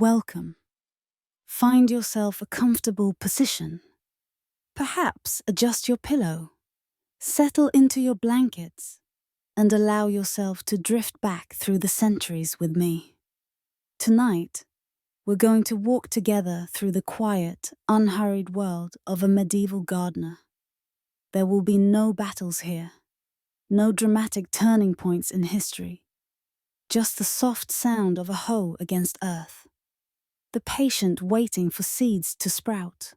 welcome. Find yourself a comfortable position. Perhaps adjust your pillow, settle into your blankets, and allow yourself to drift back through the centuries with me. Tonight, we're going to walk together through the quiet, unhurried world of a medieval gardener. There will be no battles here, no dramatic turning points in history, just the soft sound of a hoe against earth, the patient waiting for seeds to sprout,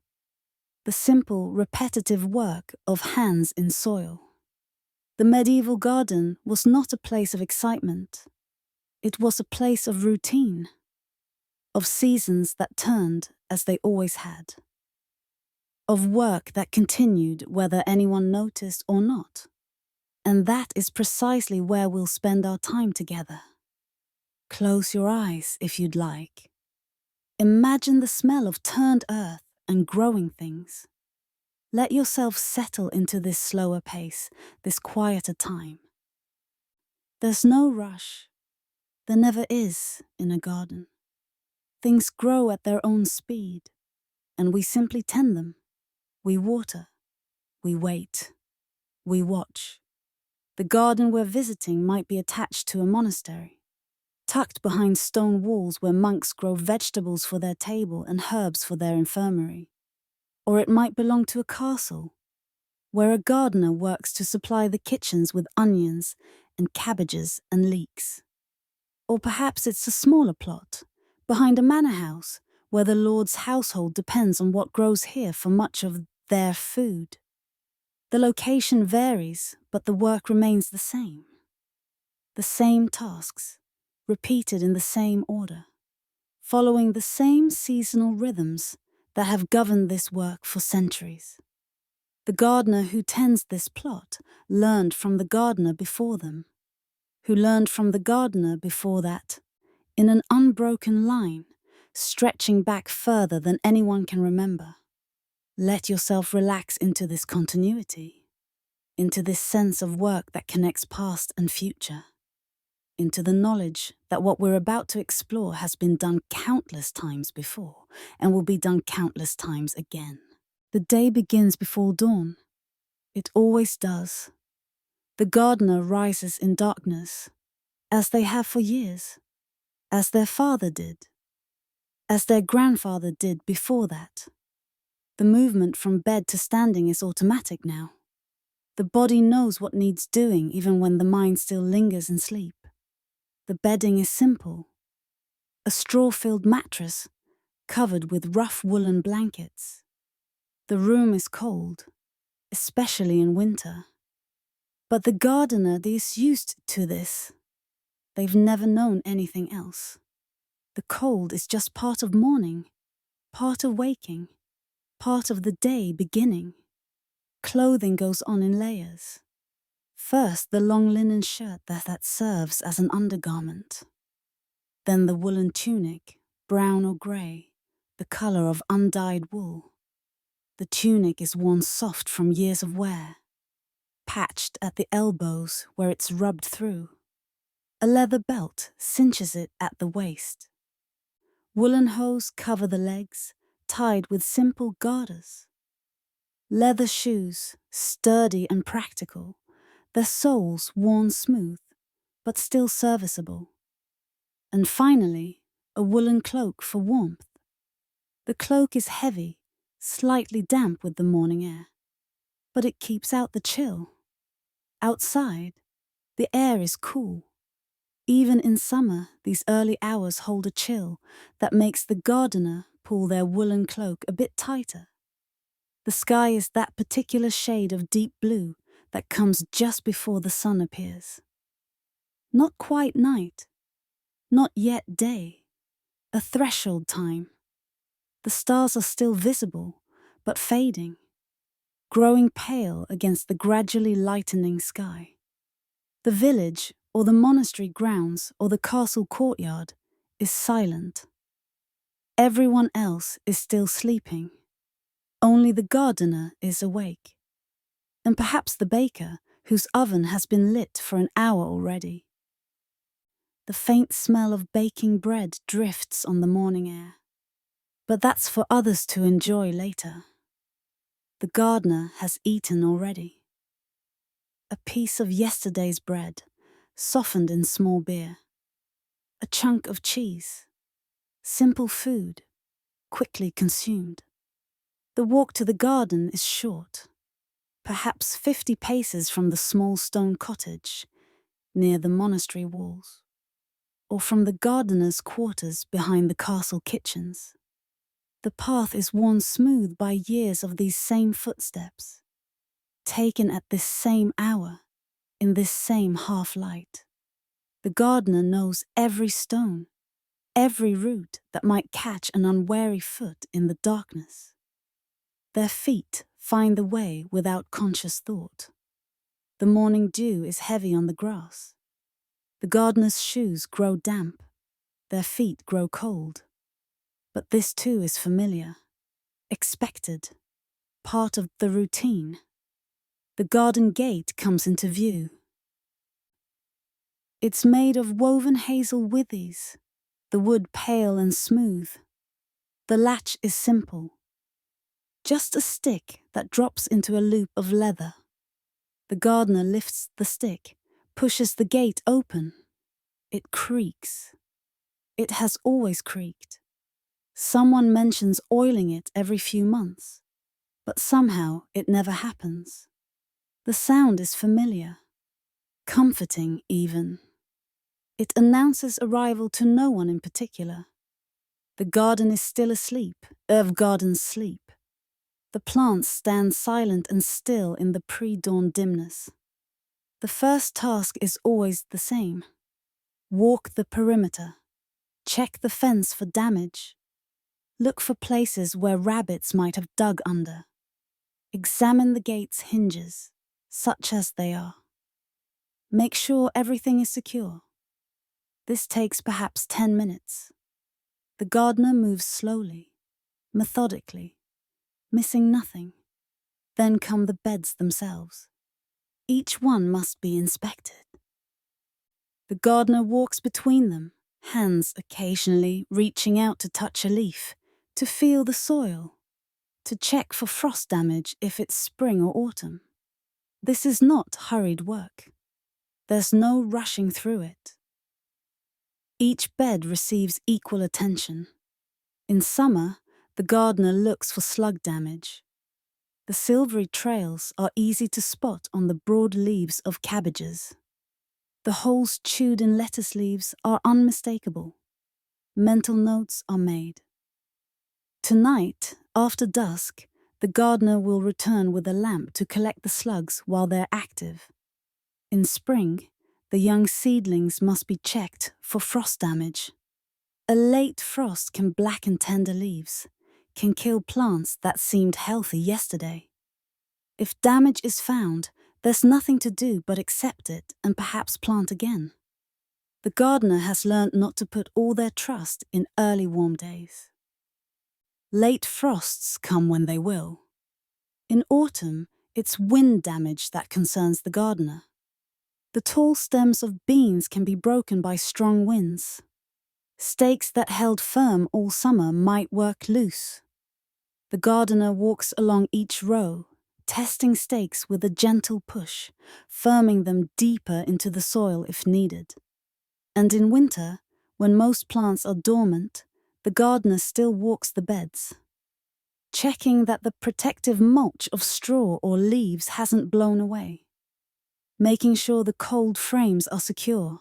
the simple, repetitive work of hands in soil. The medieval garden was not a place of excitement. It was a place of routine, of seasons that turned as they always had, of work that continued whether anyone noticed or not. And that is precisely where we'll spend our time together. Close your eyes if you'd like. Imagine the smell of turned earth and growing things. Let yourself settle into this slower pace, this quieter time. There's no rush. There never is in a garden. Things grow at their own speed, and we simply tend them. We water, we wait, we watch. The garden we're visiting might be attached to a monastery, tucked behind stone walls where monks grow vegetables for their table and herbs for their infirmary. Or it might belong to a castle, where a gardener works to supply the kitchens with onions and cabbages and leeks. Or perhaps it's a smaller plot, behind a manor house, where the lord's household depends on what grows here for much of their food. The location varies, but the work remains the same. The same tasks, repeated in the same order, following the same seasonal rhythms that have governed this work for centuries. The gardener who tends this plot learned from the gardener before them, who learned from the gardener before that, in an unbroken line, stretching back further than anyone can remember. Let yourself relax into this continuity, into this sense of work that connects past and future, into the knowledge that what we're about to explore has been done countless times before and will be done countless times again. The day begins before dawn. It always does. The gardener rises in darkness, as they have for years, as their father did, as their grandfather did before that. The movement from bed to standing is automatic now. The body knows what needs doing even when the mind still lingers in sleep. The bedding is simple. A straw-filled mattress covered with rough woolen blankets. The room is cold, especially in winter. But the gardener is used to this. They've never known anything else. The cold is just part of morning, part of waking, part of the day beginning. Clothing goes on in layers. First, the long linen shirt that serves as an undergarment. Then the woolen tunic, brown or grey, the colour of undyed wool. The tunic is worn soft from years of wear, patched at the elbows where it's rubbed through. A leather belt cinches it at the waist. Woolen hose cover the legs, tied with simple garters. Leather shoes, sturdy and practical, their soles worn smooth, but still serviceable. And finally, a woolen cloak for warmth. The cloak is heavy, slightly damp with the morning air, but it keeps out the chill. Outside, the air is cool. Even in summer, these early hours hold a chill that makes the gardener pull their woolen cloak a bit tighter. The sky is that particular shade of deep blue that comes just before the sun appears. Not quite night, not yet day, a threshold time. The stars are still visible, but fading, growing pale against the gradually lightening sky. The village, or the monastery grounds, or the castle courtyard, is silent. Everyone else is still sleeping. Only the gardener is awake. And perhaps the baker, whose oven has been lit for an hour already. The faint smell of baking bread drifts on the morning air. But that's for others to enjoy later. The gardener has eaten already. A piece of yesterday's bread, softened in small beer. A chunk of cheese. Simple food, quickly consumed. The walk to the garden is short, perhaps 50 paces from the small stone cottage near the monastery walls, or from the gardener's quarters behind the castle kitchens. The path is worn smooth by years of these same footsteps, taken at this same hour, in this same half-light. The gardener knows every stone, every root that might catch an unwary foot in the darkness. Their feet find the way without conscious thought. The morning dew is heavy on the grass. The gardener's shoes grow damp. Their feet grow cold. But this too is familiar, expected, part of the routine. The garden gate comes into view. It's made of woven hazel withies, the wood pale and smooth. The latch is simple, just a stick that drops into a loop of leather. The gardener lifts the stick, pushes the gate open. It creaks. It has always creaked. Someone mentions oiling it every few months, but somehow it never happens. The sound is familiar, comforting even. It announces arrival to no one in particular. The garden is still asleep, of gardens sleep. The plants stand silent and still in the pre-dawn dimness. The first task is always the same. Walk the perimeter. Check the fence for damage. Look for places where rabbits might have dug under. Examine the gate's hinges, such as they are. Make sure everything is secure. This takes perhaps 10 minutes. The gardener moves slowly, methodically, missing nothing. Then come the beds themselves. Each one must be inspected. The gardener walks between them, hands occasionally reaching out to touch a leaf, to feel the soil, to check for frost damage if it's spring or autumn. This is not hurried work. There's no rushing through it. Each bed receives equal attention. In summer, the gardener looks for slug damage. The silvery trails are easy to spot on the broad leaves of cabbages. The holes chewed in lettuce leaves are unmistakable. Mental notes are made. Tonight, after dusk, the gardener will return with a lamp to collect the slugs while they're active. In spring, the young seedlings must be checked for frost damage. A late frost can blacken tender leaves, can kill plants that seemed healthy yesterday. If damage is found, there's nothing to do but accept it and perhaps plant again. The gardener has learned not to put all their trust in early warm days. Late frosts come when they will. In autumn, it's wind damage that concerns the gardener. The tall stems of beans can be broken by strong winds. Stakes that held firm all summer might work loose. The gardener walks along each row, testing stakes with a gentle push, firming them deeper into the soil if needed. And in winter, when most plants are dormant, the gardener still walks the beds, checking that the protective mulch of straw or leaves hasn't blown away, making sure the cold frames are secure,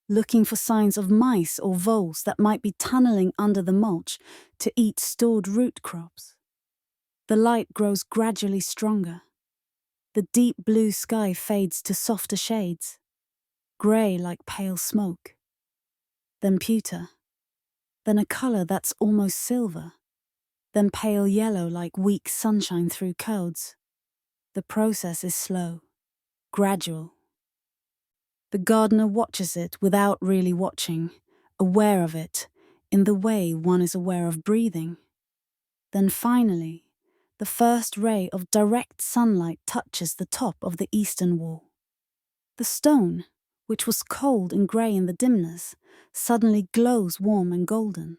looking for signs of mice or voles that might be tunneling under the mulch to eat stored root crops. The light grows gradually stronger. The deep blue sky fades to softer shades, grey like pale smoke, then pewter, then a colour that's almost silver, then pale yellow like weak sunshine through clouds. The process is slow, gradual. The gardener watches it without really watching, aware of it, in the way one is aware of breathing. Then finally, the first ray of direct sunlight touches the top of the eastern wall. The stone, which was cold and grey in the dimness, suddenly glows warm and golden.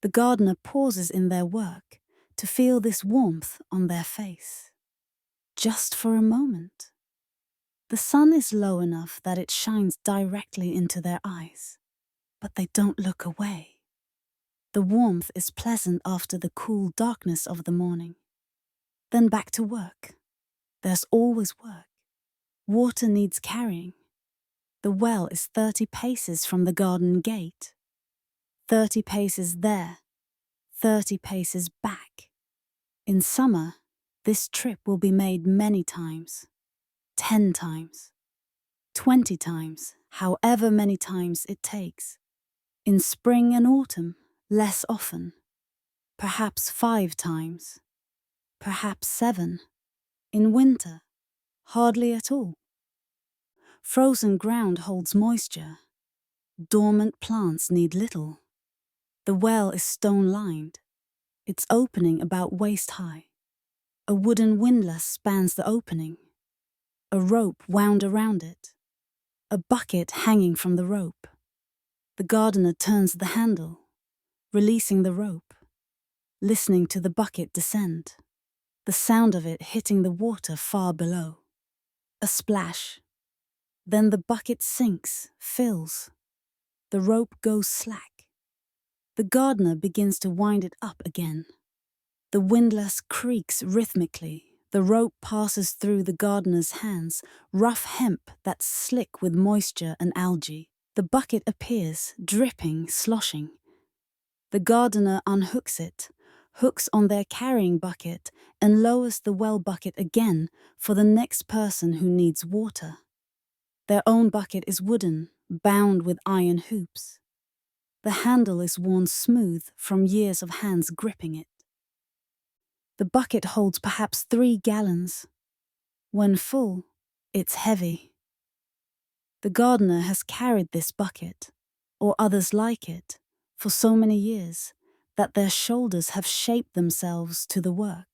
The gardener pauses in their work to feel this warmth on their face. Just for a moment. The sun is low enough that it shines directly into their eyes, but they don't look away. The warmth is pleasant after the cool darkness of the morning. Then back to work. There's always work. Water needs carrying. The well is 30 paces from the garden gate. 30 paces there, 30 paces back. In summer, this trip will be made many times. 10 times. 20 times, however many times it takes. In spring and autumn, less often. Perhaps 5 times. Perhaps 7. In winter, hardly at all. Frozen ground holds moisture. Dormant plants need little. The well is stone-lined. Its opening about waist-high. A wooden windlass spans the opening. A rope wound around it. A bucket hanging from the rope. The gardener turns the handle, releasing the rope, listening to the bucket descend, the sound of it hitting the water far below. A splash. Then the bucket sinks, fills. The rope goes slack. The gardener begins to wind it up again. The windlass creaks rhythmically. The rope passes through the gardener's hands, rough hemp that's slick with moisture and algae. The bucket appears, dripping, sloshing. The gardener unhooks it, hooks on their carrying bucket, and lowers the well bucket again for the next person who needs water. Their own bucket is wooden, bound with iron hoops. The handle is worn smooth from years of hands gripping it. The bucket holds perhaps 3 gallons. When full, it's heavy. The gardener has carried this bucket, or others like it, for so many years that their shoulders have shaped themselves to the work.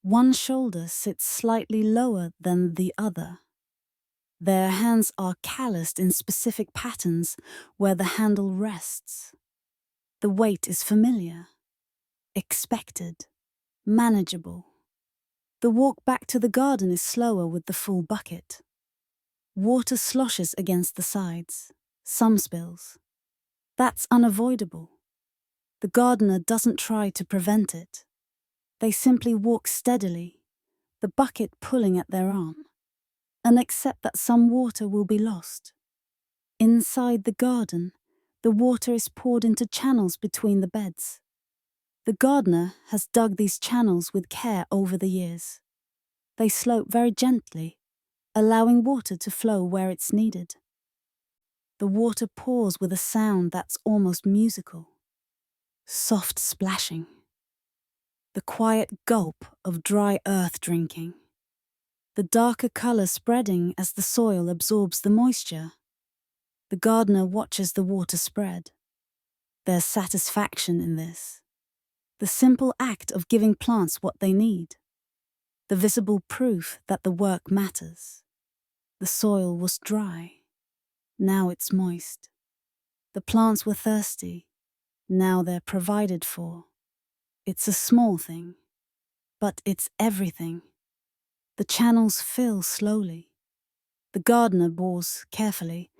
One shoulder sits slightly lower than the other. Their hands are calloused in specific patterns where the handle rests. The weight is familiar, expected, manageable. The walk back to the garden is slower with the full bucket. Water sloshes against the sides, some spills. That's unavoidable. The gardener doesn't try to prevent it. They simply walk steadily, the bucket pulling at their arm, and accept that some water will be lost. Inside the garden, the water is poured into channels between the beds. The gardener has dug these channels with care over the years. They slope very gently, allowing water to flow where it's needed. The water pours with a sound that's almost musical. Soft splashing. The quiet gulp of dry earth drinking. The darker color spreading as the soil absorbs the moisture. The gardener watches the water spread. There's satisfaction in this. The simple act of giving plants what they need. The visible proof that the work matters. The soil was dry. Now it's moist. The plants were thirsty. Now they're provided for. It's a small thing, but it's everything. The channels fill slowly. The gardener bores carefully,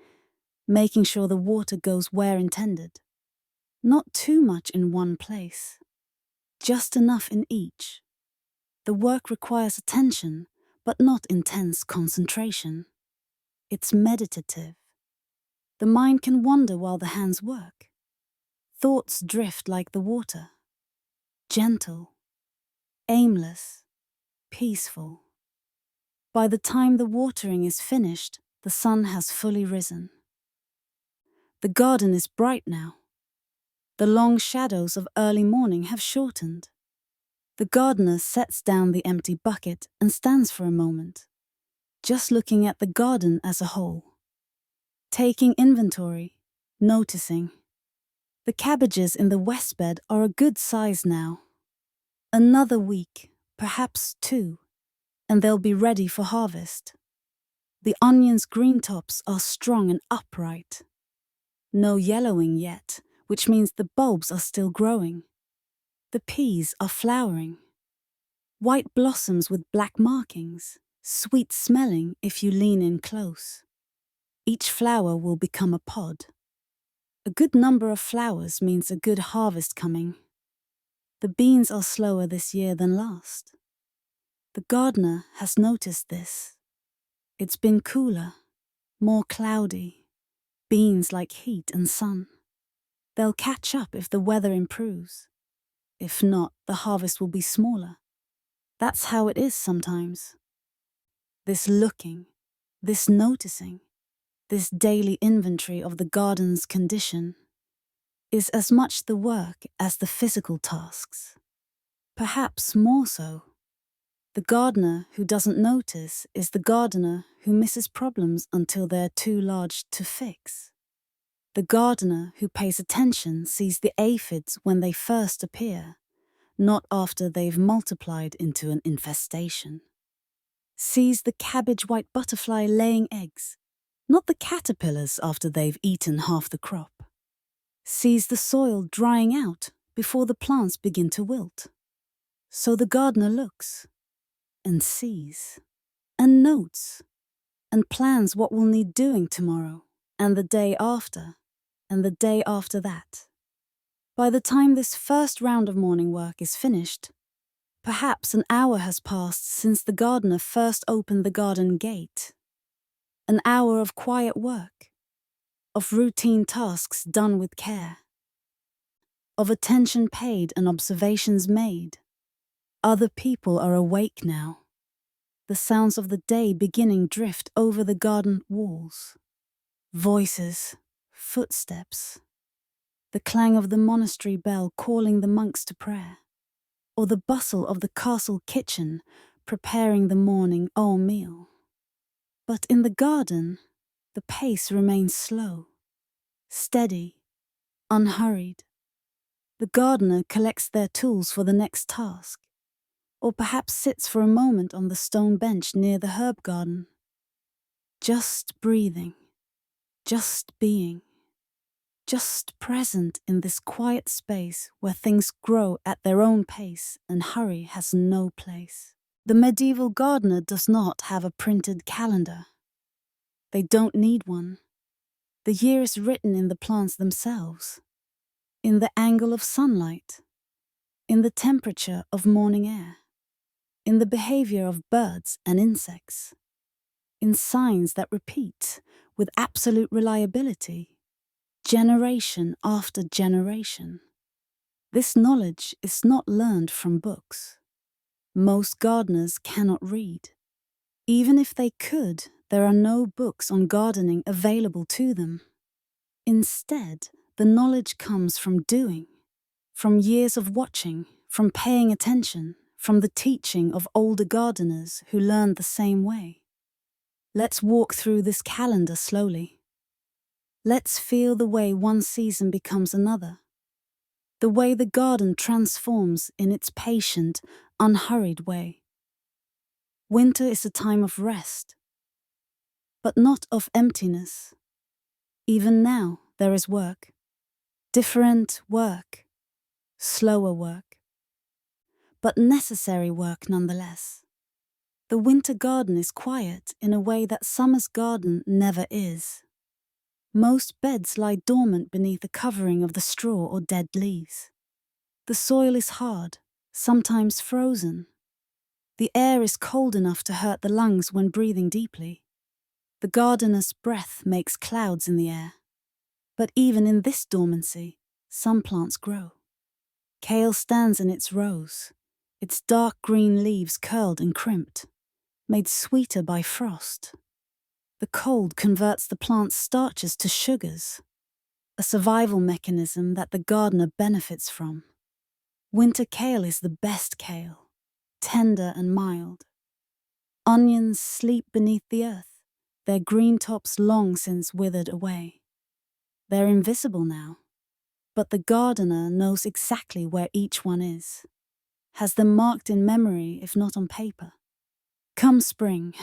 making sure the water goes where intended. Not too much in one place, just enough in each. The work requires attention, but not intense concentration. It's meditative. The mind can wander while the hands work. Thoughts drift like the water. Gentle, aimless, peaceful. By the time the watering is finished, the sun has fully risen. The garden is bright now. The long shadows of early morning have shortened. The gardener sets down the empty bucket and stands for a moment, just looking at the garden as a whole. Taking inventory, noticing. The cabbages in the west bed are a good size now. Another week, perhaps 2, and they'll be ready for harvest. The onion's green tops are strong and upright. No yellowing yet, which means the bulbs are still growing. The peas are flowering. White blossoms with black markings, sweet smelling if you lean in close. Each flower will become a pod. A good number of flowers means a good harvest coming. The beans are slower this year than last. The gardener has noticed this. It's been cooler, more cloudy. Beans like heat and sun. They'll catch up if the weather improves. If not, the harvest will be smaller. That's how it is sometimes. This looking, this noticing, this daily inventory of the garden's condition is as much the work as the physical tasks. Perhaps more so. The gardener who doesn't notice is the gardener who misses problems until they're too large to fix. The gardener who pays attention sees the aphids when they first appear, not after they've multiplied into an infestation. Sees the cabbage white butterfly laying eggs, not the caterpillars after they've eaten half the crop. Sees the soil drying out before the plants begin to wilt. So the gardener looks and sees and notes and plans what will need doing tomorrow and the day after and the day after that. By the time this first round of morning work is finished, perhaps an hour has passed since the gardener first opened the garden gate. An hour of quiet work, of routine tasks done with care, of attention paid and observations made. Other people are awake now. The sounds of the day beginning drift over the garden walls. Voices, footsteps, the clang of the monastery bell calling the monks to prayer, or the bustle of the castle kitchen preparing the morning meal. But in the garden, the pace remains slow, steady, unhurried. The gardener collects their tools for the next task, or perhaps sits for a moment on the stone bench near the herb garden. Just breathing, just being, just present in this quiet space where things grow at their own pace and hurry has no place. The medieval gardener does not have a printed calendar. They don't need one. The year is written in the plants themselves, in the angle of sunlight, in the temperature of morning air, in the behavior of birds and insects, in signs that repeat with absolute reliability, generation after generation. This knowledge is not learned from books. Most gardeners cannot read. Even if they could, there are no books on gardening available to them. Instead, the knowledge comes from doing, from years of watching, from paying attention, from the teaching of older gardeners who learned the same way. Let's walk through this calendar slowly. Let's feel the way one season becomes another, the way the garden transforms in its patient, unhurried way. Winter is a time of rest, but not of emptiness. Even now, there is work. Different work. Slower work. But necessary work nonetheless. The winter garden is quiet in a way that summer's garden never is. Most beds lie dormant beneath a covering of the straw or dead leaves. The soil is hard, sometimes frozen. The air is cold enough to hurt the lungs when breathing deeply. The gardener's breath makes clouds in the air. But even in this dormancy, some plants grow. Kale stands in its rows, its dark green leaves curled and crimped, made sweeter by frost. The cold converts the plant's starches to sugars, a survival mechanism that the gardener benefits from. Winter kale is the best kale, tender and mild. Onions sleep beneath the earth, their green tops long since withered away. They're invisible now, but the gardener knows exactly where each one is, has them marked in memory if not on paper. Come spring,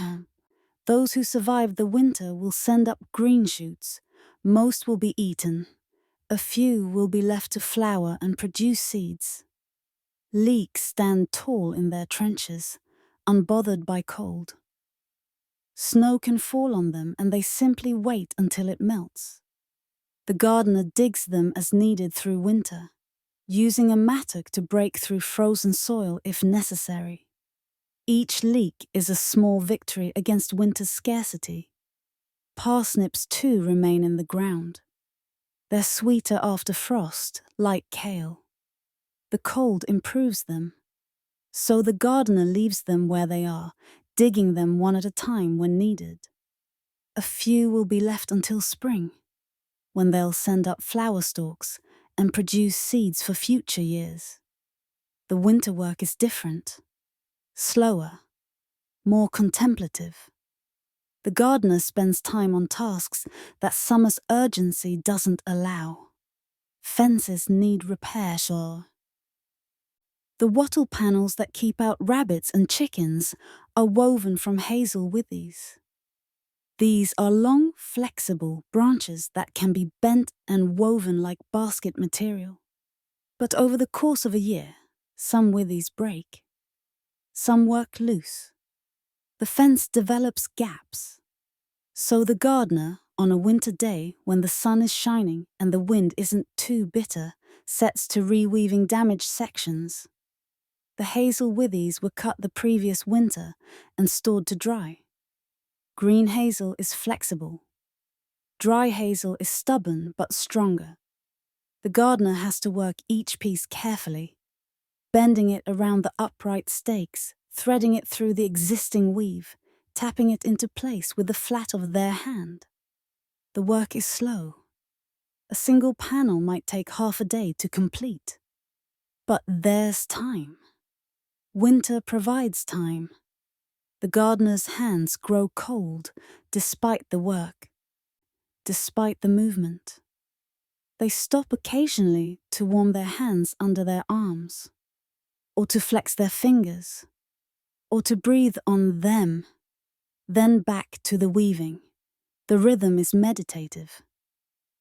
Those who survive the winter will send up green shoots. Most will be eaten. A few will be left to flower and produce seeds. Leeks stand tall in their trenches, unbothered by cold. Snow can fall on them and they simply wait until it melts. The gardener digs them as needed through winter, using a mattock to break through frozen soil if necessary. Each leek is a small victory against winter's scarcity. Parsnips too remain in the ground. They're sweeter after frost, like kale. The cold improves them. So the gardener leaves them where they are, digging them one at a time when needed. A few will be left until spring, when they'll send up flower stalks and produce seeds for future years. The winter work is different, slower, more contemplative. The gardener spends time on tasks that summer's urgency doesn't allow. Fences need repair, sure. The wattle panels that keep out rabbits and chickens are woven from hazel withies. These are long, flexible branches that can be bent and woven like basket material. But over the course of a year, some withies break. Some work loose. The fence develops gaps. So the gardener, on a winter day when the sun is shining and the wind isn't too bitter, sets to reweaving damaged sections. The hazel withies were cut the previous winter and stored to dry. Green hazel is flexible. Dry hazel is stubborn but stronger. The gardener has to work each piece carefully, bending it around the upright stakes, threading it through the existing weave, tapping it into place with the flat of their hand. The work is slow. A single panel might take half a day to complete. But there's time. Winter provides time. The gardener's hands grow cold despite the work, despite the movement. They stop occasionally to warm their hands under their arms, or to flex their fingers, or to breathe on them, then back to the weaving. The rhythm is meditative.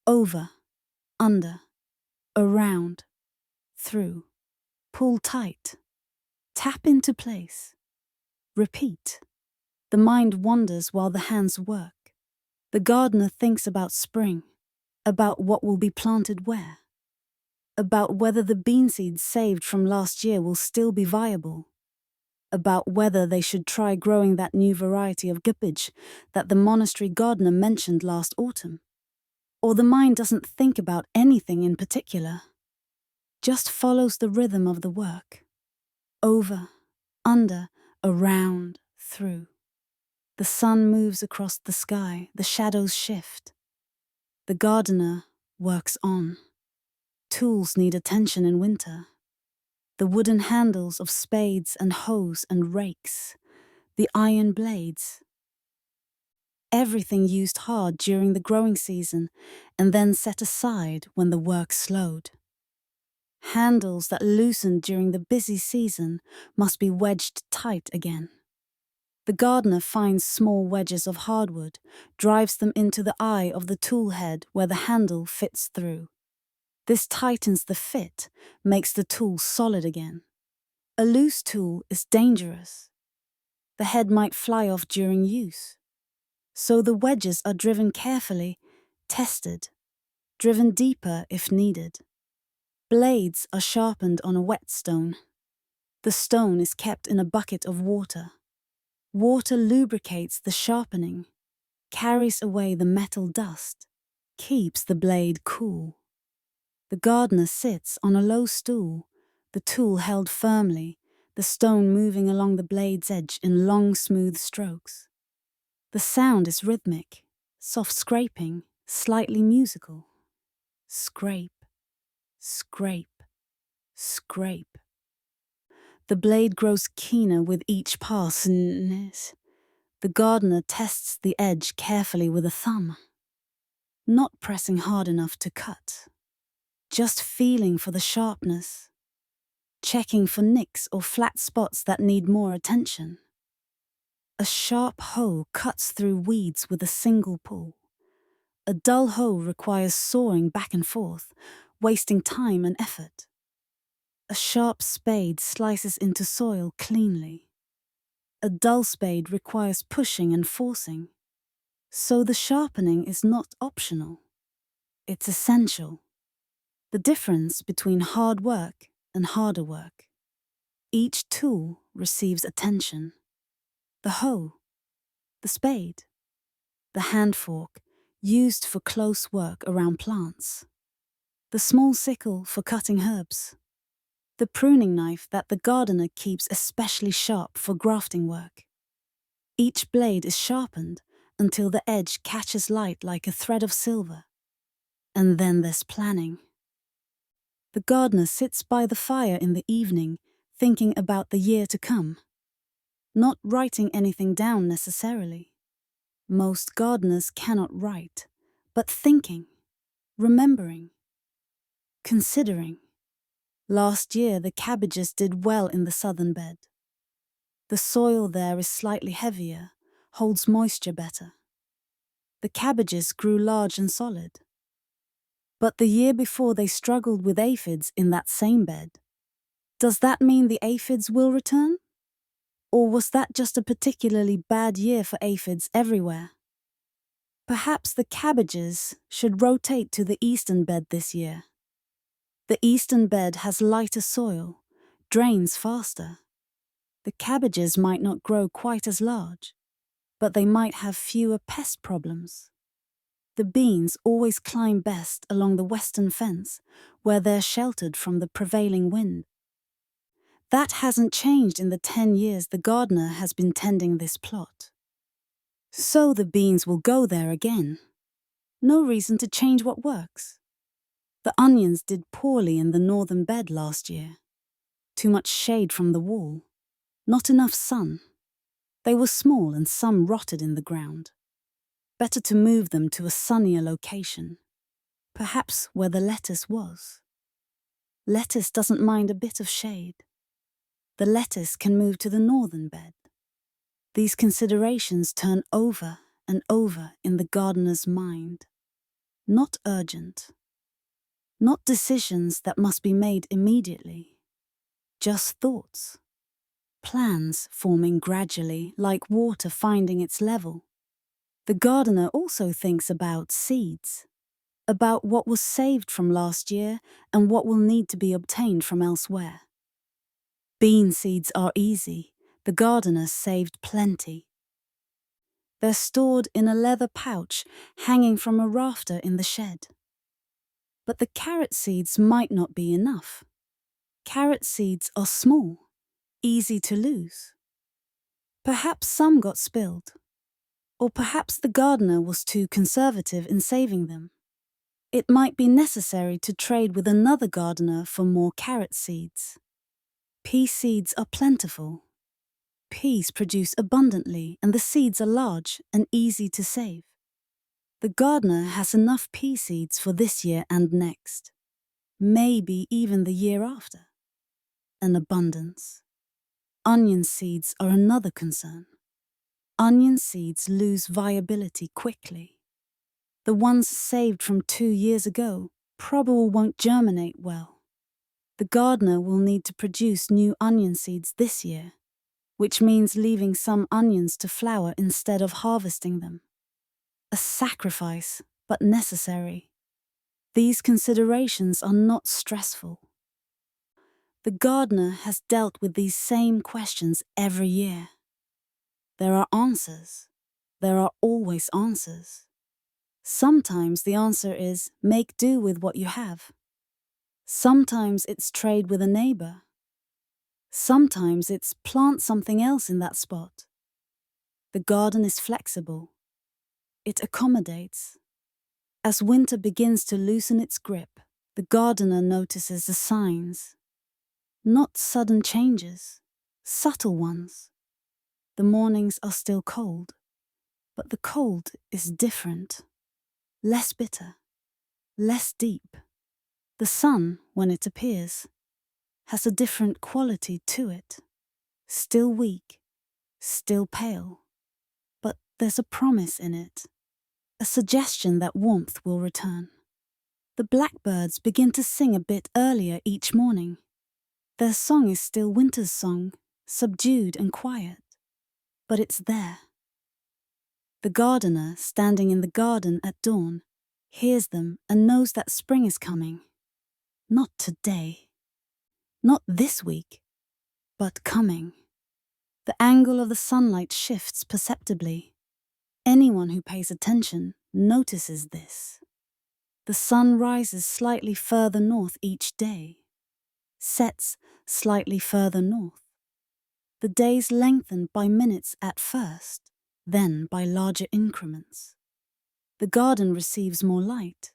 Over, under, around, through. Pull tight. Tap into place. Repeat. The mind wanders while the hands work. The gardener thinks about spring, about what will be planted where, about whether the bean seeds saved from last year will still be viable, about whether they should try growing that new variety of cabbage that the monastery gardener mentioned last autumn. Or the mind doesn't think about anything in particular, just follows the rhythm of the work. Over, under, around, through. The sun moves across the sky, the shadows shift. The gardener works on. Tools need attention in winter. The wooden handles of spades and hoes and rakes, the iron blades. Everything used hard during the growing season and then set aside when the work slowed. Handles that loosened during the busy season must be wedged tight again. The gardener finds small wedges of hardwood, drives them into the eye of the tool head where the handle fits through. This tightens the fit, makes the tool solid again. A loose tool is dangerous. The head might fly off during use. So the wedges are driven carefully, tested, driven deeper if needed. Blades are sharpened on a whetstone. The stone is kept in a bucket of water. Water lubricates the sharpening, carries away the metal dust, keeps the blade cool. The gardener sits on a low stool, the tool held firmly, the stone moving along the blade's edge in long, smooth strokes. The sound is rhythmic, soft scraping, slightly musical. Scrape, scrape, scrape. The blade grows keener with each pass. The gardener tests the edge carefully with a thumb, not pressing hard enough to cut, just feeling for the sharpness, checking for nicks or flat spots that need more attention. A sharp hoe cuts through weeds with a single pull. A dull hoe requires sawing back and forth, wasting time and effort. A sharp spade slices into soil cleanly. A dull spade requires pushing and forcing. So the sharpening is not optional. It's essential. The difference between hard work and harder work. Each tool receives attention. The hoe, the spade, the hand fork, used for close work around plants. The small sickle for cutting herbs. The pruning knife that the gardener keeps especially sharp for grafting work. Each blade is sharpened until the edge catches light like a thread of silver. And then there's planning. The gardener sits by the fire in the evening, thinking about the year to come. Not writing anything down necessarily. Most gardeners cannot write, but thinking, remembering, considering. Last year the cabbages did well in the southern bed. The soil there is slightly heavier, holds moisture better. The cabbages grew large and solid. But the year before they struggled with aphids in that same bed. Does that mean the aphids will return? Or was that just a particularly bad year for aphids everywhere? Perhaps the cabbages should rotate to the eastern bed this year. The eastern bed has lighter soil, drains faster. The cabbages might not grow quite as large, but they might have fewer pest problems. The beans always climb best along the western fence, where they're sheltered from the prevailing wind. That hasn't changed in the 10 years the gardener has been tending this plot. So the beans will go there again. No reason to change what works. The onions did poorly in the northern bed last year. Too much shade from the wall. Not enough sun. They were small and some rotted in the ground. Better to move them to a sunnier location. Perhaps where the lettuce was. Lettuce doesn't mind a bit of shade. The lettuce can move to the northern bed. These considerations turn over and over in the gardener's mind. Not urgent. Not decisions that must be made immediately. Just thoughts. Plans forming gradually, like water finding its level. The gardener also thinks about seeds, about what was saved from last year and what will need to be obtained from elsewhere. Bean seeds are easy. The gardener saved plenty. They're stored in a leather pouch hanging from a rafter in the shed. But the carrot seeds might not be enough. Carrot seeds are small, easy to lose. Perhaps some got spilled, or perhaps the gardener was too conservative in saving them. It might be necessary to trade with another gardener for more carrot seeds. Pea seeds are plentiful. Peas produce abundantly and the seeds are large and easy to save. The gardener has enough pea seeds for this year and next. Maybe even the year after. An abundance. Onion seeds are another concern. Onion seeds lose viability quickly. The ones saved from 2 years ago probably won't germinate well. The gardener will need to produce new onion seeds this year, which means leaving some onions to flower instead of harvesting them. A sacrifice, but necessary. These considerations are not stressful. The gardener has dealt with these same questions every year. There are answers. There are always answers. Sometimes the answer is make do with what you have. Sometimes it's trade with a neighbor. Sometimes it's plant something else in that spot. The garden is flexible. It accommodates. As winter begins to loosen its grip, the gardener notices the signs. Not sudden changes, subtle ones. The mornings are still cold, but the cold is different. Less bitter, less deep. The sun, when it appears, has a different quality to it. Still weak, still pale. there's a promise in it, a suggestion that warmth will return. The blackbirds begin to sing a bit earlier each morning. Their song is still winter's song, subdued and quiet, but it's there. The gardener, standing in the garden at dawn, hears them and knows that spring is coming. Not today, not this week, but coming. The angle of the sunlight shifts perceptibly. Anyone who pays attention notices this. The sun rises slightly further north each day, sets slightly further north. The days lengthen by minutes at first, then by larger increments. The garden receives more light.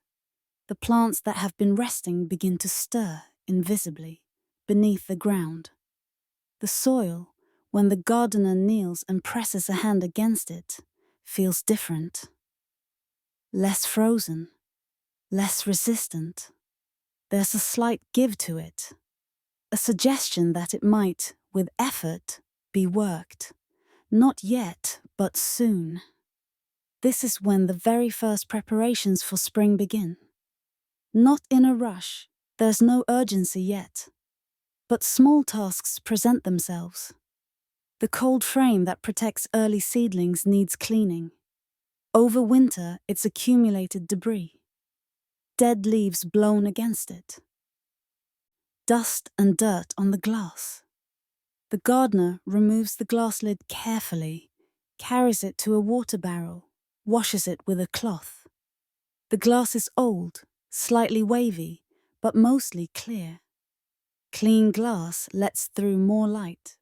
The plants that have been resting begin to stir invisibly beneath the ground. The soil, when the gardener kneels and presses a hand against it, feels different. Less frozen, less resistant. There's a slight give to it, a suggestion that it might, with effort, be worked. Not yet, but soon. This is when the very first preparations for spring begin. Not in a rush, there's no urgency yet. But small tasks present themselves. The cold frame that protects early seedlings needs cleaning. Over winter, it's accumulated debris. Dead leaves blown against it. Dust and dirt on the glass. The gardener removes the glass lid carefully, carries it to a water barrel, washes it with a cloth. The glass is old, slightly wavy, but mostly clear. Clean glass lets through more light.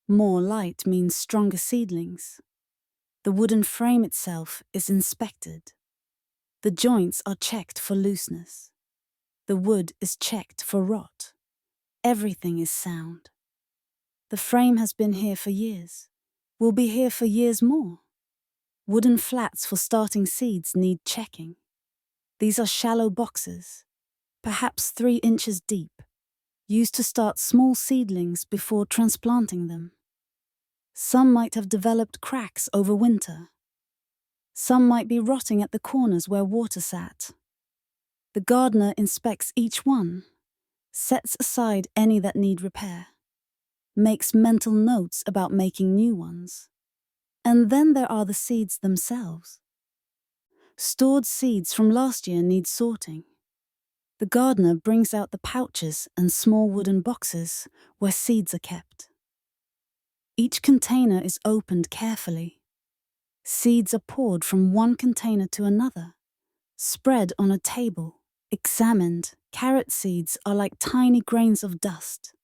More light means stronger seedlings. The wooden frame itself is inspected. The joints are checked for looseness. The wood is checked for rot. Everything is sound. The frame has been here for years, will be here for years more. Wooden flats for starting seeds need checking. These are shallow boxes, perhaps 3 inches deep, used to start small seedlings before transplanting them. Some might have developed cracks over winter. Some might be rotting at the corners where water sat. The gardener inspects each one, sets aside any that need repair, makes mental notes about making new ones. And then there are the seeds themselves. Stored seeds from last year need sorting. The gardener brings out the pouches and small wooden boxes where seeds are kept. Each container is opened carefully. Seeds are poured from one container to another, spread on a table, examined. Carrot seeds are like tiny grains of dust,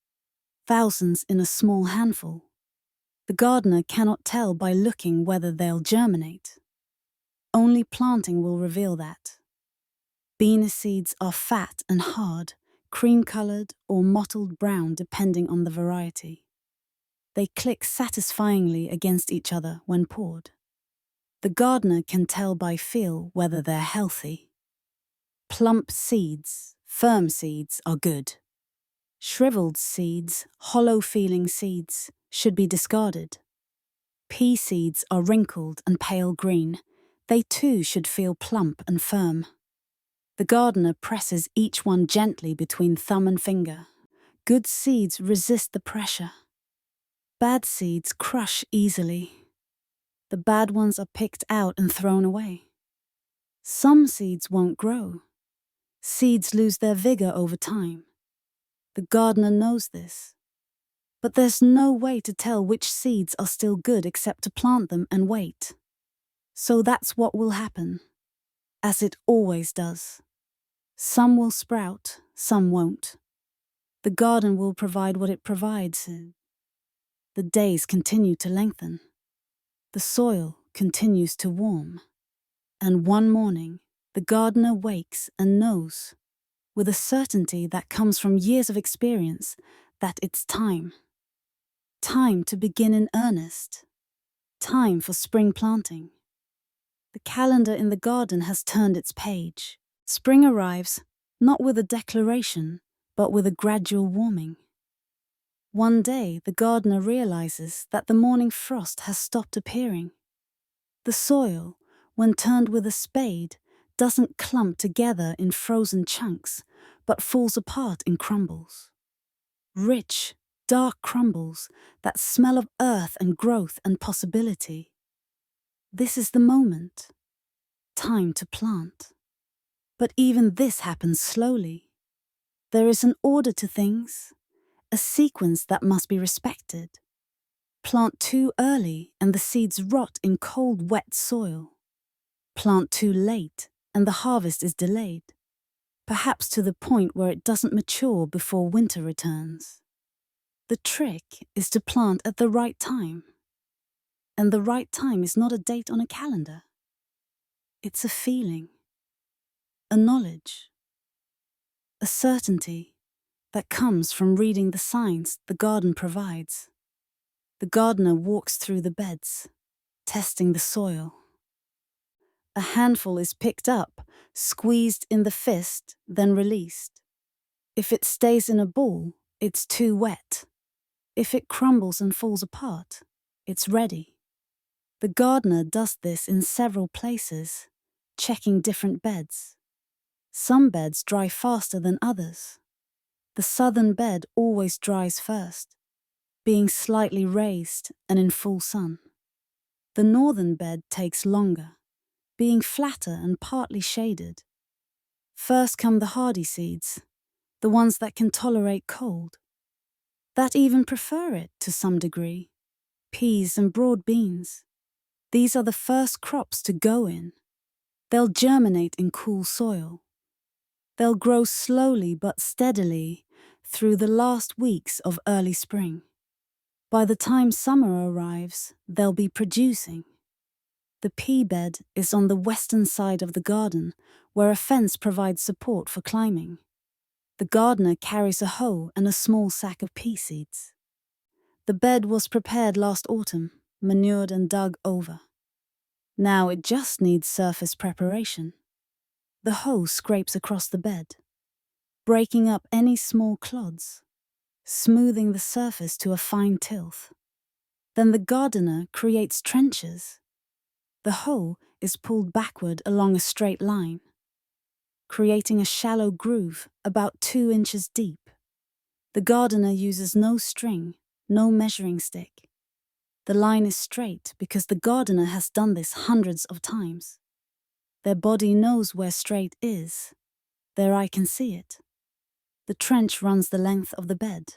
thousands in a small handful. The gardener cannot tell by looking whether they'll germinate. Only planting will reveal that. Bean seeds are fat and hard, cream-colored or mottled brown depending on the variety. They click satisfyingly against each other when poured. The gardener can tell by feel whether they're healthy. Plump seeds, firm seeds are good. Shriveled seeds, hollow-feeling seeds, should be discarded. Pea seeds are wrinkled and pale green. They too should feel plump and firm. The gardener presses each one gently between thumb and finger. Good seeds resist the pressure. Bad seeds crush easily. The bad ones are picked out and thrown away. Some seeds won't grow. Seeds lose their vigor over time. The gardener knows this. But there's no way to tell which seeds are still good except to plant them and wait. So that's what will happen, as it always does. Some will sprout, some won't. The garden will provide what it provides. The days continue to lengthen. The soil continues to warm. And one morning, the gardener wakes and knows, with a certainty that comes from years of experience, that it's time. Time to begin in earnest. Time for spring planting. The calendar in the garden has turned its page. Spring arrives, not with a declaration, but with a gradual warming. One day, the gardener realizes that the morning frost has stopped appearing. The soil, when turned with a spade, doesn't clump together in frozen chunks, but falls apart in crumbles. Rich, dark crumbles that smell of earth and growth and possibility. This is the moment. Time to plant. But even this happens slowly. There is an order to things, a sequence that must be respected. Plant too early and the seeds rot in cold, wet soil. Plant too late and the harvest is delayed, perhaps to the point where it doesn't mature before winter returns. The trick is to plant at the right time. And the right time is not a date on a calendar. It's a feeling, a knowledge, a certainty that comes from reading the signs the garden provides. The gardener walks through the beds, testing the soil. A handful is picked up, squeezed in the fist, then released. If it stays in a ball, it's too wet. If it crumbles and falls apart, it's ready. The gardener does this in several places, checking different beds. Some beds dry faster than others. The southern bed always dries first, being slightly raised and in full sun. The northern bed takes longer, being flatter and partly shaded. First come the hardy seeds, the ones that can tolerate cold, that even prefer it to some degree. Peas and broad beans. These are the first crops to go in. They'll germinate in cool soil. They'll grow slowly but steadily through the last weeks of early spring. By the time summer arrives, they'll be producing. The pea bed is on the western side of the garden, where a fence provides support for climbing. The gardener carries a hoe and a small sack of pea seeds. The bed was prepared last autumn, manured and dug over. Now it just needs surface preparation. The hoe scrapes across the bed, breaking up any small clods, smoothing the surface to a fine tilth. Then the gardener creates trenches. The hoe is pulled backward along a straight line, creating a shallow groove about 2 inches deep. The gardener uses no string, no measuring stick. The line is straight because the gardener has done this hundreds of times. Their body knows where straight is. Their eye can see it. The trench runs the length of the bed.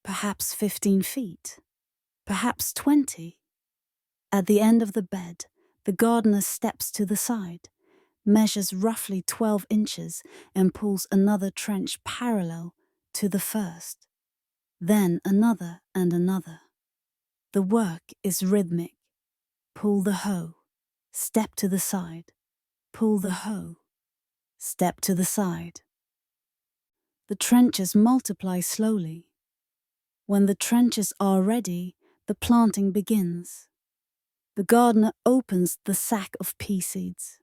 Perhaps 15 feet. Perhaps 20. At the end of the bed, the gardener steps to the side, measures roughly 12 inches and pulls another trench parallel to the first. Then another and another. The work is rhythmic. Pull the hoe. Step to the side. Pull the hoe. Step to the side. The trenches multiply slowly. When the trenches are ready, the planting begins. The gardener opens the sack of pea seeds.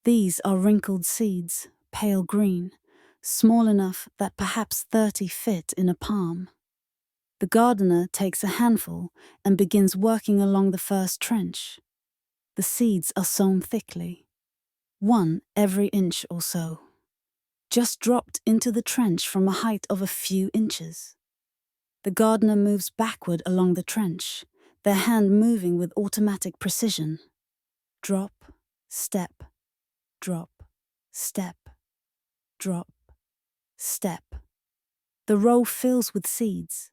These are wrinkled seeds, pale green, small enough that perhaps 30 fit in a palm. The gardener takes a handful and begins working along the first trench. The seeds are sown thickly, 1 every inch or so, just dropped into the trench from a height of a few inches. The gardener moves backward along the trench, their hand moving with automatic precision. Drop, step, drop, step, drop, step. The row fills with seeds.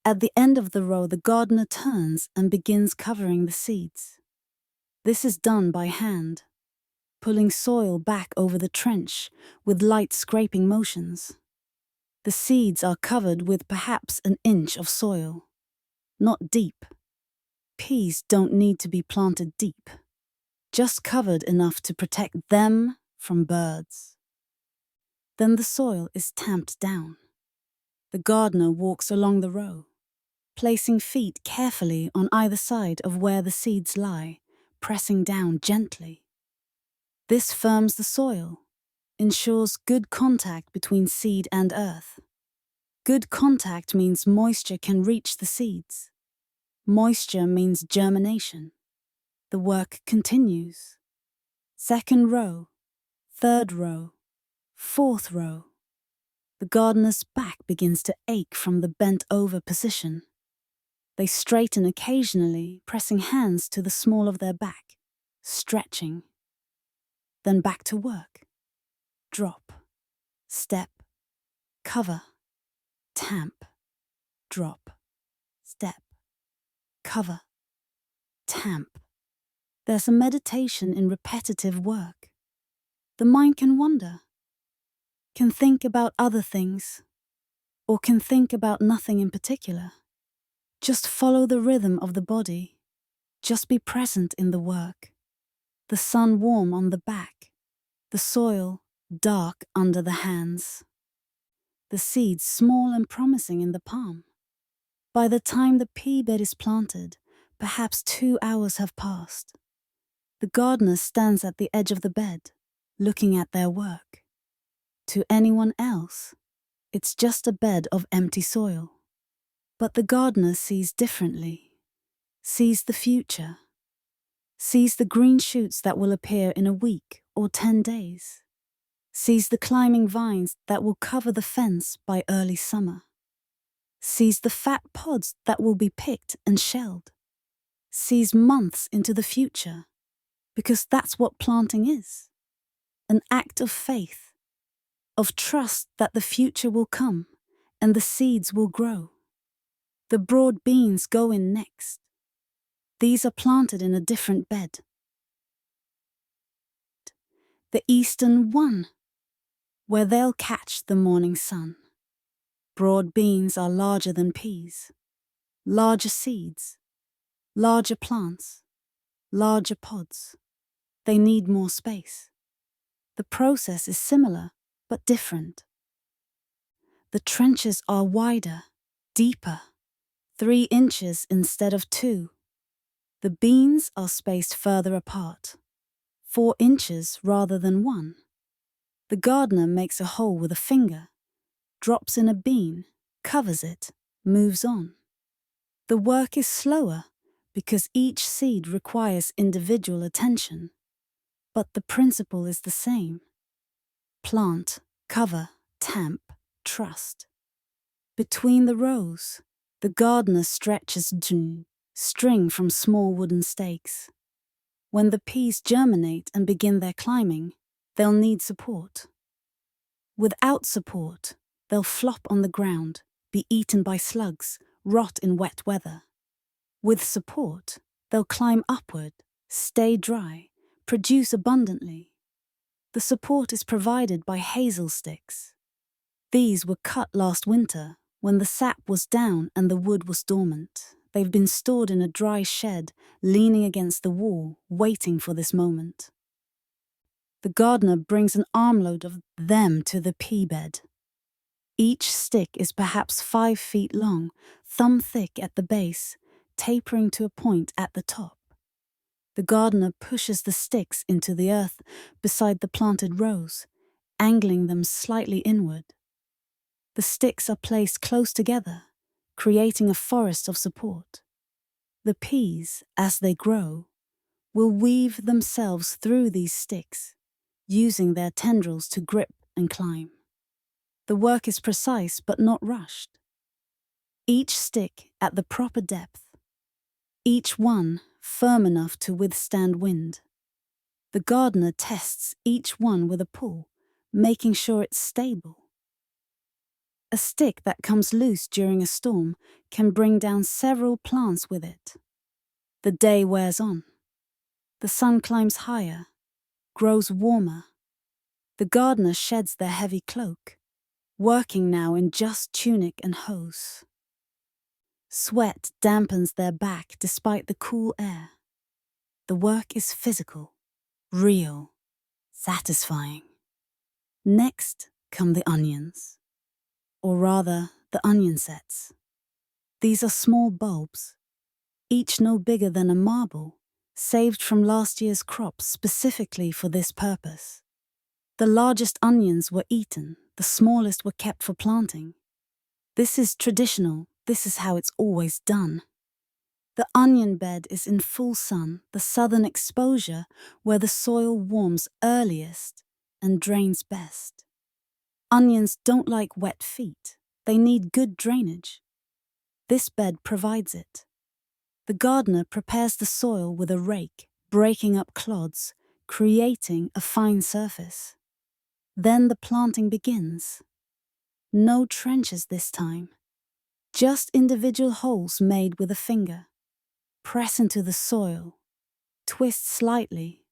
At the end of the row, the gardener turns and begins covering the seeds. This is done by hand, pulling soil back over the trench with light scraping motions. The seeds are covered with perhaps an inch of soil, not deep. Peas don't need to be planted deep, just covered enough to protect them from birds. Then the soil is tamped down. The gardener walks along the row, placing feet carefully on either side of where the seeds lie, pressing down gently. This firms the soil, ensures good contact between seed and earth. Good contact means moisture can reach the seeds. Moisture means germination. The work continues. Second row, third row, fourth row. The gardener's back begins to ache from the bent-over position. They straighten occasionally, pressing hands to the small of their back, stretching. Then back to work. Drop, step, cover, tamp, drop, step, cover, tamp. There's a meditation in repetitive work. The mind can wander, can think about other things, or can think about nothing in particular. Just follow the rhythm of the body. Just be present in the work. The sun warm on the back, the soil dark under the hands, the seeds small and promising in the palm. By the time the pea bed is planted, perhaps 2 hours have passed. The gardener stands at the edge of the bed, looking at their work. To anyone else, it's just a bed of empty soil. But the gardener sees differently, sees the future, sees the green shoots that will appear in a week or 10 days, sees the climbing vines that will cover the fence by early summer, sees the fat pods that will be picked and shelled, sees months into the future, because that's what planting is. An act of faith, of trust that the future will come and the seeds will grow. The broad beans go in next. These are planted in a different bed. The eastern one, where they'll catch the morning sun. Broad beans are larger than peas, larger seeds, larger plants, larger pods. They need more space. The process is similar, but different. The trenches are wider, deeper, 3 inches instead of 2. The beans are spaced further apart, 4 inches rather than 1. The gardener makes a hole with a finger, drops in a bean, covers it, moves on. The work is slower because each seed requires individual attention, but the principle is the same. Plant, cover, tamp, trust. Between the rows, the gardener stretches string from small wooden stakes. When the peas germinate and begin their climbing, they'll need support. Without support, they'll flop on the ground, be eaten by slugs, rot in wet weather. With support, they'll climb upward, stay dry, produce abundantly. The support is provided by hazel sticks. These were cut last winter when the sap was down and the wood was dormant. They've been stored in a dry shed, leaning against the wall, waiting for this moment. The gardener brings an armload of them to the pea bed. Each stick is perhaps 5 feet long, thumb thick at the base, tapering to a point at the top. The gardener pushes the sticks into the earth beside the planted rows, angling them slightly inward. The sticks are placed close together, creating a forest of support. The peas, as they grow, will weave themselves through these sticks, using their tendrils to grip and climb. The work is precise but not rushed. Each stick at the proper depth, each one firm enough to withstand wind. The gardener tests each one with a pull, making sure it's stable. A stick that comes loose during a storm can bring down several plants with it. The day wears on. The sun climbs higher, grows warmer. The gardener sheds their heavy cloak, working now in just tunic and hose. Sweat dampens their back despite the cool air. The work is physical, real, satisfying. Next come the onions, or rather the onion sets. These are small bulbs, each no bigger than a marble, saved from last year's crop specifically for this purpose. The largest onions were eaten, the smallest were kept for planting. This is traditional, this is how it's always done. The onion bed is in full sun, the southern exposure where the soil warms earliest and drains best. Onions don't like wet feet. They need good drainage. This bed provides it. The gardener prepares the soil with a rake, breaking up clods, creating a fine surface. Then the planting begins. No trenches this time. Just individual holes made with a finger. Press into the soil. Twist slightly.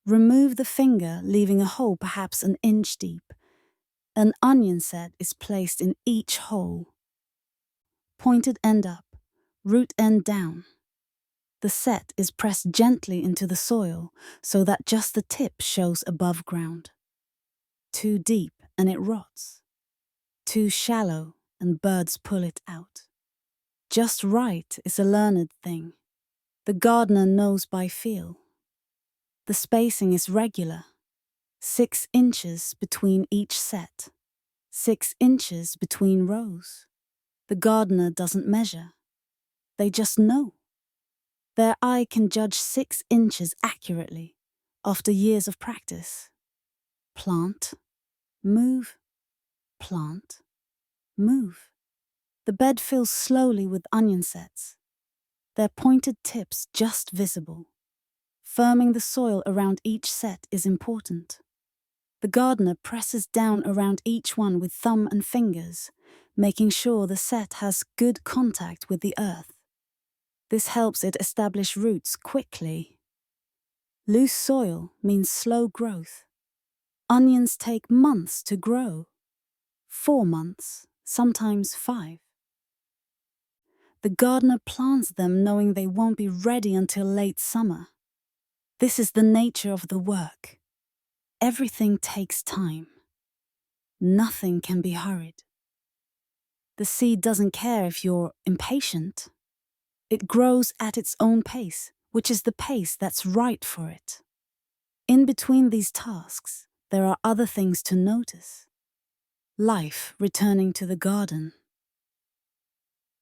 Remove the finger, leaving a hole perhaps an inch deep. An onion set is placed in each hole. Pointed end up, root end down. The set is pressed gently into the soil so that just the tip shows above ground. Too deep and it rots. Too shallow and birds pull it out. Just right is a learned thing. The gardener knows by feel. The spacing is regular. 6 inches between each set. 6 inches between rows. The gardener doesn't measure. They just know. Their eye can judge 6 inches accurately after years of practice. Plant, move, plant, move. The bed fills slowly with onion sets, their pointed tips just visible. Firming the soil around each set is important. The gardener presses down around each one with thumb and fingers, making sure the set has good contact with the earth. This helps it establish roots quickly. Loose soil means slow growth. Onions take months to grow. 4 months, sometimes 5. The gardener plants them knowing they won't be ready until late summer. This is the nature of the work. Everything takes time. Nothing can be hurried. The seed doesn't care if you're impatient. It grows at its own pace, which is the pace that's right for it. In between these tasks, there are other things to notice. Life returning to the garden.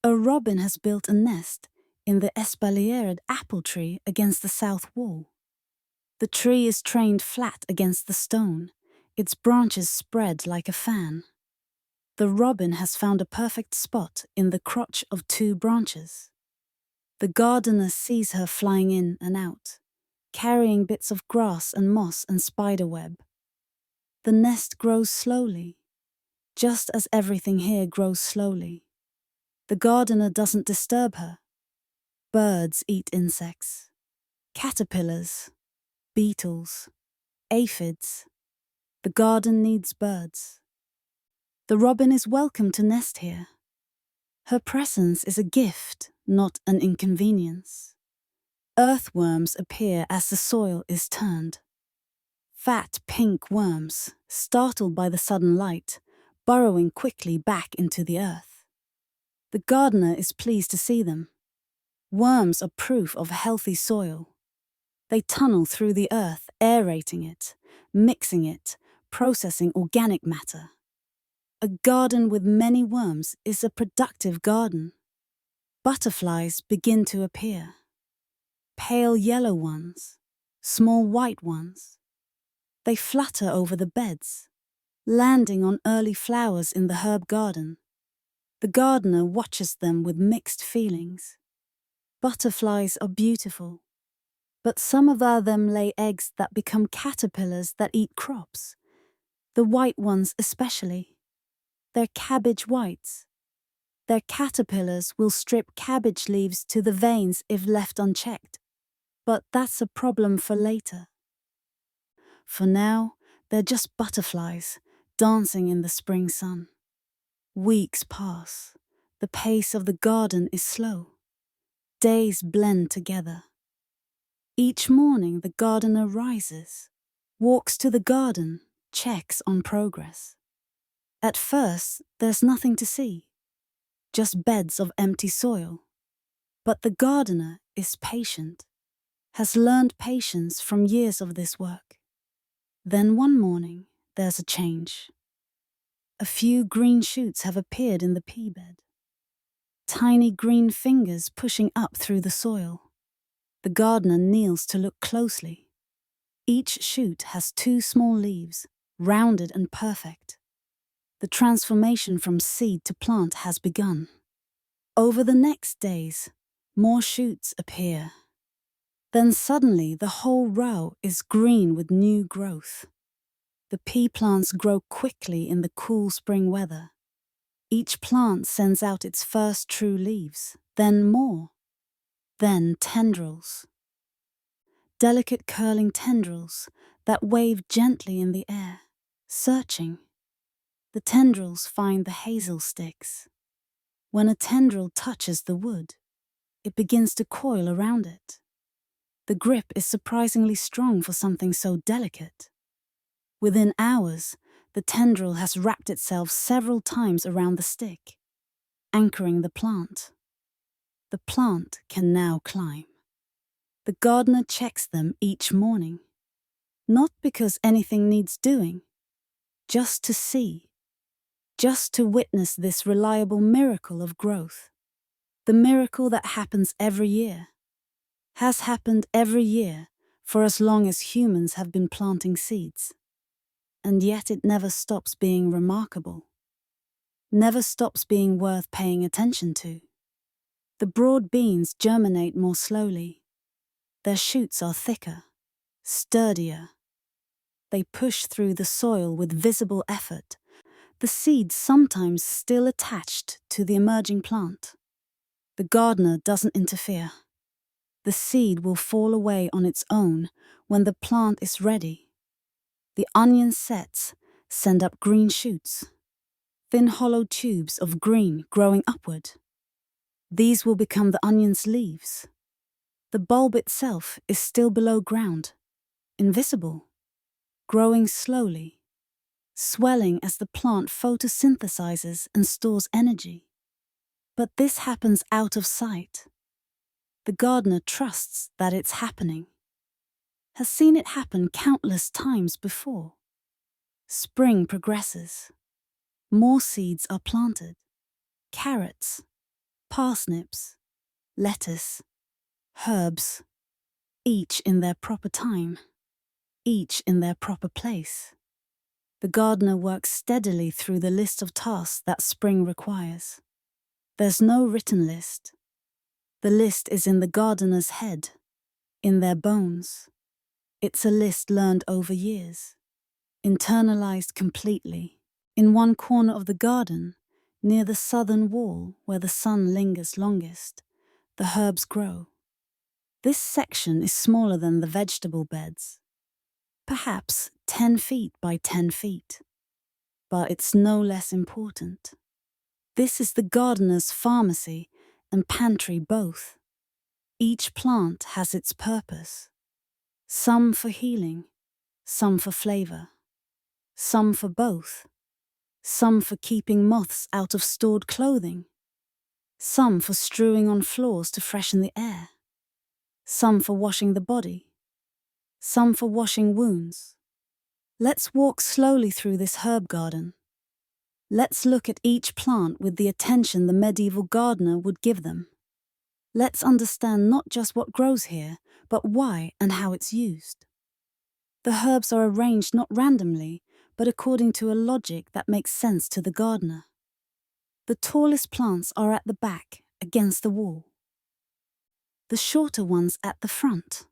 A robin has built a nest in the espaliered apple tree against the south wall. The tree is trained flat against the stone, its branches spread like a fan. The robin has found a perfect spot in the crotch of 2 branches. The gardener sees her flying in and out, carrying bits of grass and moss and spiderweb. The nest grows slowly, just as everything here grows slowly. The gardener doesn't disturb her. Birds eat insects. Caterpillars, beetles, aphids. The garden needs birds. The robin is welcome to nest here. Her presence is a gift, not an inconvenience. Earthworms appear as the soil is turned. Fat pink worms, startled by the sudden light, burrowing quickly back into the earth. The gardener is pleased to see them. Worms are proof of healthy soil. They tunnel through the earth, aerating it, mixing it, processing organic matter. A garden with many worms is a productive garden. Butterflies begin to appear. Pale yellow ones, small white ones. They flutter over the beds, landing on early flowers in the herb garden. The gardener watches them with mixed feelings. Butterflies are beautiful, but some of them lay eggs that become caterpillars that eat crops. The white ones especially. They're cabbage whites. Their caterpillars will strip cabbage leaves to the veins if left unchecked. But that's a problem for later. For now, they're just butterflies dancing in the spring sun. Weeks pass. The pace of the garden is slow. Days blend together. Each morning the gardener rises, walks to the garden, checks on progress. At first, there's nothing to see, just beds of empty soil. But the gardener is patient, has learned patience from years of this work. Then one morning, there's a change. A few green shoots have appeared in the pea bed. tiny green fingers pushing up through the soil. The gardener kneels to look closely. Each shoot has 2 small leaves, rounded and perfect. The transformation from seed to plant has begun. Over the next days, more shoots appear. Then suddenly the whole row is green with new growth. The pea plants grow quickly in the cool spring weather. Each plant sends out its first true leaves, then more, then tendrils. Delicate curling tendrils that wave gently in the air, searching. The tendrils find the hazel sticks. When a tendril touches the wood, it begins to coil around it. The grip is surprisingly strong for something so delicate. Within hours, the tendril has wrapped itself several times around the stick, anchoring the plant. The plant can now climb. The gardener checks them each morning, not because anything needs doing, just to see, just to witness this reliable miracle of growth. The miracle that happens every year, has happened every year for as long as humans have been planting seeds. And yet it never stops being remarkable, never stops being worth paying attention to. The broad beans germinate more slowly. Their shoots are thicker, sturdier. They push through the soil with visible effort, the seeds sometimes still attached to the emerging plant. The gardener doesn't interfere. The seed will fall away on its own when the plant is ready. The onion sets send up green shoots, thin hollow tubes of green growing upward. These will become the onion's leaves. The bulb itself is still below ground, invisible, growing slowly, swelling as the plant photosynthesizes and stores energy. But this happens out of sight. The gardener trusts that it's happening, has seen it happen countless times before. Spring progresses. More seeds are planted. Carrots, parsnips, lettuce, herbs, each in their proper time, each in their proper place. The gardener works steadily through the list of tasks that spring requires. There's no written list. The list is in the gardener's head, in their bones. It's a list learned over years, internalized completely. In one corner of the garden, near the southern wall where the sun lingers longest, the herbs grow. This section is smaller than the vegetable beds, perhaps 10 feet by 10 feet. But it's no less important. This is the gardener's pharmacy and pantry both. Each plant has its purpose. Some for healing, some for flavor, some for both, some for keeping moths out of stored clothing, some for strewing on floors to freshen the air, some for washing the body, some for washing wounds. Let's walk slowly through this herb garden. Let's look at each plant with the attention the medieval gardener would give them. Let's understand not just what grows here, but why and how it's used. The herbs are arranged not randomly, but according to a logic that makes sense to the gardener. The tallest plants are at the back, against the wall. The shorter ones at the front.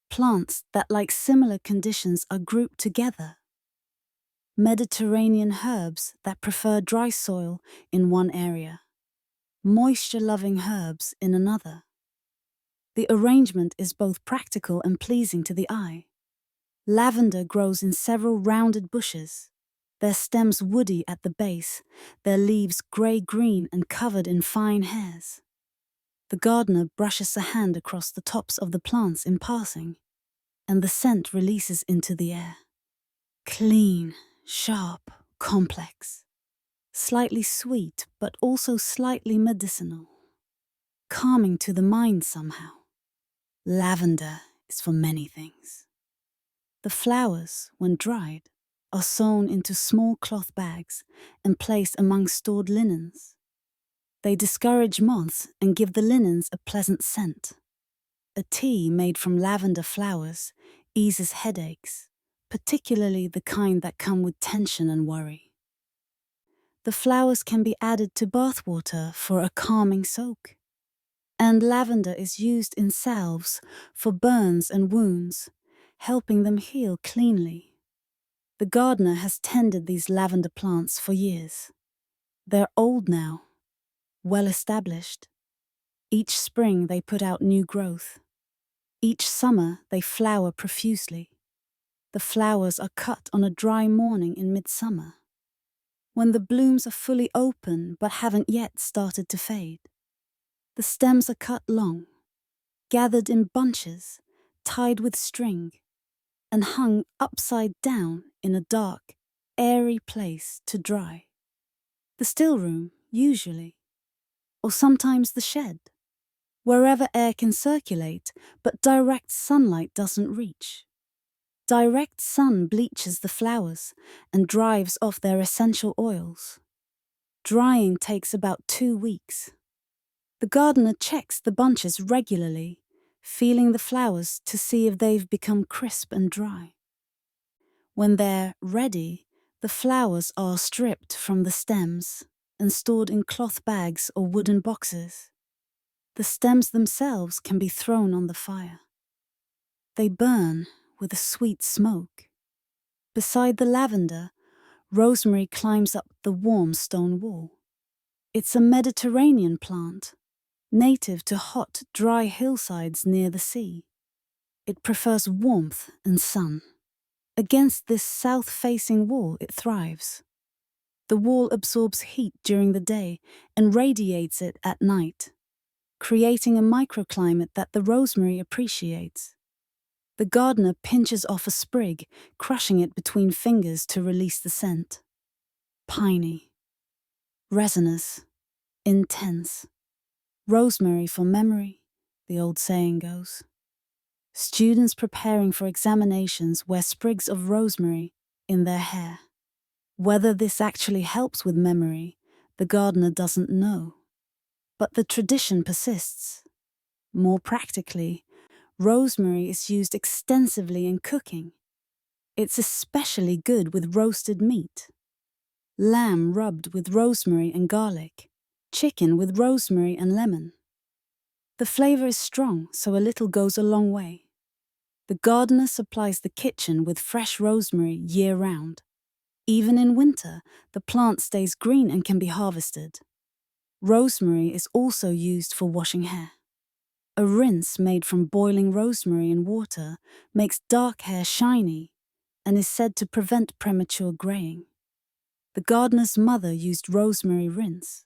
Plants that like similar conditions are grouped together. Mediterranean herbs that prefer dry soil in one area. Moisture-loving herbs in another. The arrangement is both practical and pleasing to the eye. Lavender grows in several rounded bushes, their stems woody at the base, their leaves grey-green and covered in fine hairs. The gardener brushes a hand across the tops of the plants in passing, and the scent releases into the air. Clean, sharp, complex. Slightly sweet, but also slightly medicinal. Calming to the mind somehow. Lavender is for many things. The flowers, when dried, are sewn into small cloth bags and placed among stored linens. They discourage moths and give the linens a pleasant scent. A tea made from lavender flowers eases headaches, particularly the kind that come with tension and worry. The flowers can be added to bathwater for a calming soak. And lavender is used in salves for burns and wounds, helping them heal cleanly. The gardener has tended these lavender plants for years. They're old now, well established. Each spring they put out new growth. Each summer they flower profusely. The flowers are cut on a dry morning in midsummer, when the blooms are fully open but haven't yet started to fade. The stems are cut long, gathered in bunches, tied with string, and hung upside down in a dark, airy place to dry. The still room, usually, or sometimes the shed, wherever air can circulate but direct sunlight doesn't reach. Direct sun bleaches the flowers and drives off their essential oils. Drying takes about 2 weeks. The gardener checks the bunches regularly, feeling the flowers to see if they've become crisp and dry. When they're ready, the flowers are stripped from the stems and stored in cloth bags or wooden boxes. The stems themselves can be thrown on the fire. They burn with a sweet smoke. Beside the lavender, rosemary climbs up the warm stone wall. It's a Mediterranean plant, native to hot, dry hillsides near the sea. It prefers warmth and sun. Against this south-facing wall it thrives. The wall absorbs heat during the day and radiates it at night, creating a microclimate that the rosemary appreciates. The gardener pinches off a sprig, crushing it between fingers to release the scent. Piney, resinous, intense. Rosemary for memory, the old saying goes. Students preparing for examinations wear sprigs of rosemary in their hair. Whether this actually helps with memory, the gardener doesn't know. But the tradition persists. More practically, rosemary is used extensively in cooking. It's especially good with roasted meat. Lamb rubbed with rosemary and garlic. Chicken with rosemary and lemon. The flavor is strong, so a little goes a long way. The gardener supplies the kitchen with fresh rosemary year-round. Even in winter, the plant stays green and can be harvested. Rosemary is also used for washing hair. A rinse made from boiling rosemary in water makes dark hair shiny and is said to prevent premature graying. The gardener's mother used rosemary rinse.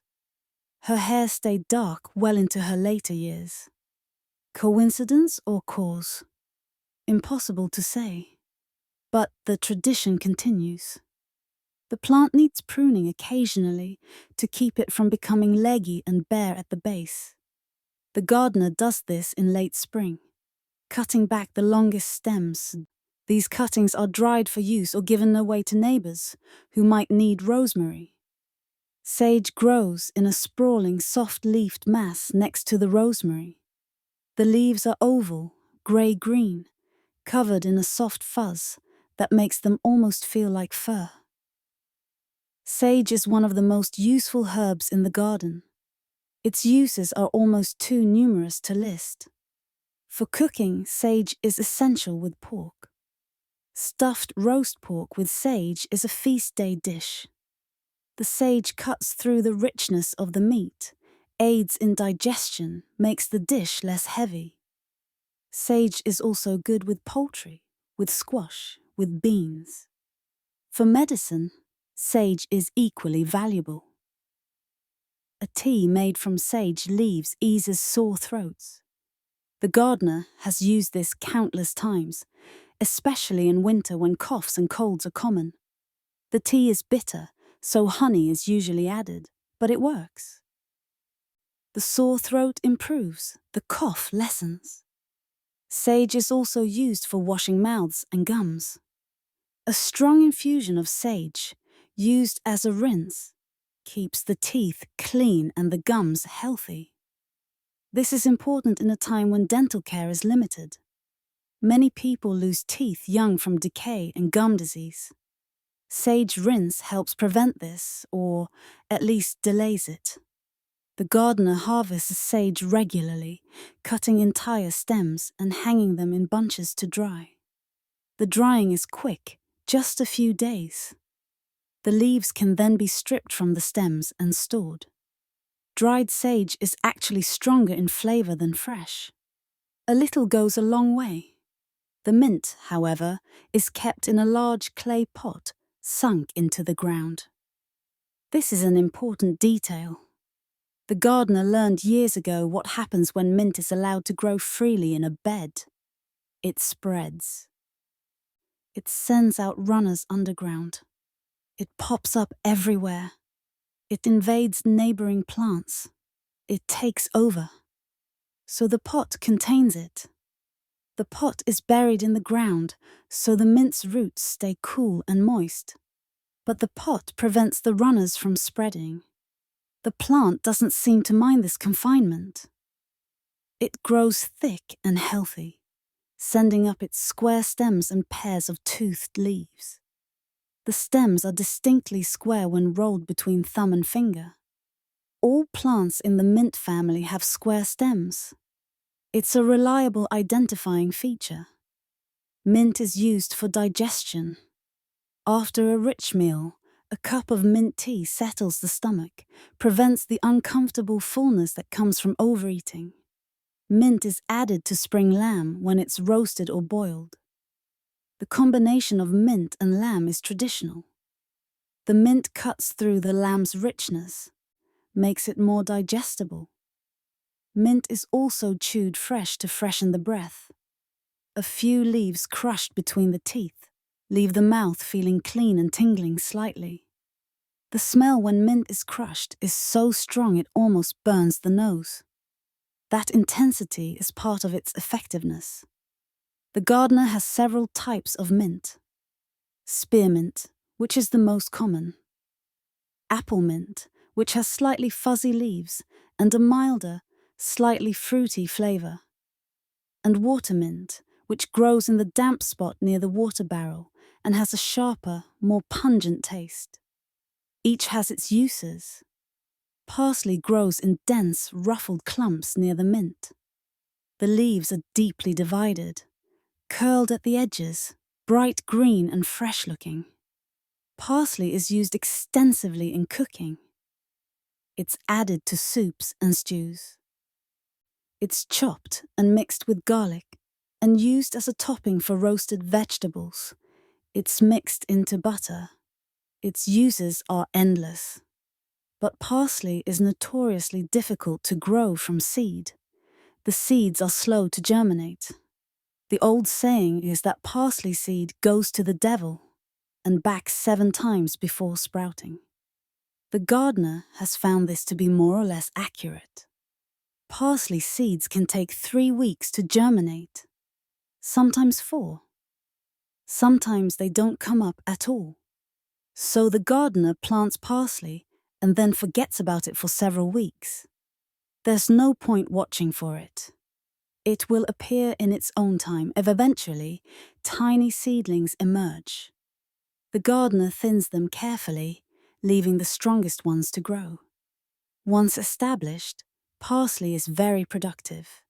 Her hair stayed dark well into her later years. Coincidence or cause? Impossible to say. But the tradition continues. The plant needs pruning occasionally to keep it from becoming leggy and bare at the base. The gardener does this in late spring, cutting back the longest stems. These cuttings are dried for use or given away to neighbors who might need rosemary. Sage grows in a sprawling, soft-leafed mass next to the rosemary. The leaves are oval, grey-green, covered in a soft fuzz that makes them almost feel like fur. Sage is one of the most useful herbs in the garden. Its uses are almost too numerous to list. For cooking, sage is essential with pork. Stuffed roast pork with sage is a feast day dish. The sage cuts through the richness of the meat, aids in digestion, makes the dish less heavy. Sage is also good with poultry, with squash, with beans. For medicine, sage is equally valuable. A tea made from sage leaves eases sore throats. The gardener has used this countless times, especially in winter when coughs and colds are common. The tea is bitter, so honey is usually added, but it works. The sore throat improves, the cough lessens. Sage is also used for washing mouths and gums. A strong infusion of sage, used as a rinse, keeps the teeth clean and the gums healthy. This is important in a time when dental care is limited. Many people lose teeth young from decay and gum disease. Sage rinse helps prevent this, or at least delays it. The gardener harvests sage regularly, cutting entire stems and hanging them in bunches to dry. The drying is quick, just a few days. The leaves can then be stripped from the stems and stored. Dried sage is actually stronger in flavor than fresh. A little goes a long way. The mint, however, is kept in a large clay pot sunk into the ground. This is an important detail. The gardener learned years ago what happens when mint is allowed to grow freely in a bed. It spreads. It sends out runners underground. It pops up everywhere. It invades neighboring plants. It takes over. So the pot contains it. The pot is buried in the ground, so the mint's roots stay cool and moist. But the pot prevents the runners from spreading. The plant doesn't seem to mind this confinement. It grows thick and healthy, sending up its square stems and pairs of toothed leaves. The stems are distinctly square when rolled between thumb and finger. All plants in the mint family have square stems. It's a reliable identifying feature. Mint is used for digestion. After a rich meal, a cup of mint tea settles the stomach, prevents the uncomfortable fullness that comes from overeating. Mint is added to spring lamb when it's roasted or boiled. The combination of mint and lamb is traditional. The mint cuts through the lamb's richness, makes it more digestible. Mint is also chewed fresh to freshen the breath. A few leaves crushed between the teeth leave the mouth feeling clean and tingling slightly. The smell when mint is crushed is so strong it almost burns the nose. That intensity is part of its effectiveness. The gardener has several types of mint. Spearmint, which is the most common. Apple mint, which has slightly fuzzy leaves and a milder, slightly fruity flavor. And water mint, which grows in the damp spot near the water barrel and has a sharper, more pungent taste. Each has its uses. Parsley grows in dense, ruffled clumps near the mint. The leaves are deeply divided, curled at the edges, bright green and fresh-looking. Parsley is used extensively in cooking. It's added to soups and stews. It's chopped and mixed with garlic and used as a topping for roasted vegetables. It's mixed into butter. Its uses are endless. But parsley is notoriously difficult to grow from seed. The seeds are slow to germinate. The old saying is that parsley seed goes to the devil and back 7 times before sprouting. The gardener has found this to be more or less accurate. Parsley seeds can take 3 weeks to germinate, sometimes 4. Sometimes they don't come up at all. So the gardener plants parsley and then forgets about it for several weeks. There's no point watching for it. It will appear in its own time if eventually tiny seedlings emerge. The gardener thins them carefully, leaving the strongest ones to grow. Once established, parsley is very productive.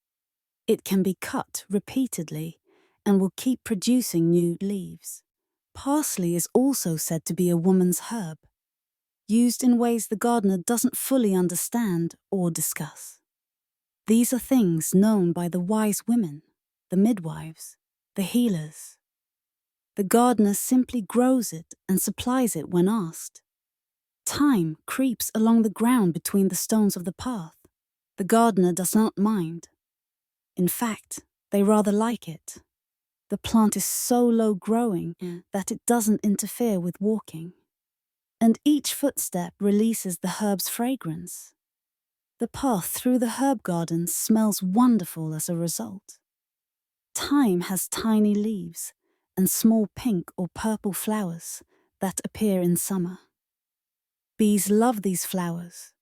It can be cut repeatedly and will keep producing new leaves. Parsley is also said to be a woman's herb, used in ways the gardener doesn't fully understand or discuss. These are things known by the wise women, the midwives, the healers. The gardener simply grows it and supplies it when asked. Thyme creeps along the ground between the stones of the path. The gardener does not mind. In fact, they rather like it. The plant is so low growing that it doesn't interfere with walking. And each footstep releases the herb's fragrance. The path through the herb garden smells wonderful as a result. Thyme has tiny leaves and small pink or purple flowers that appear in summer. Bees love these flowers.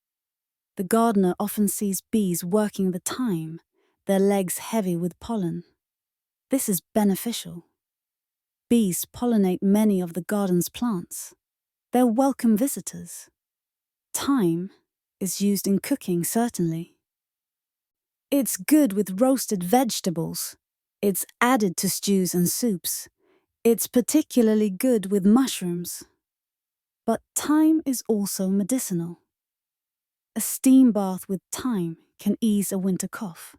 The gardener often sees bees working the thyme, their legs heavy with pollen. This is beneficial. Bees pollinate many of the garden's plants. They're welcome visitors. Thyme is used in cooking, certainly. It's good with roasted vegetables. It's added to stews and soups. It's particularly good with mushrooms. But thyme is also medicinal. A steam bath with thyme can ease a winter cough.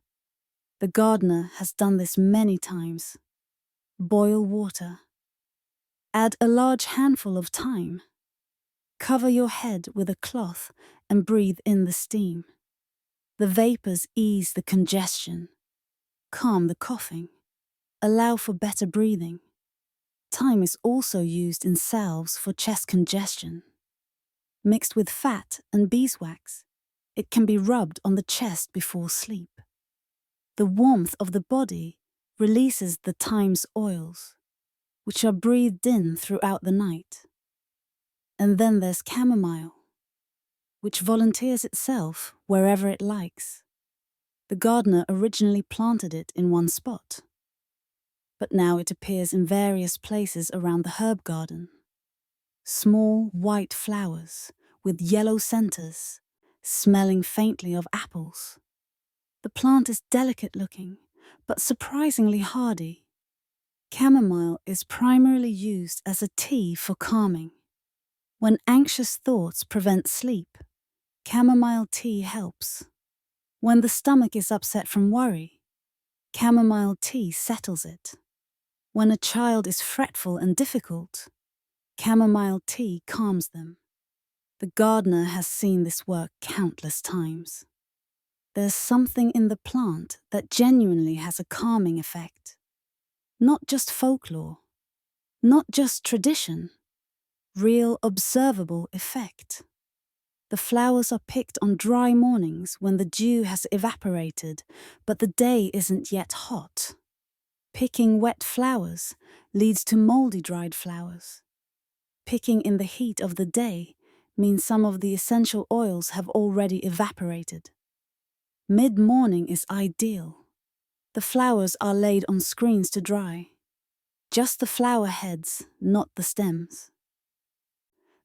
The gardener has done this many times. Boil water. Add a large handful of thyme. Cover your head with a cloth and breathe in the steam. The vapors ease the congestion, calm the coughing, allow for better breathing. Thyme is also used in salves for chest congestion. Mixed with fat and beeswax, it can be rubbed on the chest before sleep. The warmth of the body releases the thyme's oils, which are breathed in throughout the night. And then there's chamomile, which volunteers itself wherever it likes. The gardener originally planted it in one spot, but now it appears in various places around the herb garden. Small white flowers with yellow centers, smelling faintly of apples. The plant is delicate looking, but surprisingly hardy. Chamomile is primarily used as a tea for calming. When anxious thoughts prevent sleep, chamomile tea helps. When the stomach is upset from worry, chamomile tea settles it. When a child is fretful and difficult, chamomile tea calms them. The gardener has seen this work countless times. There's something in the plant that genuinely has a calming effect. Not just folklore, not just tradition, real observable effect. The flowers are picked on dry mornings when the dew has evaporated, but the day isn't yet hot. Picking wet flowers leads to moldy dried flowers. Picking in the heat of the day means some of the essential oils have already evaporated. Mid-morning is ideal. The flowers are laid on screens to dry. Just the flower heads, not the stems.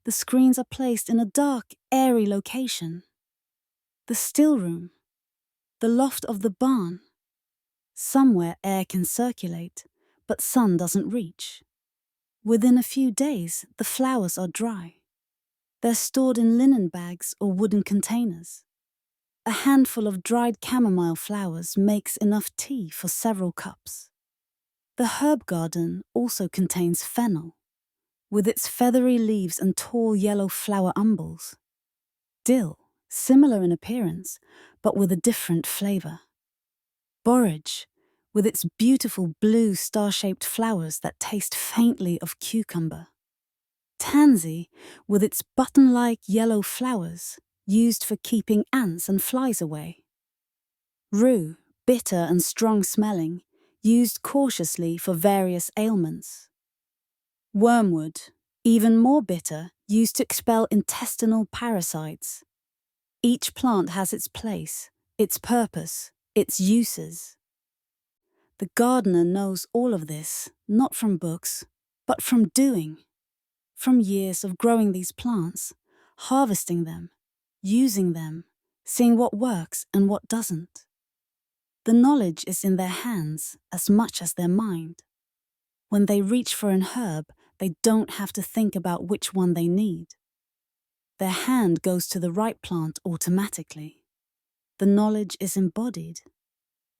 The screens are placed in a dark, airy location. The still room, the loft of the barn. Somewhere air can circulate, but sun doesn't reach. Within a few days, the flowers are dry. They're stored in linen bags or wooden containers. A handful of dried chamomile flowers makes enough tea for several cups. The herb garden also contains fennel, with its feathery leaves and tall yellow flower umbels. Dill, similar in appearance, but with a different flavor. Borage, with its beautiful blue star-shaped flowers that taste faintly of cucumber. Tansy, with its button-like yellow flowers, used for keeping ants and flies away. Rue, bitter and strong-smelling, used cautiously for various ailments. Wormwood, even more bitter, used to expel intestinal parasites. Each plant has its place, its purpose, its uses. The gardener knows all of this, not from books, but from doing. From years of growing these plants, harvesting them, using them, seeing what works and what doesn't. The knowledge is in their hands as much as their mind. When they reach for an herb, they don't have to think about which one they need. Their hand goes to the right plant automatically. The knowledge is embodied,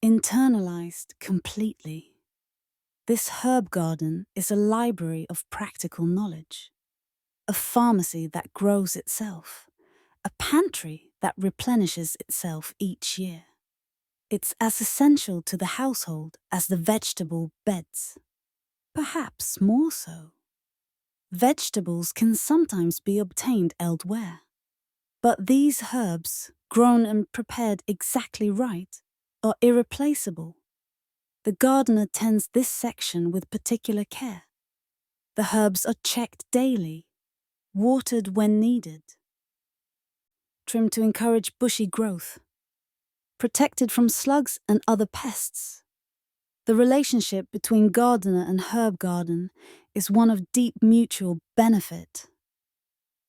internalized completely. This herb garden is a library of practical knowledge, a pharmacy that grows itself, a pantry that replenishes itself each year. It's as essential to the household as the vegetable beds, perhaps more so. Vegetables can sometimes be obtained elsewhere, but these herbs, grown and prepared exactly right, are irreplaceable. The gardener tends this section with particular care. The herbs are checked daily, watered when needed, trimmed to encourage bushy growth, protected from slugs and other pests. The relationship between gardener and herb garden is one of deep mutual benefit.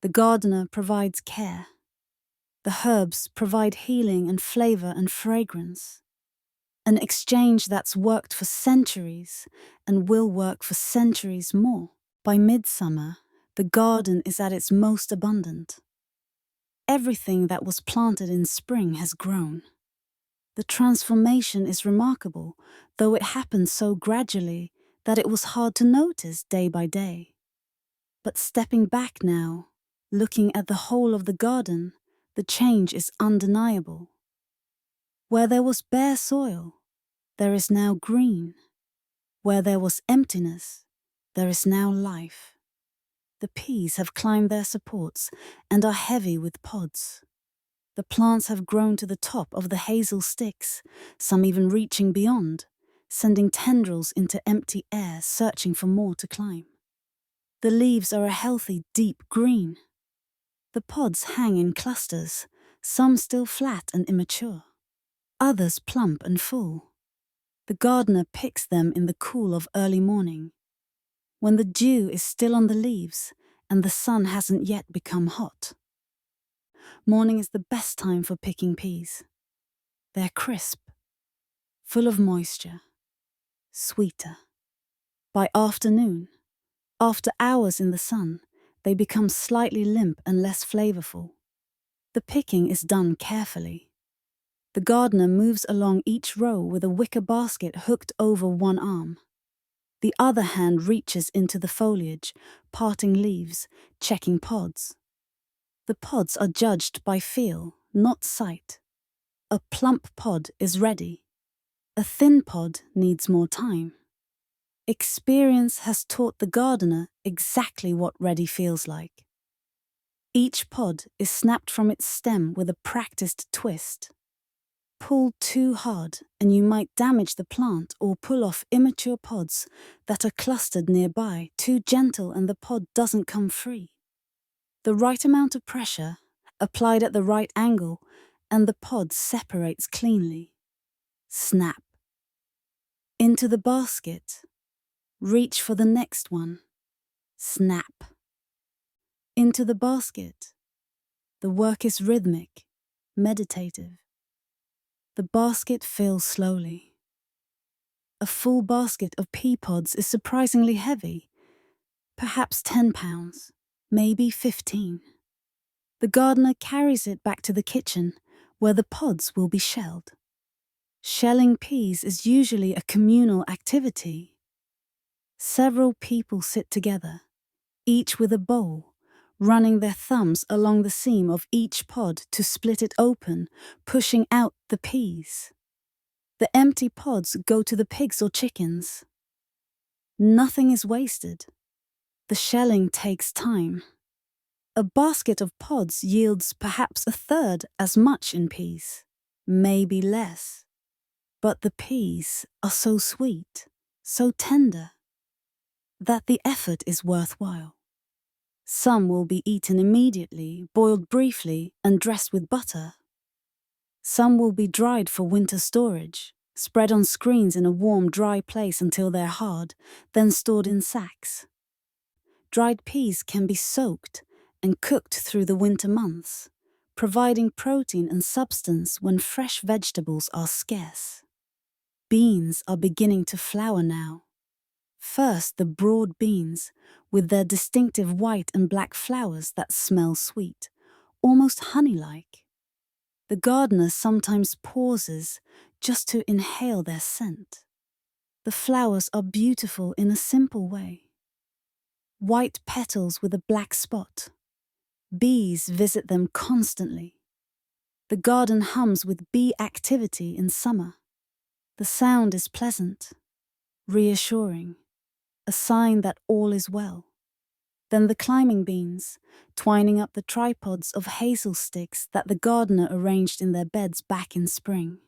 The gardener provides care. The herbs provide healing and flavor and fragrance. An exchange that's worked for centuries and will work for centuries more. By midsummer, the garden is at its most abundant. Everything that was planted in spring has grown. The transformation is remarkable, though it happened so gradually that it was hard to notice day by day. But stepping back now, looking at the whole of the garden, the change is undeniable. Where there was bare soil, there is now green. Where there was emptiness, there is now life. The peas have climbed their supports and are heavy with pods. The plants have grown to the top of the hazel sticks, some even reaching beyond, sending tendrils into empty air searching for more to climb. The leaves are a healthy, deep green. The pods hang in clusters, some still flat and immature, others plump and full. The gardener picks them in the cool of early morning, when the dew is still on the leaves and the sun hasn't yet become hot. Morning is the best time for picking peas. They're crisp, full of moisture, sweeter. By afternoon, after hours in the sun, they become slightly limp and less flavorful. The picking is done carefully. The gardener moves along each row with a wicker basket hooked over one arm. The other hand reaches into the foliage, parting leaves, checking pods. The pods are judged by feel, not sight. A plump pod is ready. A thin pod needs more time. Experience has taught the gardener exactly what ready feels like. Each pod is snapped from its stem with a practiced twist. Pull too hard and you might damage the plant or pull off immature pods that are clustered nearby, too gentle and the pod doesn't come free. The right amount of pressure, applied at the right angle, and the pod separates cleanly. Snap. Into the basket. Reach for the next one. Snap. Into the basket. The work is rhythmic, meditative. The basket fills slowly. A full basket of pea pods is surprisingly heavy, perhaps 10 pounds, maybe 15. The gardener carries it back to the kitchen, where the pods will be shelled. Shelling peas is usually a communal activity. Several people sit together, each with a bowl, running their thumbs along the seam of each pod to split it open, pushing out the peas. The empty pods go to the pigs or chickens. Nothing is wasted. The shelling takes time. A basket of pods yields perhaps a third as much in peas, maybe less. But the peas are so sweet, so tender, that the effort is worthwhile. Some will be eaten immediately, boiled briefly, and dressed with butter. Some will be dried for winter storage, spread on screens in a warm, dry place until they're hard, then stored in sacks. Dried peas can be soaked and cooked through the winter months, providing protein and substance when fresh vegetables are scarce. Beans are beginning to flower now. First, the broad beans, with their distinctive white and black flowers that smell sweet, almost honey-like. The gardener sometimes pauses just to inhale their scent. The flowers are beautiful in a simple way. White petals with a black spot. Bees visit them constantly. The garden hums with bee activity in summer. The sound is pleasant, reassuring, a sign that all is well. Then the climbing beans, twining up the tripods of hazel sticks that the gardener arranged in their beds back in spring.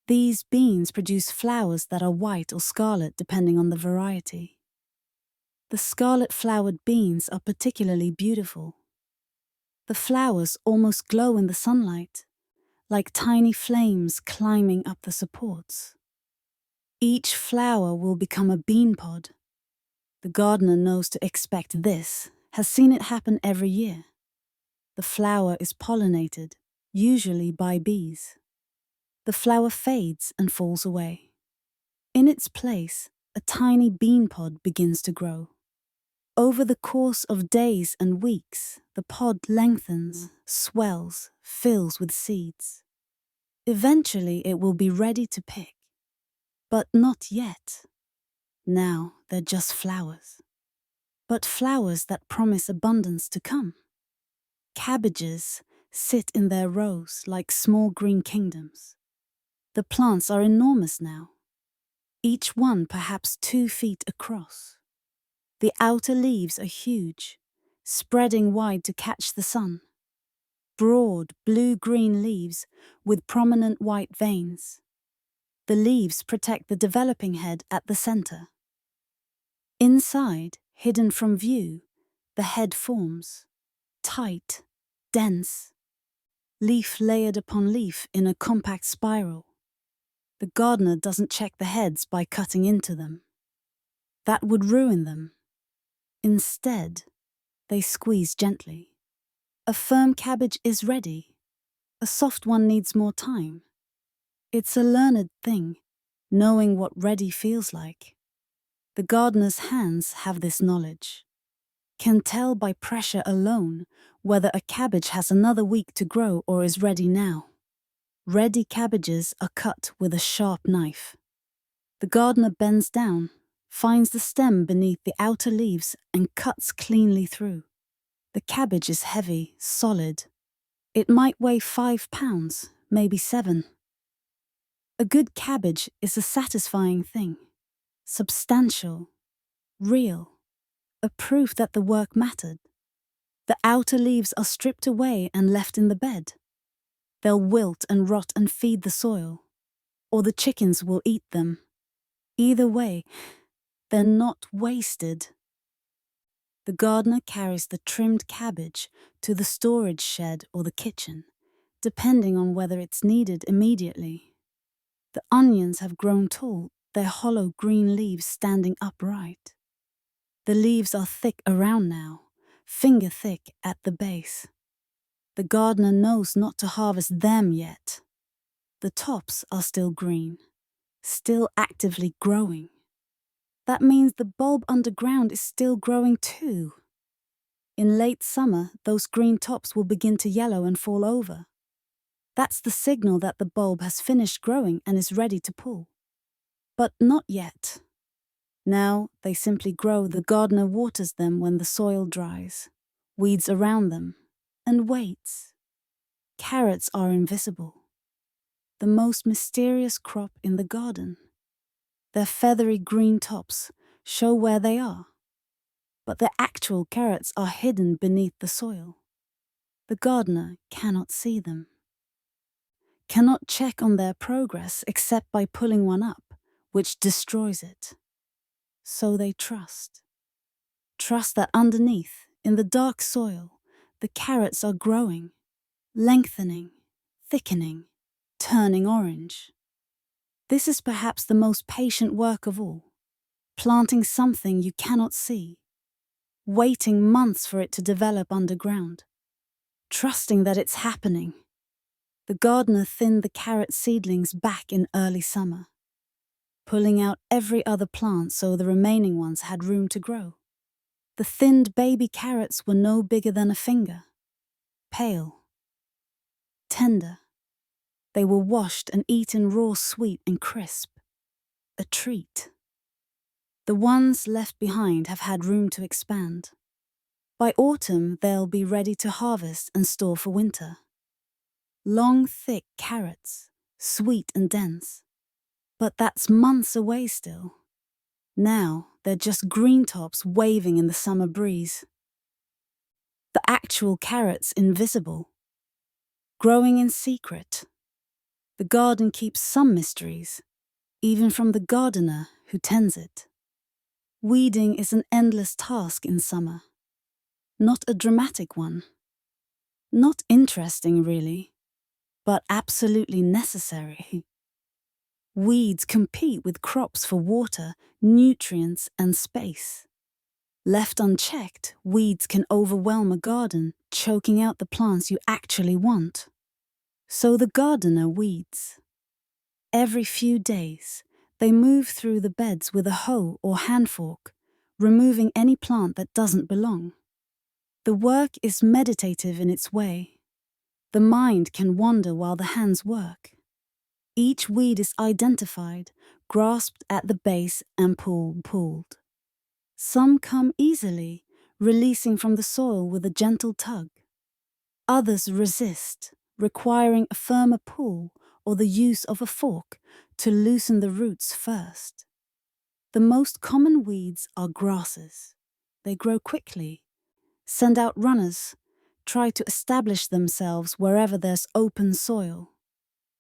These beans produce flowers that are white or scarlet depending on the variety. The scarlet-flowered beans are particularly beautiful. The flowers almost glow in the sunlight, like tiny flames climbing up the supports. Each flower will become a bean pod. The gardener knows to expect this, has seen it happen every year. The flower is pollinated, usually by bees. The flower fades and falls away. In its place, a tiny bean pod begins to grow. Over the course of days and weeks, the pod lengthens, swells, fills with seeds. Eventually, it will be ready to pick. But not yet. Now, they're just flowers. But flowers that promise abundance to come. Cabbages sit in their rows like small green kingdoms. The plants are enormous now, each one perhaps 2 feet across. The outer leaves are huge, spreading wide to catch the sun. Broad blue-green leaves with prominent white veins. The leaves protect the developing head at the center. Inside, hidden from view, the head forms, tight, dense, leaf layered upon leaf in a compact spiral. The gardener doesn't check the heads by cutting into them. That would ruin them. Instead, they squeeze gently. A firm cabbage is ready. A soft one needs more time. It's a learned thing, knowing what ready feels like. The gardener's hands have this knowledge, can tell by pressure alone whether a cabbage has another week to grow or is ready now. Ready cabbages are cut with a sharp knife. The gardener bends down, finds the stem beneath the outer leaves and cuts cleanly through. The cabbage is heavy, solid. It might weigh 5 pounds, maybe 7. A good cabbage is a satisfying thing, substantial, real, a proof that the work mattered. The outer leaves are stripped away and left in the bed. They'll wilt and rot and feed the soil, or the chickens will eat them. Either way, they're not wasted. The gardener carries the trimmed cabbage to the storage shed or the kitchen, depending on whether it's needed immediately. The onions have grown tall, their hollow green leaves standing upright. The leaves are thick around now, finger thick at the base. The gardener knows not to harvest them yet. The tops are still green, still actively growing. That means the bulb underground is still growing too. In late summer, those green tops will begin to yellow and fall over. That's the signal that the bulb has finished growing and is ready to pull. But not yet. Now they simply grow. The gardener waters them when the soil dries, weeds around them, and waits. Carrots are invisible. The most mysterious crop in the garden. Their feathery green tops show where they are, but the actual carrots are hidden beneath the soil. The gardener cannot see them, cannot check on their progress except by pulling one up, which destroys it. So they trust. Trust that underneath, in the dark soil, the carrots are growing, lengthening, thickening, turning orange. This is perhaps the most patient work of all, planting something you cannot see, waiting months for it to develop underground, trusting that it's happening. The gardener thinned the carrot seedlings back in early summer, pulling out every other plant so the remaining ones had room to grow. The thinned baby carrots were no bigger than a finger, pale, tender. They were washed and eaten raw, sweet and crisp. A treat. The ones left behind have had room to expand. By autumn, they'll be ready to harvest and store for winter. Long, thick carrots, sweet and dense. But that's months away still. Now, they're just green tops waving in the summer breeze. The actual carrots invisible, growing in secret. The garden keeps some mysteries, even from the gardener who tends it. Weeding is an endless task in summer, not a dramatic one. Not interesting, really, but absolutely necessary. Weeds compete with crops for water, nutrients, and space. Left unchecked, weeds can overwhelm a garden, choking out the plants you actually want. So the gardener weeds. Every few days, they move through the beds with a hoe or hand fork, removing any plant that doesn't belong. The work is meditative in its way. The mind can wander while the hands work. Each weed is identified, grasped at the base and pulled. Some come easily, releasing from the soil with a gentle tug. Others resist, requiring a firmer pull or the use of a fork to loosen the roots first. The most common weeds are grasses. They grow quickly, send out runners, try to establish themselves wherever there's open soil.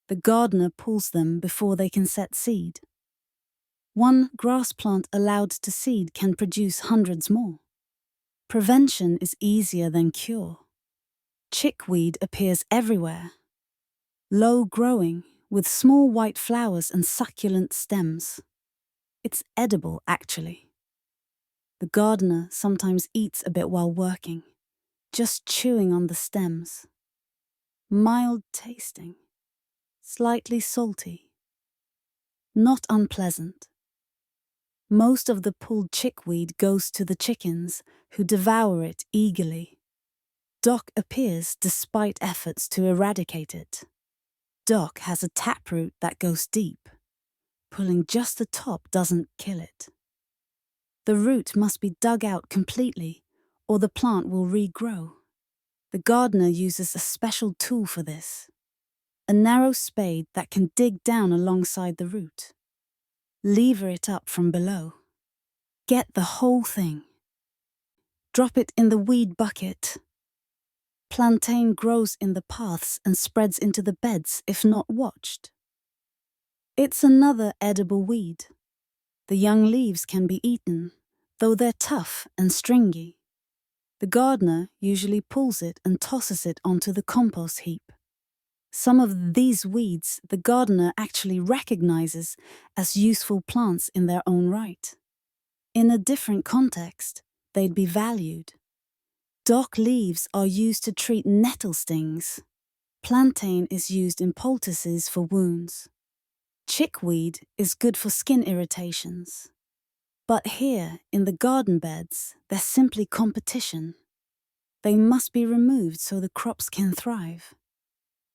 The gardener pulls them before they can set seed. One grass plant allowed to seed can produce hundreds more. Prevention is easier than cure. Chickweed appears everywhere. Low growing, with small white flowers and succulent stems. It's edible, actually. The gardener sometimes eats a bit while working, just chewing on the stems. Mild tasting, slightly salty. Not unpleasant. Most of the pulled chickweed goes to the chickens, who devour it eagerly. Dock appears despite efforts to eradicate it. Dock has a taproot that goes deep. Pulling just the top doesn't kill it. The root must be dug out completely, or the plant will regrow. The gardener uses a special tool for this. A narrow spade that can dig down alongside the root. Lever it up from below. Get the whole thing. Drop it in the weed bucket. Plantain grows in the paths and spreads into the beds if not watched. It's another edible weed. The young leaves can be eaten, though they're tough and stringy. The gardener usually pulls it and tosses it onto the compost heap. Some of these weeds the gardener actually recognizes as useful plants in their own right. In a different context, they'd be valued. Dock leaves are used to treat nettle stings. Plantain is used in poultices for wounds. Chickweed is good for skin irritations. But here, in the garden beds, there's simply competition. They must be removed so the crops can thrive.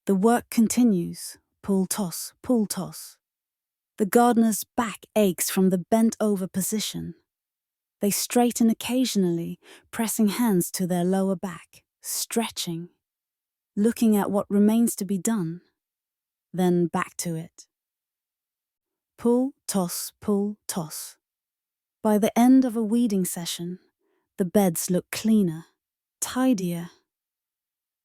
The work continues, pull toss, pull toss. The gardener's back aches from the bent-over position. They straighten occasionally, pressing hands to their lower back, stretching, looking at what remains to be done, then back to it. Pull, toss, pull, toss. By the end of a weeding session, the beds look cleaner, tidier.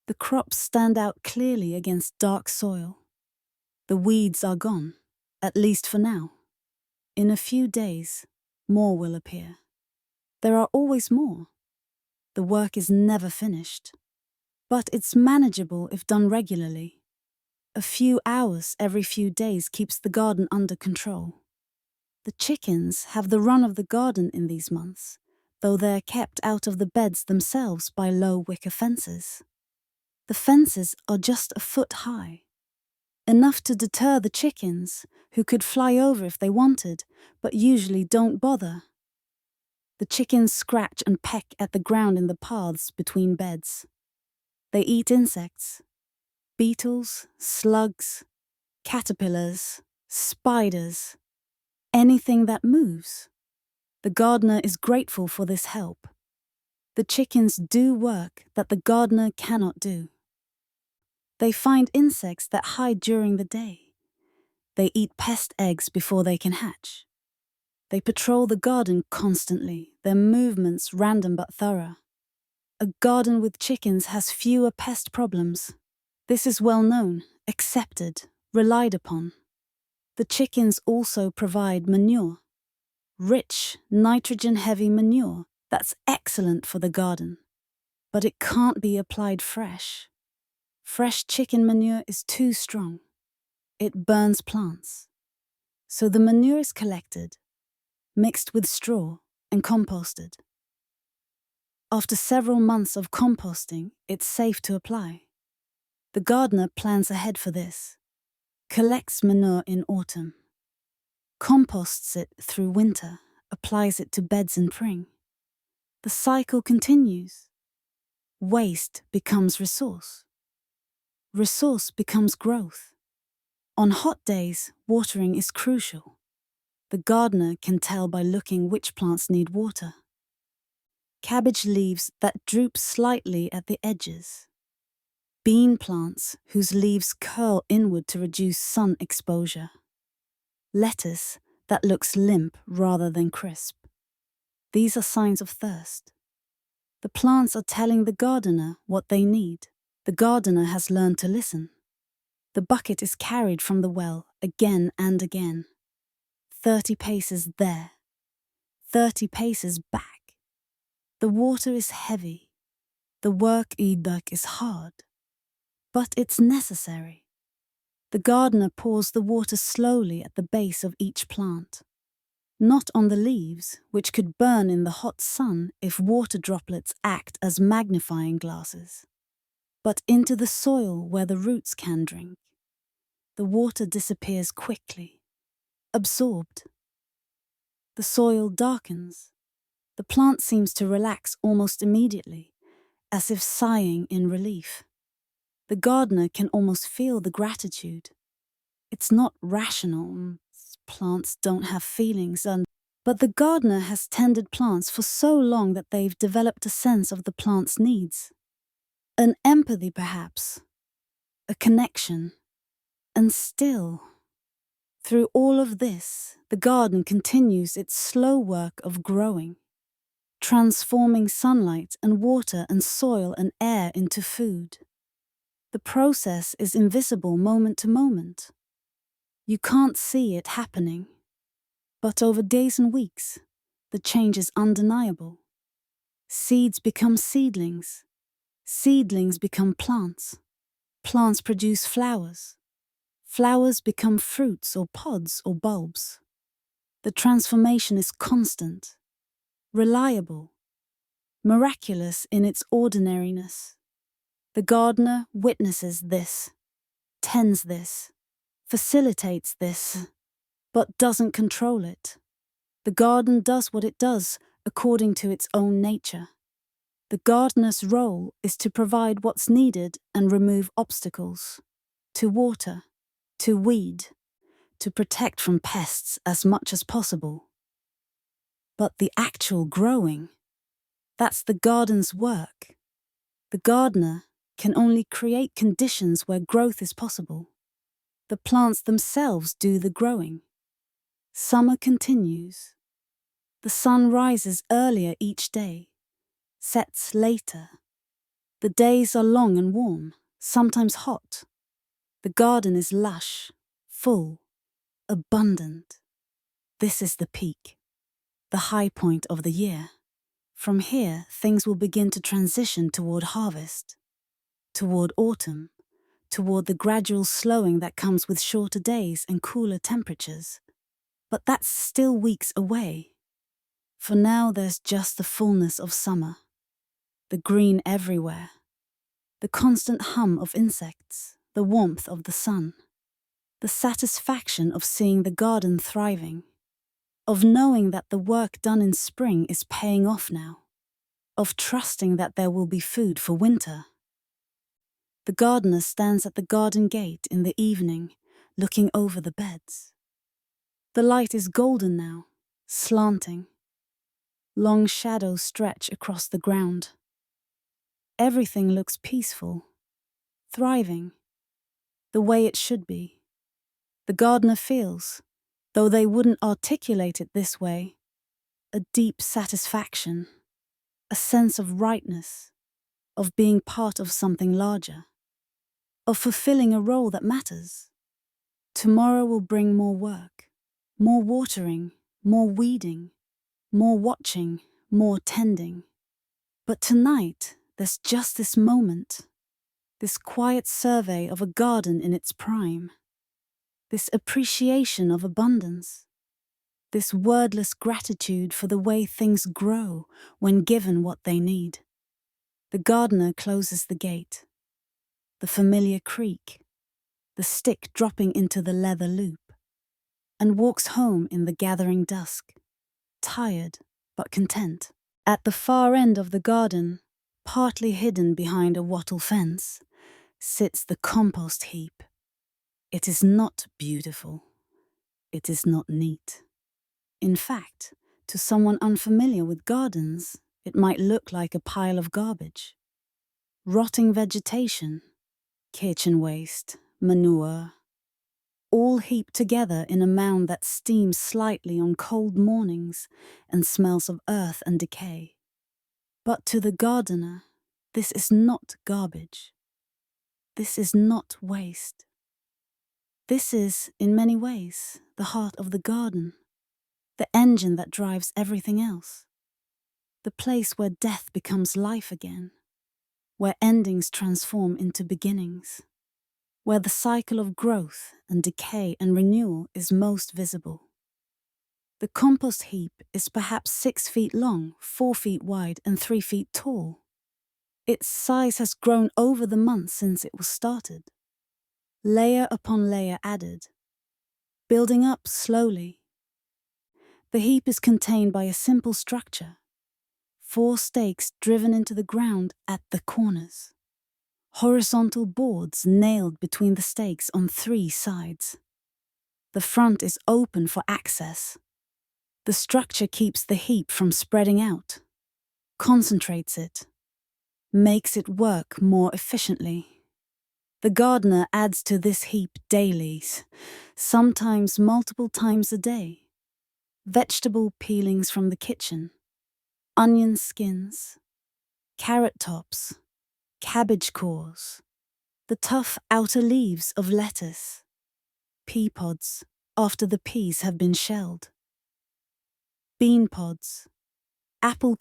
The crops stand out clearly against dark soil. The weeds are gone, at least for now. In a few days, more will appear. There are always more. The work is never finished. But it's manageable if done regularly. A few hours every few days keeps the garden under control. The chickens have the run of the garden in these months, though they're kept out of the beds themselves by low wicker fences. The fences are just a foot high. Enough to deter the chickens, who could fly over if they wanted, but usually don't bother. The chickens scratch and peck at the ground in the paths between beds. They eat insects, beetles, slugs, caterpillars, spiders, anything that moves. The gardener is grateful for this help. The chickens do work that the gardener cannot do. They find insects that hide during the day. They eat pest eggs before they can hatch. They patrol the garden constantly, their movements random but thorough. A garden with chickens has fewer pest problems. This is well known, accepted, relied upon. The chickens also provide manure. Rich, nitrogen-heavy manure that's excellent for the garden. But it can't be applied fresh. Fresh chicken manure is too strong. It burns plants. So the manure is collected, mixed with straw, and composted. After several months of composting, it's safe to apply. The gardener plans ahead for this, collects manure in autumn, composts it through winter, applies it to beds in spring. The cycle continues. Waste becomes resource. Resource becomes growth. On hot days, watering is crucial. The gardener can tell by looking which plants need water. Cabbage leaves that droop slightly at the edges. Bean plants whose leaves curl inward to reduce sun exposure. Lettuce that looks limp rather than crisp. These are signs of thirst. The plants are telling the gardener what they need. The gardener has learned to listen. The bucket is carried from the well again and again. 30 paces there, 30 paces back. The water is heavy. The work is hard. But it's necessary. The gardener pours the water slowly at the base of each plant. Not on the leaves, which could burn in the hot sun if water droplets act as magnifying glasses, but into the soil where the roots can drink. The water disappears quickly, absorbed. The soil darkens. The plant seems to relax almost immediately, as if sighing in relief. The gardener can almost feel the gratitude. It's not rational. Plants don't have feelings, but the gardener has tended plants for so long that they've developed a sense of the plant's needs. An empathy, perhaps. A connection. And still, through all of this, the garden continues its slow work of growing, transforming sunlight and water and soil and air into food. The process is invisible moment to moment. You can't see it happening, but over days and weeks, the change is undeniable. Seeds become seedlings. Seedlings become plants. Plants produce flowers. Flowers become fruits or pods or bulbs. The transformation is constant, reliable, miraculous in its ordinariness. The gardener witnesses this, tends this, facilitates this, but doesn't control it. The garden does what it does according to its own nature. The gardener's role is to provide what's needed and remove obstacles, to water, to weed, to protect from pests as much as possible. But the actual growing, that's the garden's work. The gardener can only create conditions where growth is possible. The plants themselves do the growing. Summer continues. The sun rises earlier each day, sets later. The days are long and warm, sometimes hot. The garden is lush, full, abundant. This is the peak, the high point of the year. From here, things will begin to transition toward harvest, toward autumn, toward the gradual slowing that comes with shorter days and cooler temperatures. But that's still weeks away. For now, there's just the fullness of summer, the green everywhere, the constant hum of insects, the warmth of the sun, the satisfaction of seeing the garden thriving, of knowing that the work done in spring is paying off now, of trusting that there will be food for winter. The gardener stands at the garden gate in the evening, looking over the beds. The light is golden now, slanting. Long shadows stretch across the ground. Everything looks peaceful, thriving, the way it should be. The gardener feels, though they wouldn't articulate it this way, a deep satisfaction, a sense of rightness, of being part of something larger, of fulfilling a role that matters. Tomorrow will bring more work, more watering, more weeding, more watching, more tending. But tonight, there's just this moment this quiet survey of a garden in its prime, this appreciation of abundance, this wordless gratitude for the way things grow when given what they need. The gardener closes the gate, the familiar creak, the stick dropping into the leather loop, and walks home in the gathering dusk, tired but content. At the far end of the garden, partly hidden behind a wattle fence, sits the compost heap. It is not beautiful. It is not neat. In fact, to someone unfamiliar with gardens, it might look like a pile of garbage. Rotting vegetation, kitchen waste, manure, all heaped together in a mound that steams slightly on cold mornings and smells of earth and decay. But to the gardener, this is not garbage. This is not waste. This is, in many ways, the heart of the garden, the engine that drives everything else, the place where death becomes life again, where endings transform into beginnings, where the cycle of growth and decay and renewal is most visible. The compost heap is perhaps 6 feet long, 4 feet wide, and 3 feet tall. Its size has grown over the months since it was started. Layer upon layer added, building up slowly. The heap is contained by a simple structure, 4 stakes driven into the ground at the corners, horizontal boards nailed between the stakes on 3 sides. The front is open for access. The structure keeps the heap from spreading out, concentrates it, makes it work more efficiently. The gardener adds to this heap daily, sometimes multiple times a day. Vegetable peelings from the kitchen, onion skins, carrot tops, cabbage cores, the tough outer leaves of lettuce, pea pods after the peas have been shelled, bean pods, apple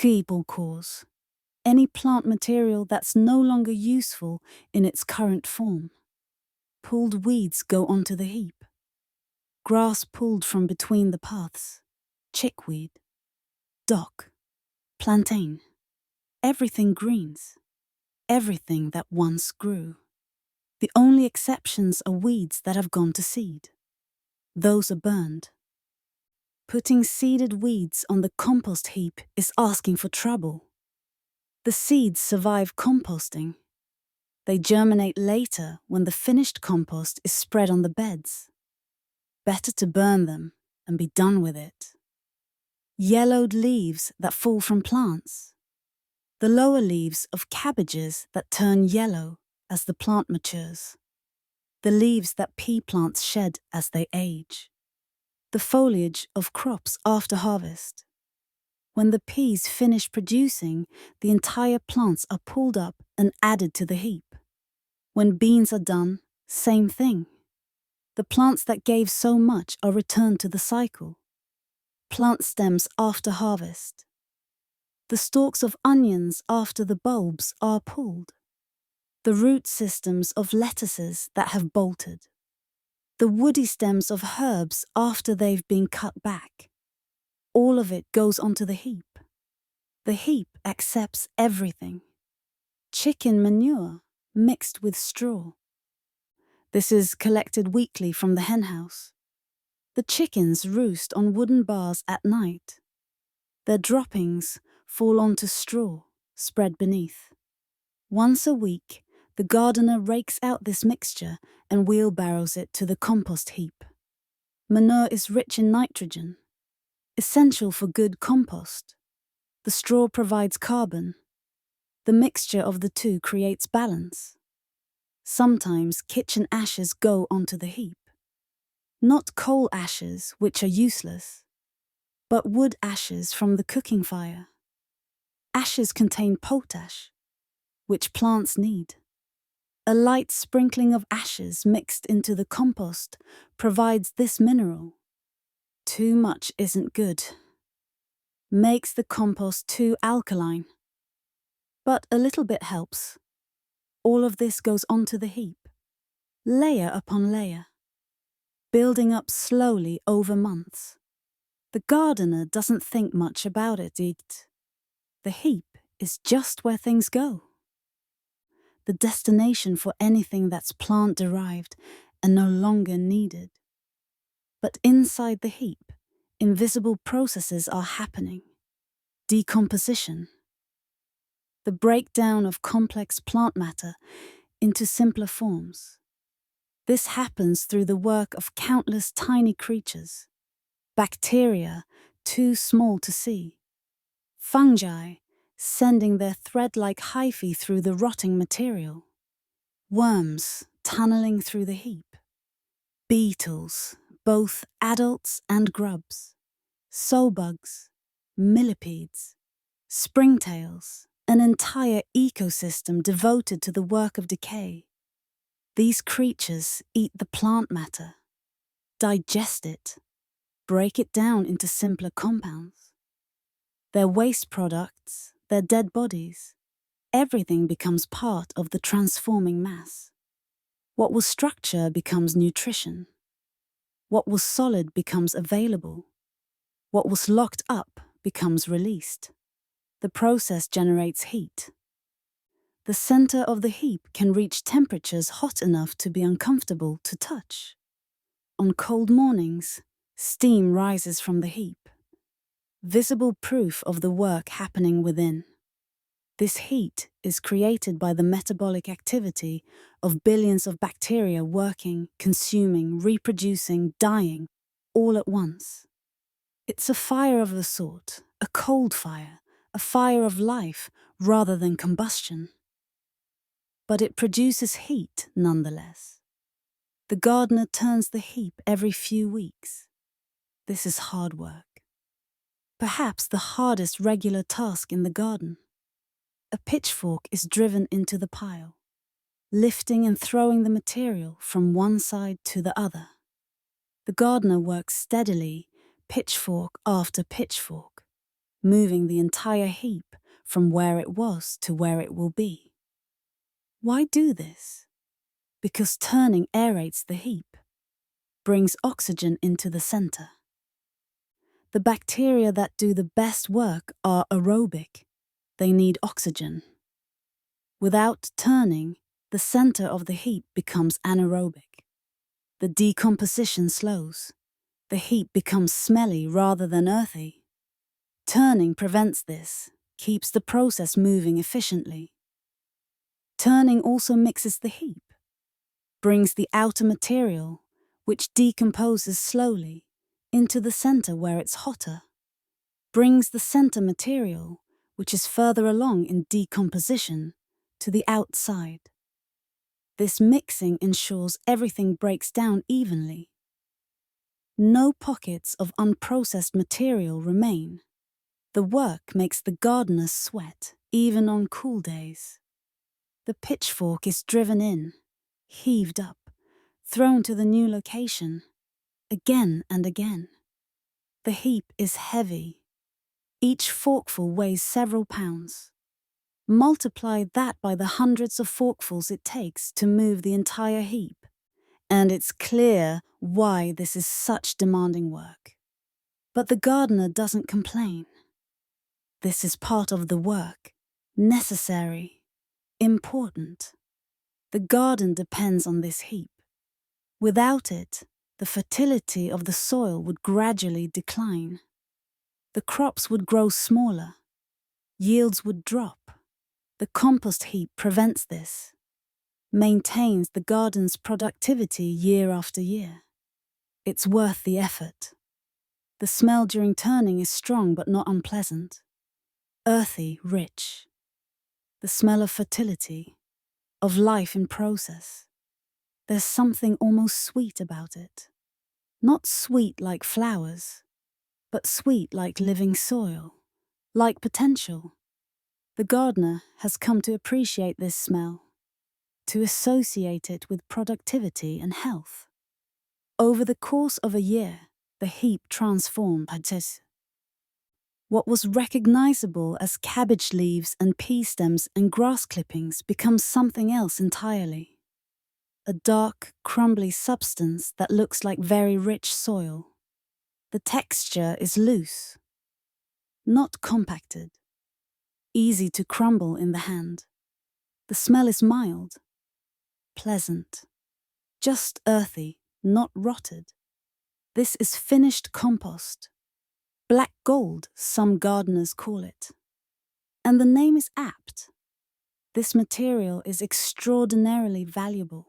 cores, any plant material that's no longer useful in its current form. Pulled weeds go onto the heap. Grass pulled from between the paths, chickweed, dock, plantain, everything greens, everything that once grew. The only exceptions are weeds that have gone to seed. Those are burned. Putting seeded weeds on the compost heap is asking for trouble. The seeds survive composting. They germinate later when the finished compost is spread on the beds. Better to burn them and be done with it. Yellowed leaves that fall from plants. The lower leaves of cabbages that turn yellow as the plant matures. The leaves that pea plants shed as they age. The foliage of crops after harvest. When the peas finish producing, the entire plants are pulled up and added to the heap. When beans are done, same thing. The plants that gave so much are returned to the cycle. Plant stems after harvest. The stalks of onions after the bulbs are pulled. The root systems of lettuces that have bolted. The woody stems of herbs after they've been cut back. All of it goes onto the heap. The heap accepts everything. Chicken manure mixed with straw. This is collected weekly from the henhouse. The chickens roost on wooden bars at night. Their droppings fall onto straw, spread beneath. Once a week, the gardener rakes out this mixture and wheelbarrows it to the compost heap. Manure is rich in nitrogen, essential for good compost. The straw provides carbon. The mixture of the two creates balance. Sometimes kitchen ashes go onto the heap. Not coal ashes, which are useless, but wood ashes from the cooking fire. Ashes contain potash, which plants need. A light sprinkling of ashes mixed into the compost provides this mineral. Too much isn't good. Makes the compost too alkaline. But a little bit helps. All of this goes onto the heap, layer upon layer, building up slowly over months. The gardener doesn't think much about it. The heap is just where things go. The destination for anything that's plant-derived and no longer needed. But inside the heap, invisible processes are happening. Decomposition. The breakdown of complex plant matter into simpler forms. This happens through the work of countless tiny creatures. Bacteria, too small to see. Fungi, sending their thread-like hyphae through the rotting material. Worms, tunneling through the heap. Beetles, both adults and grubs. Soulbugs, millipedes, springtails, an entire ecosystem devoted to the work of decay. These creatures eat the plant matter, digest it, break it down into simpler compounds. Their waste products, their dead bodies, everything becomes part of the transforming mass. What was structure becomes nutrition. What was solid becomes available. What was locked up becomes released. The process generates heat. The center of the heap can reach temperatures hot enough to be uncomfortable to touch. On cold mornings, steam rises from the heap, visible proof of the work happening within. This heat is created by the metabolic activity of billions of bacteria working, consuming, reproducing, dying, all at once. It's a fire of a sort, a cold fire, a fire of life rather than combustion. But it produces heat nonetheless. The gardener turns the heap every few weeks. This is hard work. Perhaps the hardest regular task in the garden. A pitchfork is driven into the pile, lifting and throwing the material from one side to the other. The gardener works steadily, pitchfork after pitchfork, moving the entire heap from where it was to where it will be. Why do this? Because turning aerates the heap, brings oxygen into the center. The bacteria that do the best work are aerobic. They need oxygen. Without turning, the center of the heap becomes anaerobic. The decomposition slows. The heap becomes smelly rather than earthy. Turning prevents this, keeps the process moving efficiently. Turning also mixes the heap, brings the outer material, which decomposes slowly, into the center where it's hotter, brings the center material, which is further along in decomposition, to the outside. This mixing ensures everything breaks down evenly. No pockets of unprocessed material remain. The work makes the gardener sweat, even on cool days. The pitchfork is driven in, heaved up, thrown to the new location, again and again. The heap is heavy. Each forkful weighs several pounds. Multiply that by the hundreds of forkfuls it takes to move the entire heap, and it's clear why this is such demanding work. But the gardener doesn't complain. This is part of the work, necessary, important. The garden depends on this heap. Without it, the fertility of the soil would gradually decline. The crops would grow smaller. Yields would drop. The compost heap prevents this, maintains the garden's productivity year after year. It's worth the effort. The smell during turning is strong but not unpleasant. Earthy, rich. The smell of fertility, of life in process. There's something almost sweet about it. Not sweet like flowers, but sweet like living soil, like potential. The gardener has come to appreciate this smell, to associate it with productivity and health. Over the course of a year, the heap transformed. What was recognizable as cabbage leaves and pea stems and grass clippings becomes something else entirely. A dark, crumbly substance that looks like very rich soil. The texture is loose, not compacted, easy to crumble in the hand. The smell is mild, pleasant, just earthy, not rotted. This is finished compost. Black gold, some gardeners call it. And the name is apt. This material is extraordinarily valuable.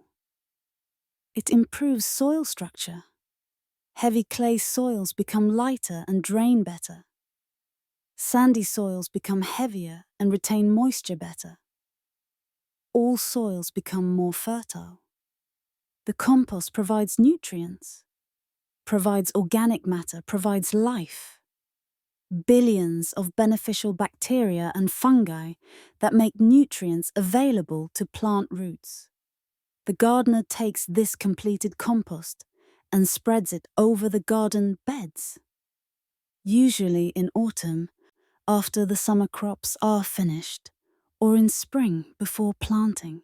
It improves soil structure. Heavy clay soils become lighter and drain better. Sandy soils become heavier and retain moisture better. All soils become more fertile. The compost provides nutrients, provides organic matter, provides life. Billions of beneficial bacteria and fungi that make nutrients available to plant roots. The gardener takes this completed compost and spreads it over the garden beds. Usually in autumn, after the summer crops are finished, or in spring before planting.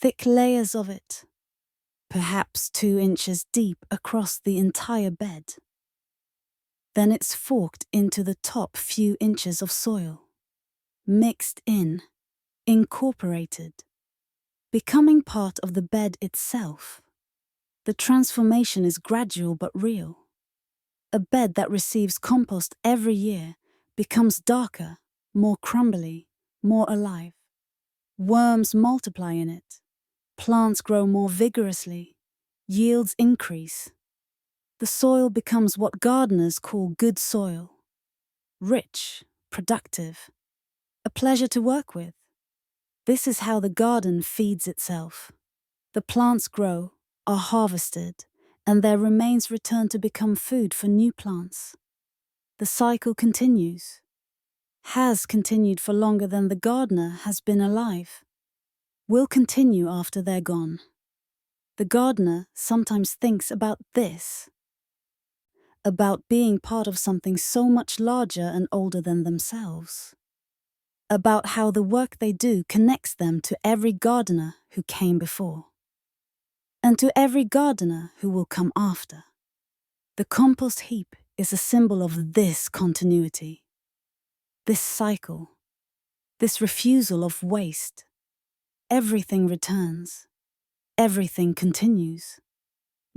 Thick layers of it, perhaps 2 inches deep across the entire bed. Then it's forked into the top few inches of soil, mixed in, incorporated, becoming part of the bed itself. The transformation is gradual but real. A bed that receives compost every year becomes darker, more crumbly, more alive. Worms multiply in it. Plants grow more vigorously. Yields increase. The soil becomes what gardeners call good soil. Rich, productive, a pleasure to work with. This is how the garden feeds itself. The plants grow, are harvested, and their remains return to become food for new plants. The cycle continues. Has continued for longer than the gardener has been alive. Will continue after they're gone. The gardener sometimes thinks about this, about being part of something so much larger and older than themselves, about how the work they do connects them to every gardener who came before, and to every gardener who will come after. The compost heap is a symbol of this continuity, this cycle, this refusal of waste. Everything returns. Everything continues.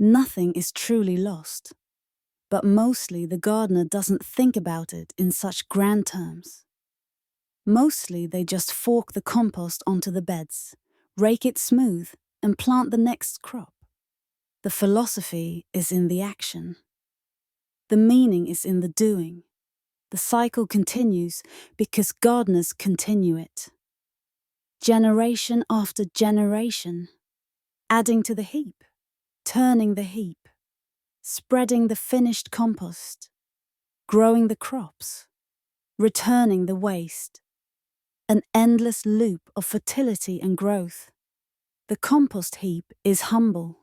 Nothing is truly lost. But mostly the gardener doesn't think about it in such grand terms. Mostly they just fork the compost onto the beds, rake it smooth, and plant the next crop. The philosophy is in the action. The meaning is in the doing. The cycle continues because gardeners continue it. Generation after generation, adding to the heap, turning the heap, spreading the finished compost, growing the crops, returning the waste. An endless loop of fertility and growth. The compost heap is humble,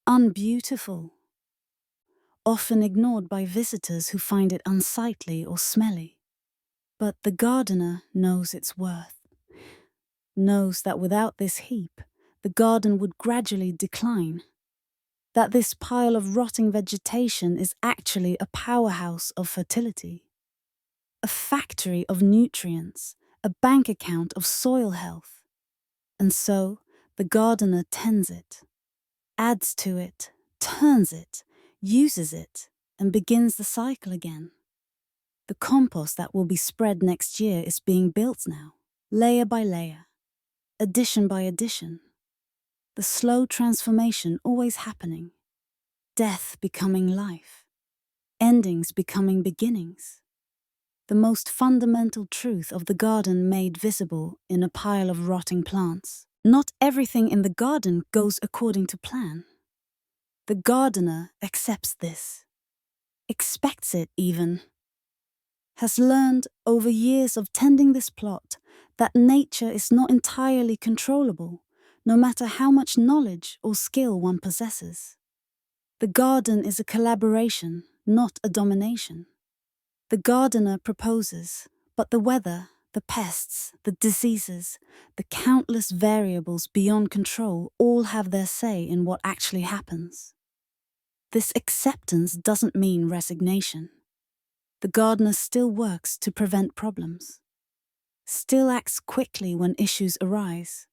unbeautiful, often ignored by visitors who find it unsightly or smelly. But the gardener knows its worth, knows that without this heap, the garden would gradually decline, that this pile of rotting vegetation is actually a powerhouse of fertility, a factory of nutrients, a bank account of soil health. And so, the gardener tends it, adds to it, turns it, uses it, and begins the cycle again. The compost that will be spread next year is being built now, layer by layer, addition by addition. The slow transformation always happening. Death becoming life. Endings becoming beginnings. The most fundamental truth of the garden made visible in a pile of rotting plants. Not everything in the garden goes according to plan. The gardener accepts this, expects it even, has learned over years of tending this plot that nature is not entirely controllable, no matter how much knowledge or skill one possesses. The garden is a collaboration, not a domination. The gardener proposes, but the weather, the pests, the diseases, the countless variables beyond control all have their say in what actually happens. This acceptance doesn't mean resignation. The gardener still works to prevent problems, still acts quickly when issues arise.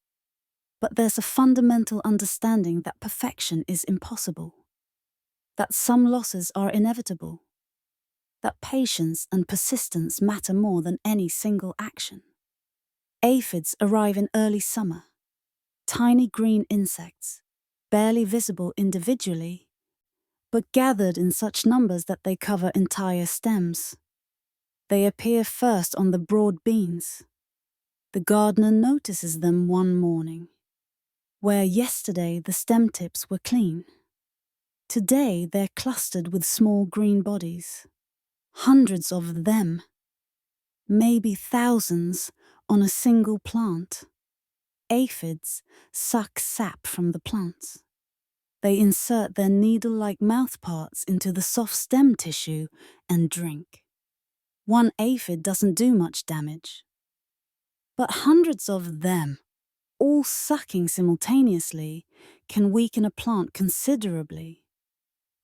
But there's a fundamental understanding that perfection is impossible, that some losses are inevitable, that patience and persistence matter more than any single action. Aphids arrive in early summer, tiny green insects, barely visible individually, but gathered in such numbers that they cover entire stems. They appear first on the broad beans. The gardener notices them one morning. Where yesterday the stem tips were clean, today they're clustered with small green bodies. Hundreds of them, maybe thousands, on a single plant. Aphids suck sap from the plants. They insert their needle-like mouthparts into the soft stem tissue and drink. One aphid doesn't do much damage, but hundreds of them, all sucking simultaneously, can weaken a plant considerably.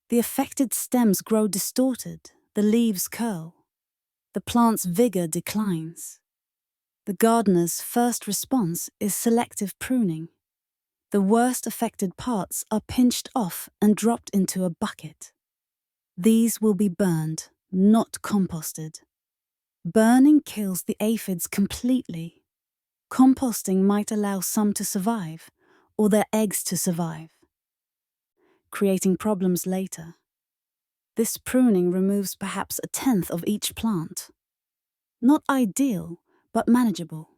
The affected stems grow distorted, the leaves curl. The plant's vigor declines. The gardener's first response is selective pruning. The worst affected parts are pinched off and dropped into a bucket. These will be burned, not composted. Burning kills the aphids completely. Composting might allow some to survive, or their eggs to survive, creating problems later. This pruning removes perhaps a tenth of each plant. Not ideal, but manageable.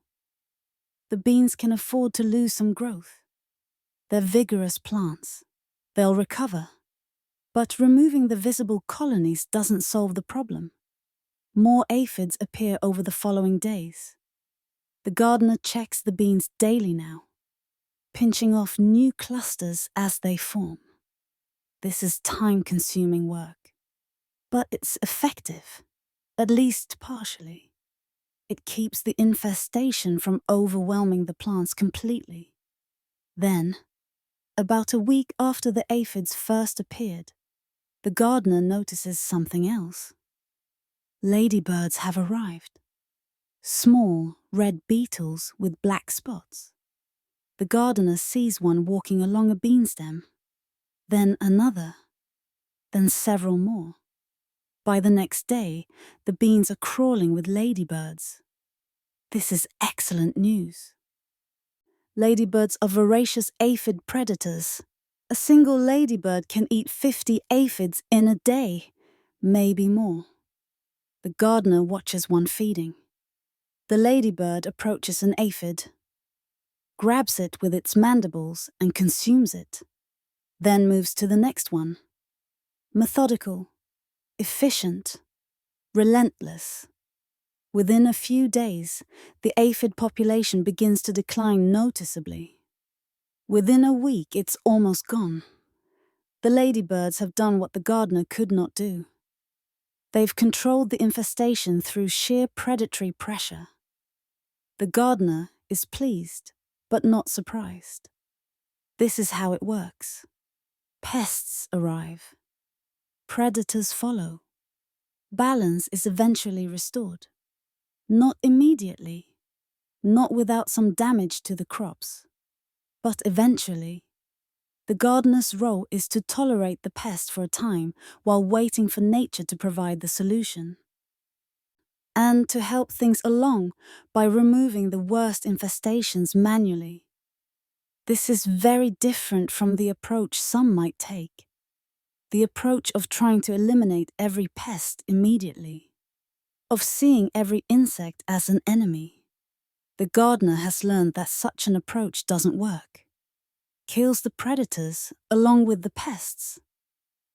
The beans can afford to lose some growth. They're vigorous plants. They'll recover. But removing the visible colonies doesn't solve the problem. More aphids appear over the following days. The gardener checks the beans daily now, pinching off new clusters as they form. This is time-consuming work, but it's effective, at least partially. It keeps the infestation from overwhelming the plants completely. Then, about a week after the aphids first appeared, the gardener notices something else. Ladybirds have arrived. Small, red beetles with black spots. The gardener sees one walking along a bean stem, then another, then several more. By the next day, the beans are crawling with ladybirds. This is excellent news. Ladybirds are voracious aphid predators. A single ladybird can eat 50 aphids in a day, maybe more. The gardener watches one feeding. The ladybird approaches an aphid, grabs it with its mandibles and consumes it, then moves to the next one. Methodical, efficient, relentless. Within a few days, the aphid population begins to decline noticeably. Within a week, it's almost gone. The ladybirds have done what the gardener could not do. They've controlled the infestation through sheer predatory pressure. The gardener is pleased, but not surprised. This is how it works. Pests arrive. Predators follow. Balance is eventually restored. Not immediately, not without some damage to the crops, but eventually. The gardener's role is to tolerate the pest for a time while waiting for nature to provide the solution, and to help things along by removing the worst infestations manually. This is very different from the approach some might take, the approach of trying to eliminate every pest immediately, of seeing every insect as an enemy. The gardener has learned that such an approach doesn't work, kills the predators along with the pests,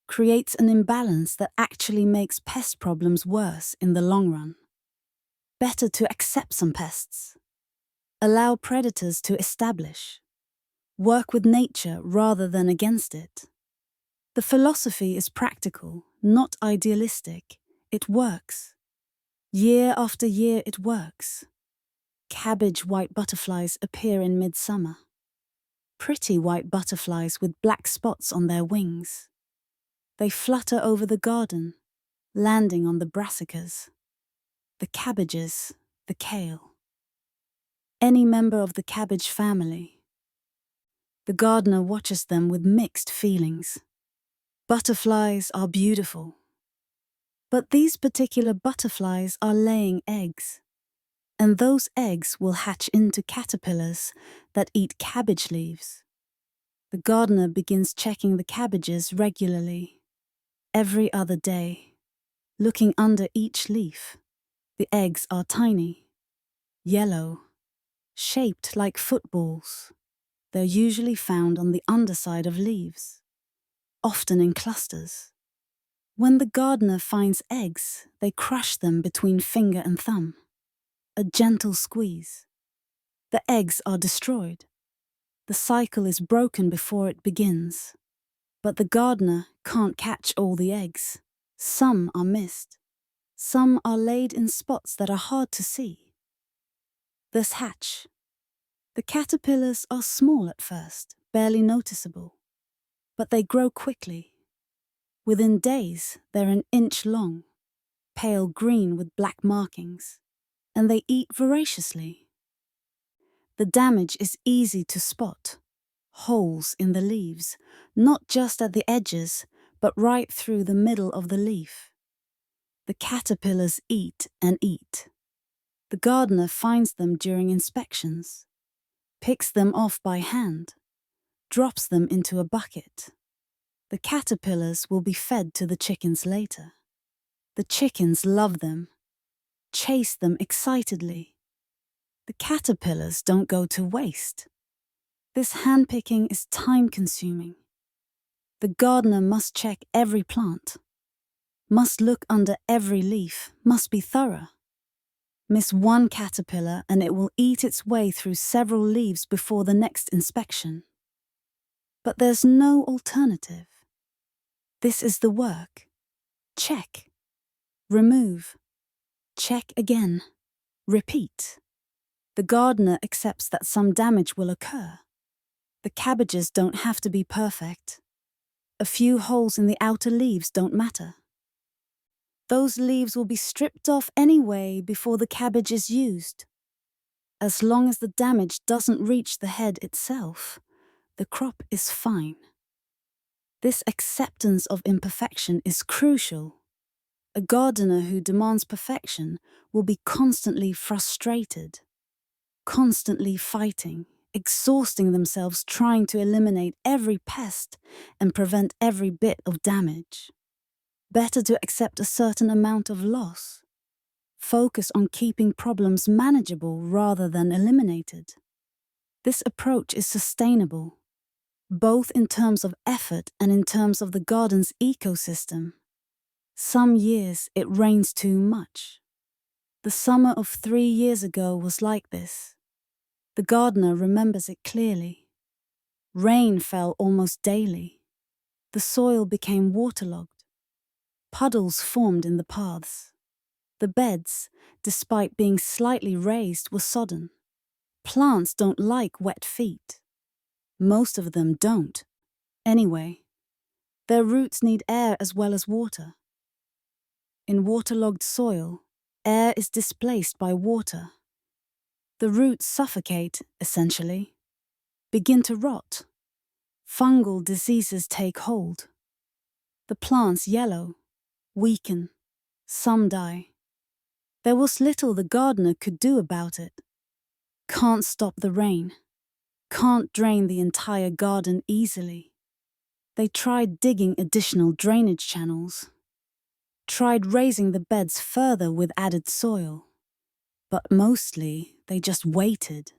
creates an imbalance that actually makes pest problems worse in the long run. Better to accept some pests, allow predators to establish, work with nature rather than against it. The philosophy is practical, not idealistic. It works. Year after year it works. Cabbage white butterflies appear in midsummer. Pretty white butterflies with black spots on their wings. They flutter over the garden, landing on the brassicas, the cabbages, the kale. Any member of the cabbage family. The gardener watches them with mixed feelings. Butterflies are beautiful. But these particular butterflies are laying eggs, and those eggs will hatch into caterpillars that eat cabbage leaves. The gardener begins checking the cabbages regularly, every other day, looking under each leaf. The eggs are tiny, yellow, shaped like footballs. They're usually found on the underside of leaves, often in clusters. When the gardener finds eggs, they crush them between finger and thumb. A gentle squeeze. The eggs are destroyed. The cycle is broken before it begins. But the gardener can't catch all the eggs. Some are missed. Some are laid in spots that are hard to see. Thus hatch. The caterpillars are small at first, barely noticeable. But they grow quickly. Within days, they're an inch long, pale green with black markings, and they eat voraciously. The damage is easy to spot. Holes in the leaves, not just at the edges, but right through the middle of the leaf. The caterpillars eat and eat. The gardener finds them during inspections, picks them off by hand, drops them into a bucket. The caterpillars will be fed to the chickens later. The chickens love them, chase them excitedly. The caterpillars don't go to waste. This handpicking is time-consuming. The gardener must check every plant, must look under every leaf, must be thorough. Miss one caterpillar and it will eat its way through several leaves before the next inspection. But there's no alternative. This is the work. Check. Remove. Check again. Repeat. The gardener accepts that some damage will occur. The cabbages don't have to be perfect. A few holes in the outer leaves don't matter. Those leaves will be stripped off anyway before the cabbage is used. As long as the damage doesn't reach the head itself, the crop is fine. This acceptance of imperfection is crucial. A gardener who demands perfection will be constantly frustrated, constantly fighting, exhausting themselves trying to eliminate every pest and prevent every bit of damage. Better to accept a certain amount of loss. Focus on keeping problems manageable rather than eliminated. This approach is sustainable, both in terms of effort and in terms of the garden's ecosystem. Some years it rains too much. The summer of 3 years ago was like this. The gardener remembers it clearly. Rain fell almost daily. The soil became waterlogged. Puddles formed in the paths. The beds, despite being slightly raised, were sodden. Plants don't like wet feet. Most of them don't. Anyway, their roots need air as well as water. In waterlogged soil, air is displaced by water. The roots suffocate, essentially, begin to rot. Fungal diseases take hold. The plants yellow, weaken, some die. There was little the gardener could do about it. Can't stop the rain. Can't drain the entire garden easily. They tried digging additional drainage channels. Tried raising the beds further with added soil. But mostly, they just waited.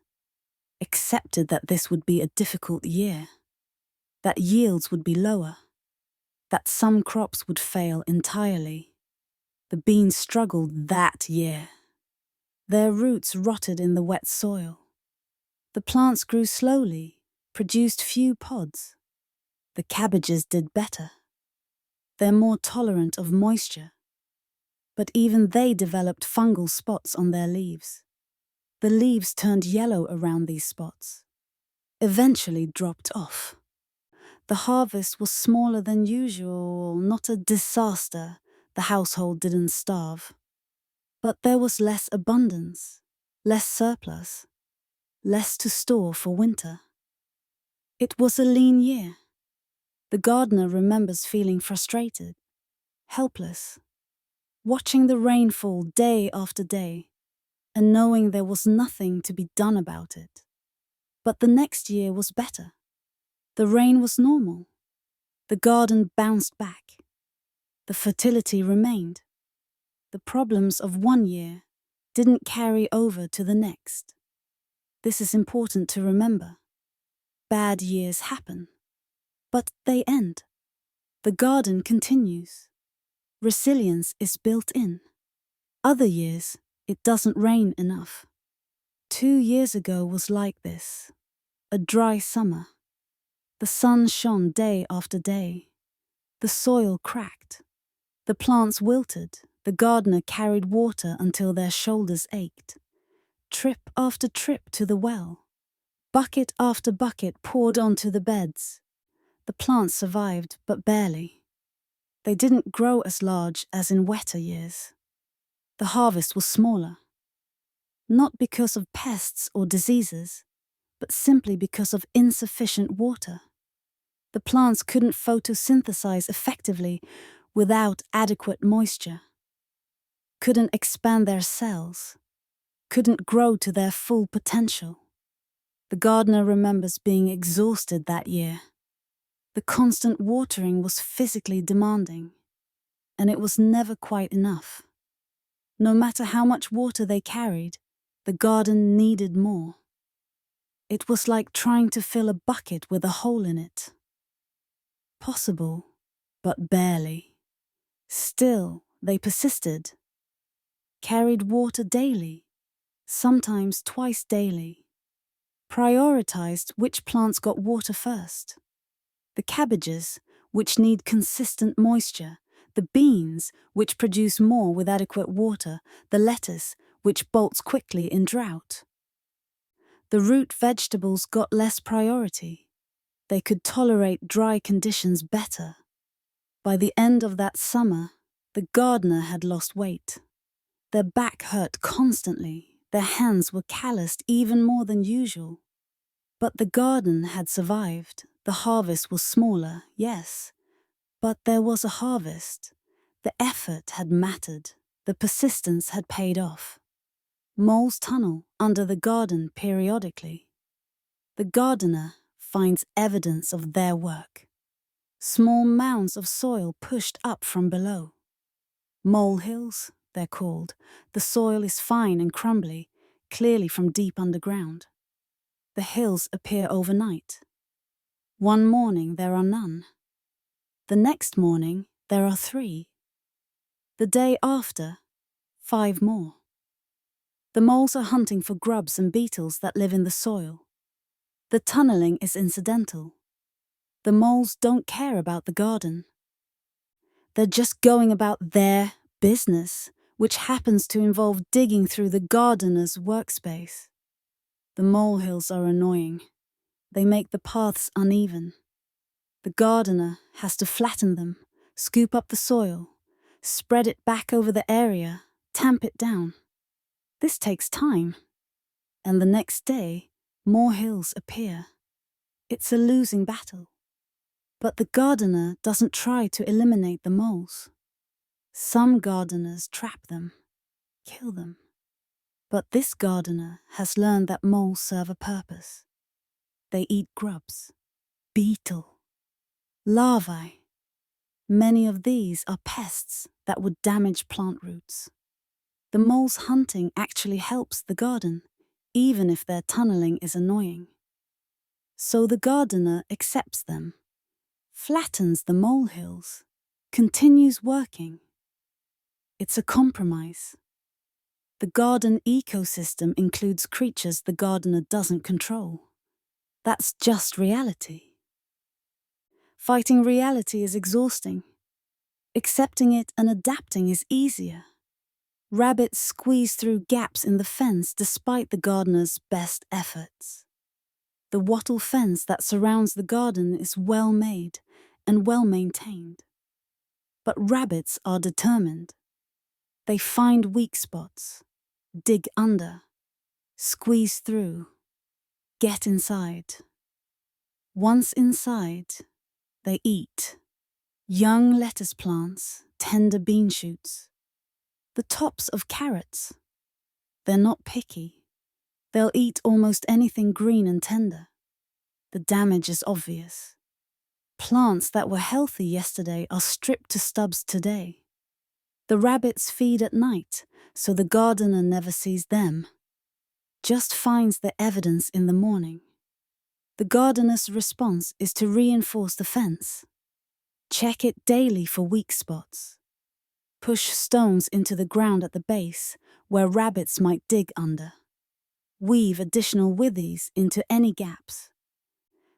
Accepted that this would be a difficult year. That yields would be lower. That some crops would fail entirely. The beans struggled that year. Their roots rotted in the wet soil. The plants grew slowly, produced few pods. The cabbages did better. They're more tolerant of moisture. But even they developed fungal spots on their leaves. The leaves turned yellow around these spots, eventually dropped off. The harvest was smaller than usual, not a disaster. The household didn't starve. But there was less abundance, less surplus, less to store for winter. It was a lean year. The gardener remembers feeling frustrated, helpless, watching the rain fall day after day, and knowing there was nothing to be done about it. But the next year was better. The rain was normal. The garden bounced back. The fertility remained. The problems of one year didn't carry over to the next. This is important to remember. Bad years happen, but they end. The garden continues. Resilience is built in. Other years, it doesn't rain enough. 2 years ago was like this. A dry summer. The sun shone day after day. The soil cracked. The plants wilted. The gardener carried water until their shoulders ached. Trip after trip to the well. Bucket after bucket poured onto the beds. The plants survived, but barely. They didn't grow as large as in wetter years. The harvest was smaller. Not because of pests or diseases, but simply because of insufficient water. The plants couldn't photosynthesize effectively without adequate moisture, couldn't expand their cells, couldn't grow to their full potential. The gardener remembers being exhausted that year. The constant watering was physically demanding, and it was never quite enough. No matter how much water they carried, the garden needed more. It was like trying to fill a bucket with a hole in it. Possible, but barely. Still, they persisted. Carried water daily, sometimes twice daily. Prioritized which plants got water first. The cabbages, which need consistent moisture, the beans, which produce more with adequate water, the lettuce, which bolts quickly in drought. The root vegetables got less priority. They could tolerate dry conditions better. By the end of that summer, the gardener had lost weight. Their back hurt constantly. Their hands were calloused even more than usual. But the garden had survived. The harvest was smaller, yes, but there was a harvest. The effort had mattered. The persistence had paid off. Moles tunnel under the garden periodically. The gardener finds evidence of their work. Small mounds of soil pushed up from below. Molehills, they're called. The soil is fine and crumbly, clearly from deep underground. The hills appear overnight. One morning there are none. The next morning there are 3. The day after, 5 more. The moles are hunting for grubs and beetles that live in the soil. The tunneling is incidental. The moles don't care about the garden. They're just going about their business, which happens to involve digging through the gardener's workspace. The molehills are annoying. They make the paths uneven. The gardener has to flatten them, scoop up the soil, spread it back over the area, tamp it down. This takes time. And the next day, more hills appear. It's a losing battle. But the gardener doesn't try to eliminate the moles. Some gardeners trap them, kill them. But this gardener has learned that moles serve a purpose. They eat grubs, beetle, larvae. Many of these are pests that would damage plant roots. The moles' hunting actually helps the garden, even if their tunneling is annoying. So the gardener accepts them, flattens the molehills, continues working. It's a compromise. The garden ecosystem includes creatures the gardener doesn't control. That's just reality. Fighting reality is exhausting. Accepting it and adapting is easier. Rabbits squeeze through gaps in the fence despite the gardener's best efforts. The wattle fence that surrounds the garden is well made and well maintained. But rabbits are determined. They find weak spots, dig under, squeeze through, get inside. Once inside, they eat. Young lettuce plants, tender bean shoots, the tops of carrots. They're not picky. They'll eat almost anything green and tender. The damage is obvious. Plants that were healthy yesterday are stripped to stubs today. The rabbits feed at night, so the gardener never sees them, just finds the evidence in the morning. The gardener's response is to reinforce the fence. Check it daily for weak spots. Push stones into the ground at the base, where rabbits might dig under. Weave additional withies into any gaps.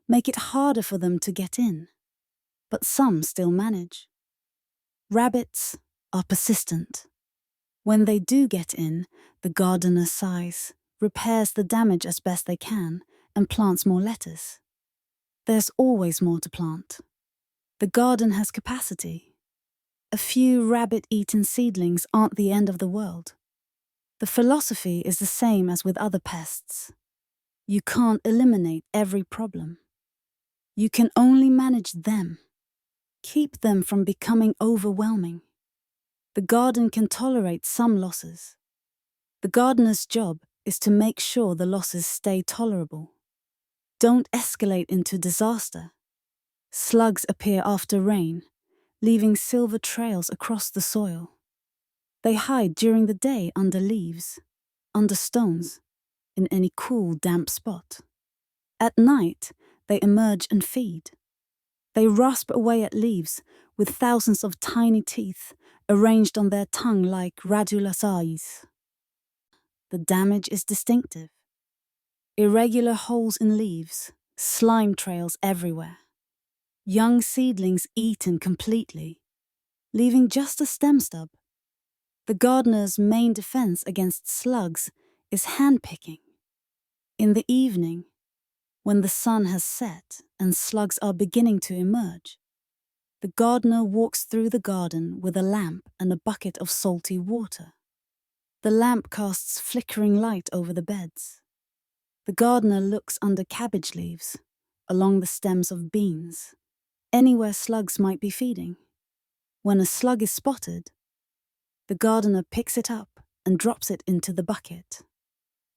Make it harder for them to get in, but some still manage. Rabbits are persistent. When they do get in, the gardener sighs, repairs the damage as best they can, and plants more lettuce. There's always more to plant. The garden has capacity. A few rabbit-eaten seedlings aren't the end of the world. The philosophy is the same as with other pests. You can't eliminate every problem. You can only manage them. Keep them from becoming overwhelming. The garden can tolerate some losses. The gardener's job is to make sure the losses stay tolerable. Don't escalate into disaster. Slugs appear after rain, leaving silver trails across the soil. They hide during the day under leaves, under stones, in any cool, damp spot. At night, they emerge and feed. They rasp away at leaves with thousands of tiny teeth arranged on their tongue like radulus eyes. The damage is distinctive. Irregular holes in leaves, slime trails everywhere. Young seedlings eaten completely, leaving just a stem stub. The gardener's main defense against slugs is handpicking. In the evening, when the sun has set and slugs are beginning to emerge, the gardener walks through the garden with a lamp and a bucket of salty water. The lamp casts flickering light over the beds. The gardener looks under cabbage leaves, along the stems of beans, anywhere slugs might be feeding. When a slug is spotted, the gardener picks it up and drops it into the bucket.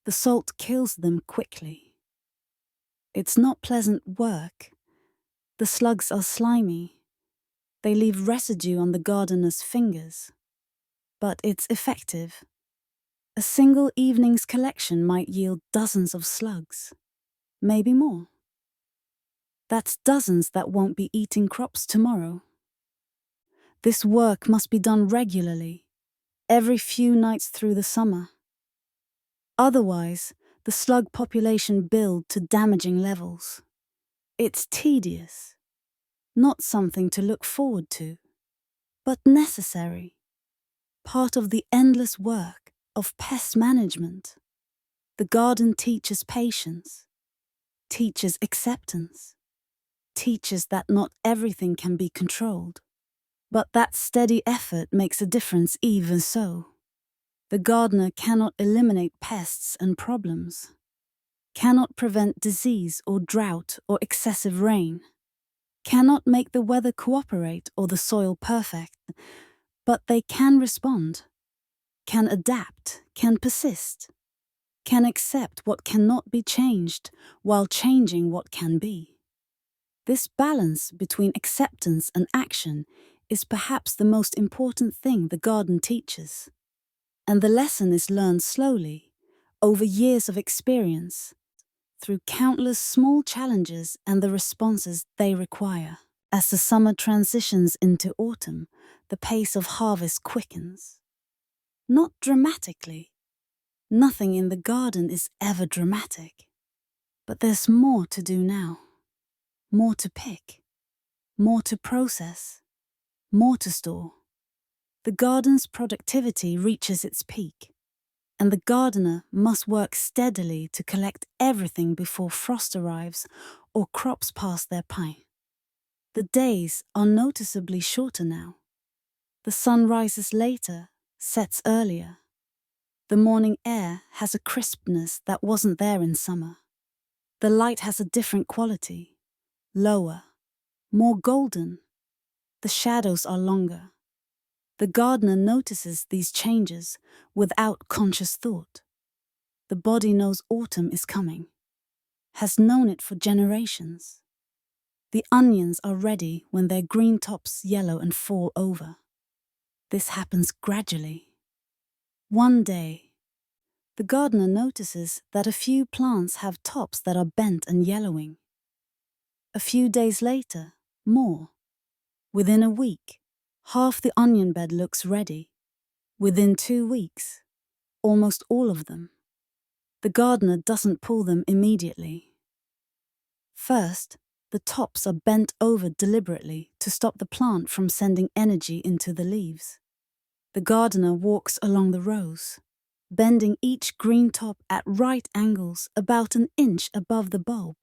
The salt kills them quickly. It's not pleasant work. The slugs are slimy. They leave residue on the gardener's fingers. But it's effective. A single evening's collection might yield dozens of slugs, maybe more. That's dozens that won't be eating crops tomorrow. This work must be done regularly, every few nights through the summer. Otherwise, the slug population build to damaging levels. It's tedious, not something to look forward to, but necessary, part of the endless work of pest management. The garden teaches patience, teaches acceptance, teaches that not everything can be controlled. But that steady effort makes a difference even so. The gardener cannot eliminate pests and problems, cannot prevent disease or drought or excessive rain, cannot make the weather cooperate or the soil perfect, but they can respond, can adapt, can persist, can accept what cannot be changed while changing what can be. This balance between acceptance and action is perhaps the most important thing the garden teaches. And the lesson is learned slowly, over years of experience, through countless small challenges and the responses they require. As the summer transitions into autumn, the pace of harvest quickens. Not dramatically. Nothing in the garden is ever dramatic. But there's more to do now. More to pick. More to process. More to store. The garden's productivity reaches its peak, and the gardener must work steadily to collect everything before frost arrives or crops pass their prime. The days are noticeably shorter now. The sun rises later, sets earlier. The morning air has a crispness that wasn't there in summer. The light has a different quality, lower, more golden. The shadows are longer. The gardener notices these changes without conscious thought. The body knows autumn is coming, has known it for generations. The onions are ready when their green tops yellow and fall over. This happens gradually. One day, the gardener notices that a few plants have tops that are bent and yellowing. A few days later, more. Within a week, half the onion bed looks ready. Within 2 weeks, almost all of them. The gardener doesn't pull them immediately. First, the tops are bent over deliberately to stop the plant from sending energy into the leaves. The gardener walks along the rows, bending each green top at right angles about an inch above the bulb.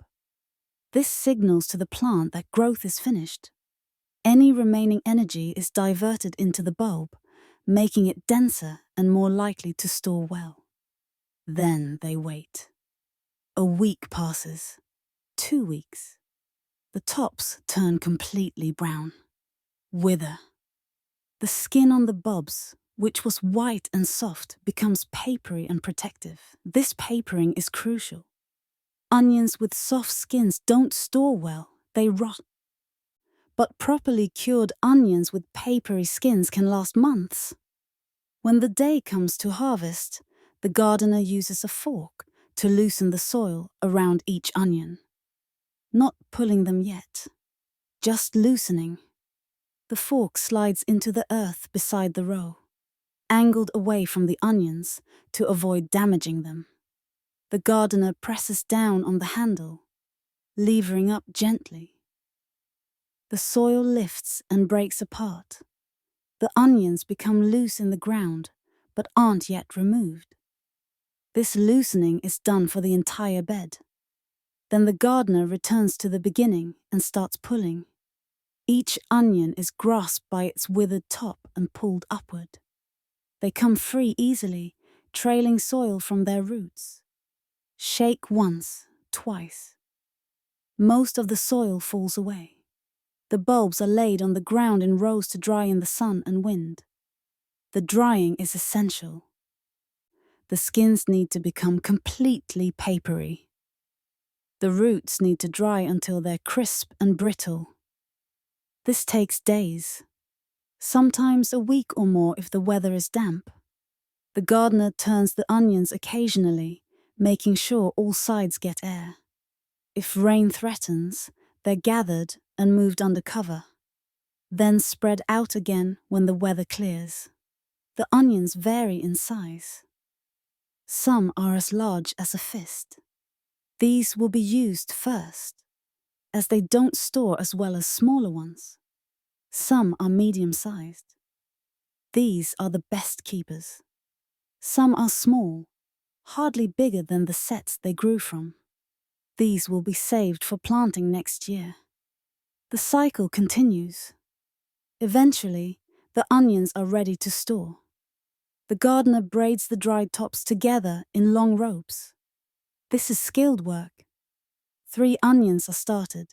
This signals to the plant that growth is finished. Any remaining energy is diverted into the bulb, making it denser and more likely to store well. Then they wait. A week passes. 2 weeks. The tops turn completely brown. Wither. The skin on the bulbs, which was white and soft, becomes papery and protective. This papering is crucial. Onions with soft skins don't store well, they rot. But properly cured onions with papery skins can last months. When the day comes to harvest, the gardener uses a fork to loosen the soil around each onion. Not pulling them yet, just loosening. The fork slides into the earth beside the row, angled away from the onions to avoid damaging them. The gardener presses down on the handle, levering up gently. The soil lifts and breaks apart. The onions become loose in the ground, but aren't yet removed. This loosening is done for the entire bed. Then the gardener returns to the beginning and starts pulling. Each onion is grasped by its withered top and pulled upward. They come free easily, trailing soil from their roots. Shake once, twice. Most of the soil falls away. The bulbs are laid on the ground in rows to dry in the sun and wind. The drying is essential. The skins need to become completely papery. The roots need to dry until they're crisp and brittle. This takes days, sometimes a week or more if the weather is damp. The gardener turns the onions occasionally, making sure all sides get air. If rain threatens, they're gathered and moved under cover, then spread out again when the weather clears. The onions vary in size. Some are as large as a fist. These will be used first, as they don't store as well as smaller ones. Some are medium-sized. These are the best keepers. Some are small, hardly bigger than the sets they grew from. These will be saved for planting next year. The cycle continues. Eventually, the onions are ready to store. The gardener braids the dried tops together in long ropes. This is skilled work. 3 onions are started,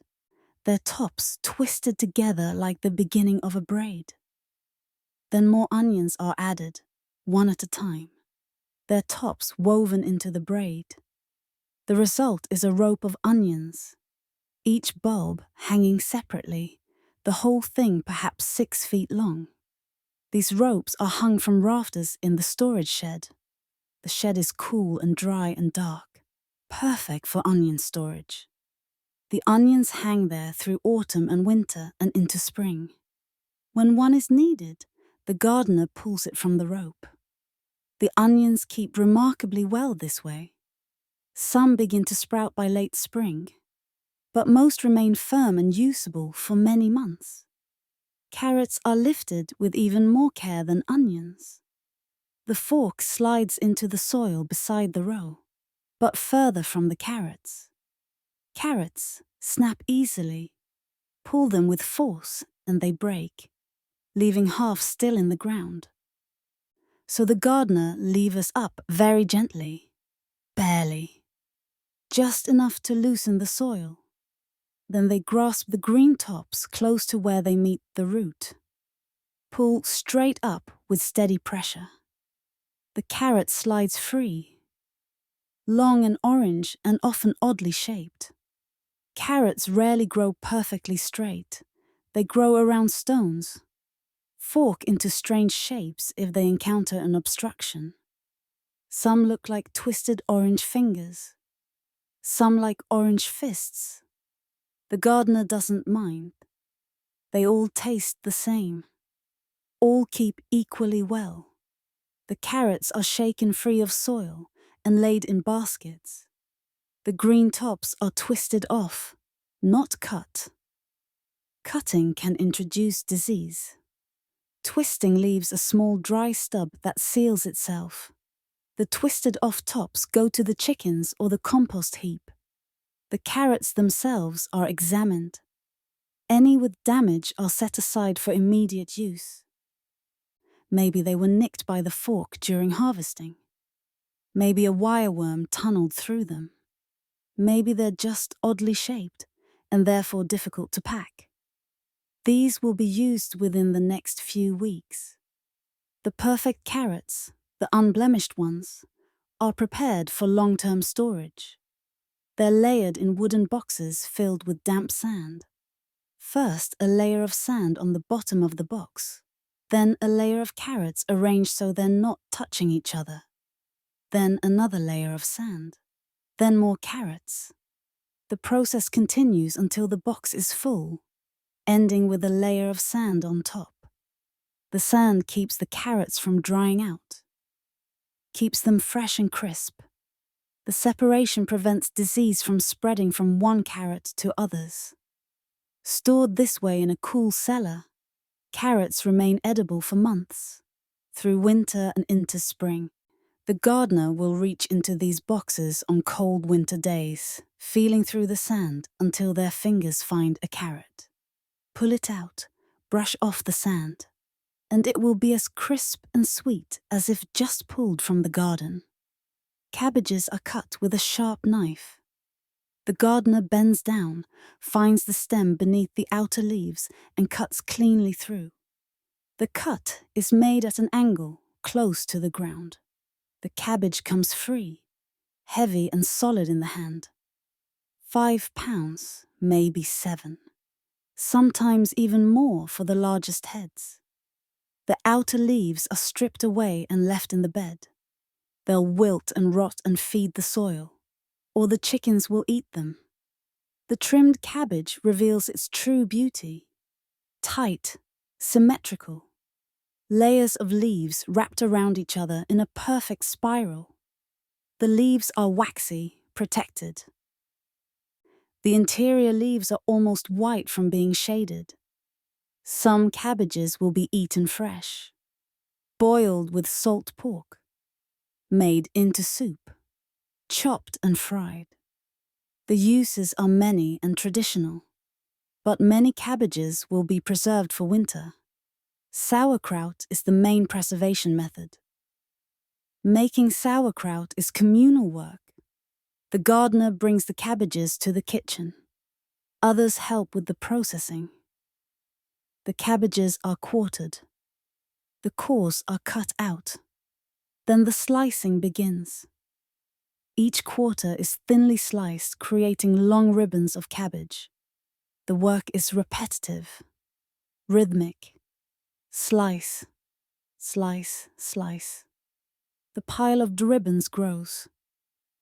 their tops twisted together like the beginning of a braid. Then more onions are added, one at a time, their tops woven into the braid. The result is a rope of onions, each bulb hanging separately, the whole thing perhaps 6 feet long. These ropes are hung from rafters in the storage shed. The shed is cool and dry and dark, perfect for onion storage. The onions hang there through autumn and winter and into spring. When one is needed, the gardener pulls it from the rope. The onions keep remarkably well this way. Some begin to sprout by late spring, but most remain firm and usable for many months. Carrots are lifted with even more care than onions. The fork slides into the soil beside the row, but further from the carrots. Carrots snap easily. Pull them with force and they break, leaving half still in the ground. So the gardener levers up very gently, barely, just enough to loosen the soil. Then they grasp the green tops close to where they meet the root. Pull straight up with steady pressure. The carrot slides free, long and orange and often oddly shaped. Carrots rarely grow perfectly straight. They grow around stones, fork into strange shapes if they encounter an obstruction. Some look like twisted orange fingers, some like orange fists. The gardener doesn't mind. They all taste the same. All keep equally well. The carrots are shaken free of soil and laid in baskets. The green tops are twisted off, not cut. Cutting can introduce disease. Twisting leaves a small dry stub that seals itself. The twisted off tops go to the chickens or the compost heap. The carrots themselves are examined. Any with damage are set aside for immediate use. Maybe they were nicked by the fork during harvesting. Maybe a wireworm tunneled through them. Maybe they're just oddly shaped and therefore difficult to pack. These will be used within the next few weeks. The perfect carrots, the unblemished ones, are prepared for long-term storage. They're layered in wooden boxes filled with damp sand. First, a layer of sand on the bottom of the box. Then a layer of carrots arranged so they're not touching each other. Then another layer of sand. Then more carrots. The process continues until the box is full, ending with a layer of sand on top. The sand keeps the carrots from drying out, keeps them fresh and crisp. The separation prevents disease from spreading from one carrot to others. Stored this way in a cool cellar, carrots remain edible for months. Through winter and into spring, the gardener will reach into these boxes on cold winter days, feeling through the sand until their fingers find a carrot. Pull it out, brush off the sand, and it will be as crisp and sweet as if just pulled from the garden. Cabbages are cut with a sharp knife. The gardener bends down, finds the stem beneath the outer leaves, and cuts cleanly through. The cut is made at an angle, close to the ground. The cabbage comes free, heavy and solid in the hand. 5 pounds, maybe 7. Sometimes even more for the largest heads. The outer leaves are stripped away and left in the bed. They'll wilt and rot and feed the soil, or the chickens will eat them. The trimmed cabbage reveals its true beauty. Tight, symmetrical. Layers of leaves wrapped around each other in a perfect spiral. The leaves are waxy, protected. The interior leaves are almost white from being shaded. Some cabbages will be eaten fresh, boiled with salt pork, made into soup, chopped and fried. The uses are many and traditional, but many cabbages will be preserved for winter. Sauerkraut is the main preservation method. Making sauerkraut is communal work. The gardener brings the cabbages to the kitchen. Others help with the processing. The cabbages are quartered. The cores are cut out. Then the slicing begins. Each quarter is thinly sliced, creating long ribbons of cabbage. The work is repetitive, rhythmic. Slice, slice, slice. The pile of ribbons grows.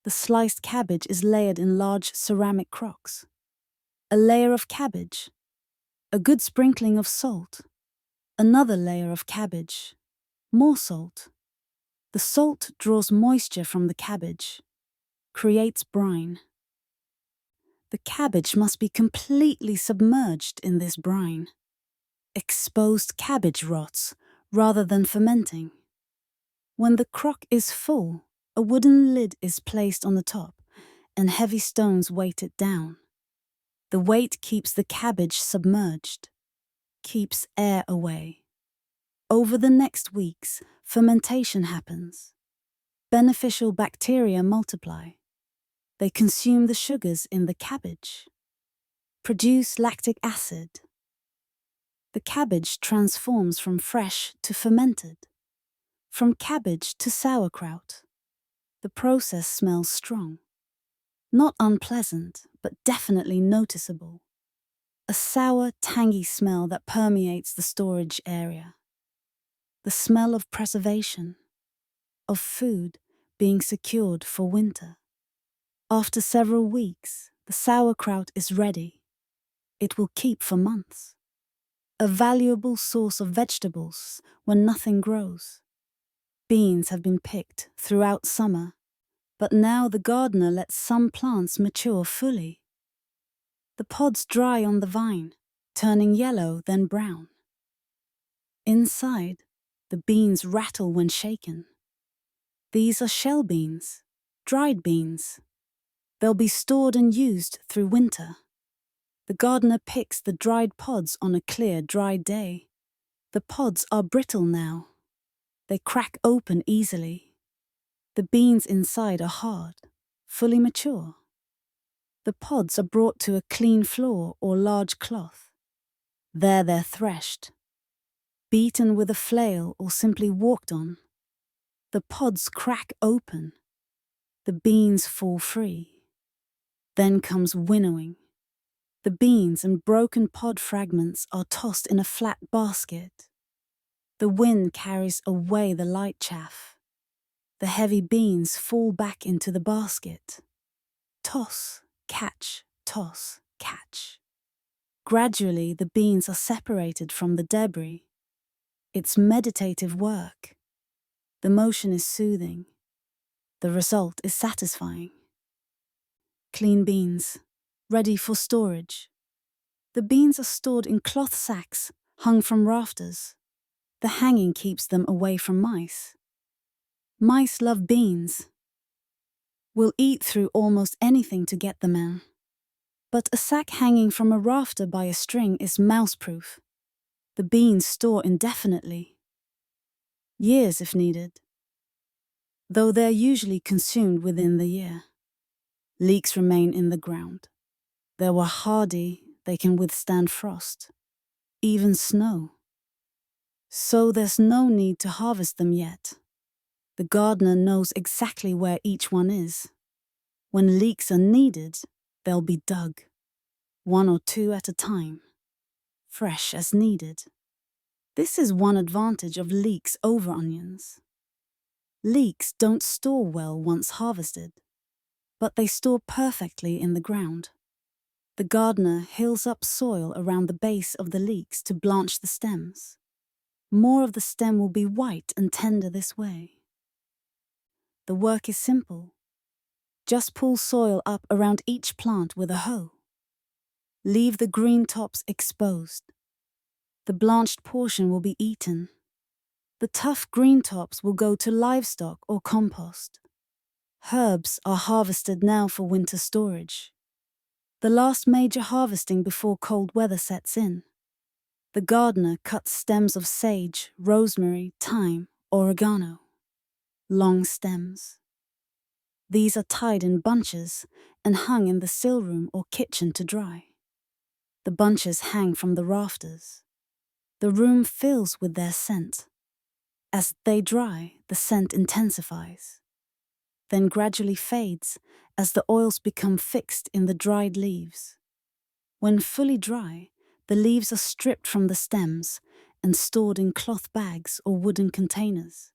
The sliced cabbage is layered in large ceramic crocks. A layer of cabbage, a good sprinkling of salt, another layer of cabbage, more salt. The salt draws moisture from the cabbage, creates brine. The cabbage must be completely submerged in this brine. Exposed cabbage rots rather than fermenting. When the crock is full, a wooden lid is placed on the top and heavy stones weight it down. The weight keeps the cabbage submerged, keeps air away. Over the next weeks, fermentation happens. Beneficial bacteria multiply. They consume the sugars in the cabbage, produce lactic acid. The cabbage transforms from fresh to fermented, from cabbage to sauerkraut. The process smells strong. Not unpleasant, but definitely noticeable. A sour, tangy smell that permeates the storage area. The smell of preservation, of food being secured for winter. After several weeks, the sauerkraut is ready. It will keep for months. A valuable source of vegetables when nothing grows. Beans have been picked throughout summer, but now the gardener lets some plants mature fully. The pods dry on the vine, turning yellow then brown. Inside, the beans rattle when shaken. These are shell beans, dried beans. They'll be stored and used through winter. The gardener picks the dried pods on a clear, dry day. The pods are brittle now. They crack open easily. The beans inside are hard, fully mature. The pods are brought to a clean floor or large cloth. There they're threshed, beaten with a flail or simply walked on. The pods crack open. The beans fall free. Then comes winnowing. The beans and broken pod fragments are tossed in a flat basket. The wind carries away the light chaff. The heavy beans fall back into the basket. Toss, catch, toss, catch. Gradually, the beans are separated from the debris. It's meditative work. The motion is soothing. The result is satisfying. Clean beans, ready for storage. The beans are stored in cloth sacks hung from rafters. The hanging keeps them away from mice. Mice love beans. Will eat through almost anything to get them in. But a sack hanging from a rafter by a string is mouse-proof. The beans store indefinitely. Years if needed. Though they're usually consumed within the year. Leeks remain in the ground. They were hardy, they can withstand frost, even snow. So there's no need to harvest them yet. The gardener knows exactly where each one is. When leeks are needed, they'll be dug, 1 or 2 at a time, fresh as needed. This is one advantage of leeks over onions. Leeks don't store well once harvested, but they store perfectly in the ground. The gardener hills up soil around the base of the leeks to blanch the stems. More of the stem will be white and tender this way. The work is simple. Just pull soil up around each plant with a hoe. Leave the green tops exposed. The blanched portion will be eaten. The tough green tops will go to livestock or compost. Herbs are harvested now for winter storage. The last major harvesting before cold weather sets in. The gardener cuts stems of sage, rosemary, thyme, oregano. Long stems. These are tied in bunches and hung in the still room or kitchen to dry. The bunches hang from the rafters. The room fills with their scent. As they dry, the scent intensifies, then gradually fades as the oils become fixed in the dried leaves. When fully dry, the leaves are stripped from the stems and stored in cloth bags or wooden containers.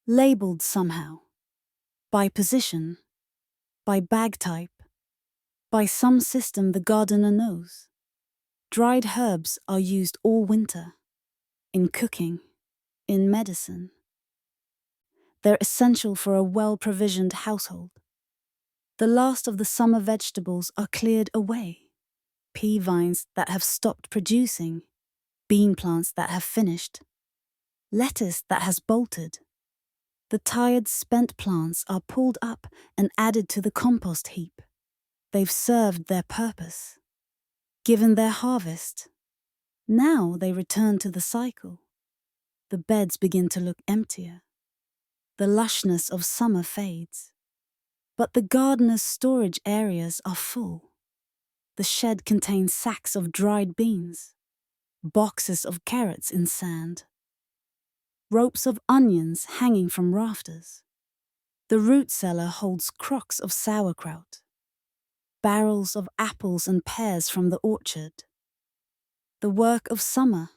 Labeled somehow, by position, by bag type, by some system the gardener knows. Dried herbs are used all winter, in cooking, in medicine. They're essential for a well-provisioned household. The last of the summer vegetables are cleared away. Pea vines that have stopped producing, bean plants that have finished, lettuce that has bolted. The tired, spent plants are pulled up and added to the compost heap. They've served their purpose, given their harvest. Now they return to the cycle. The beds begin to look emptier. The lushness of summer fades. But the gardener's storage areas are full. The shed contains sacks of dried beans, boxes of carrots in sand, ropes of onions hanging from rafters. The root cellar holds crocks of sauerkraut, barrels of apples and pears from the orchard. The work of summer,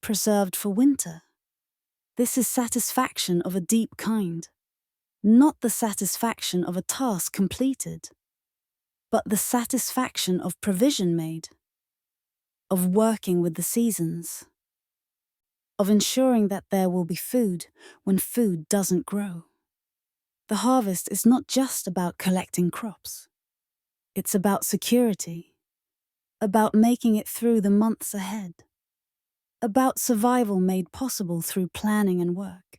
preserved for winter. This is satisfaction of a deep kind, not the satisfaction of a task completed, but the satisfaction of provision made, of working with the seasons, of ensuring that there will be food when food doesn't grow. The harvest is not just about collecting crops. It's about security, about making it through the months ahead, about survival made possible through planning and work.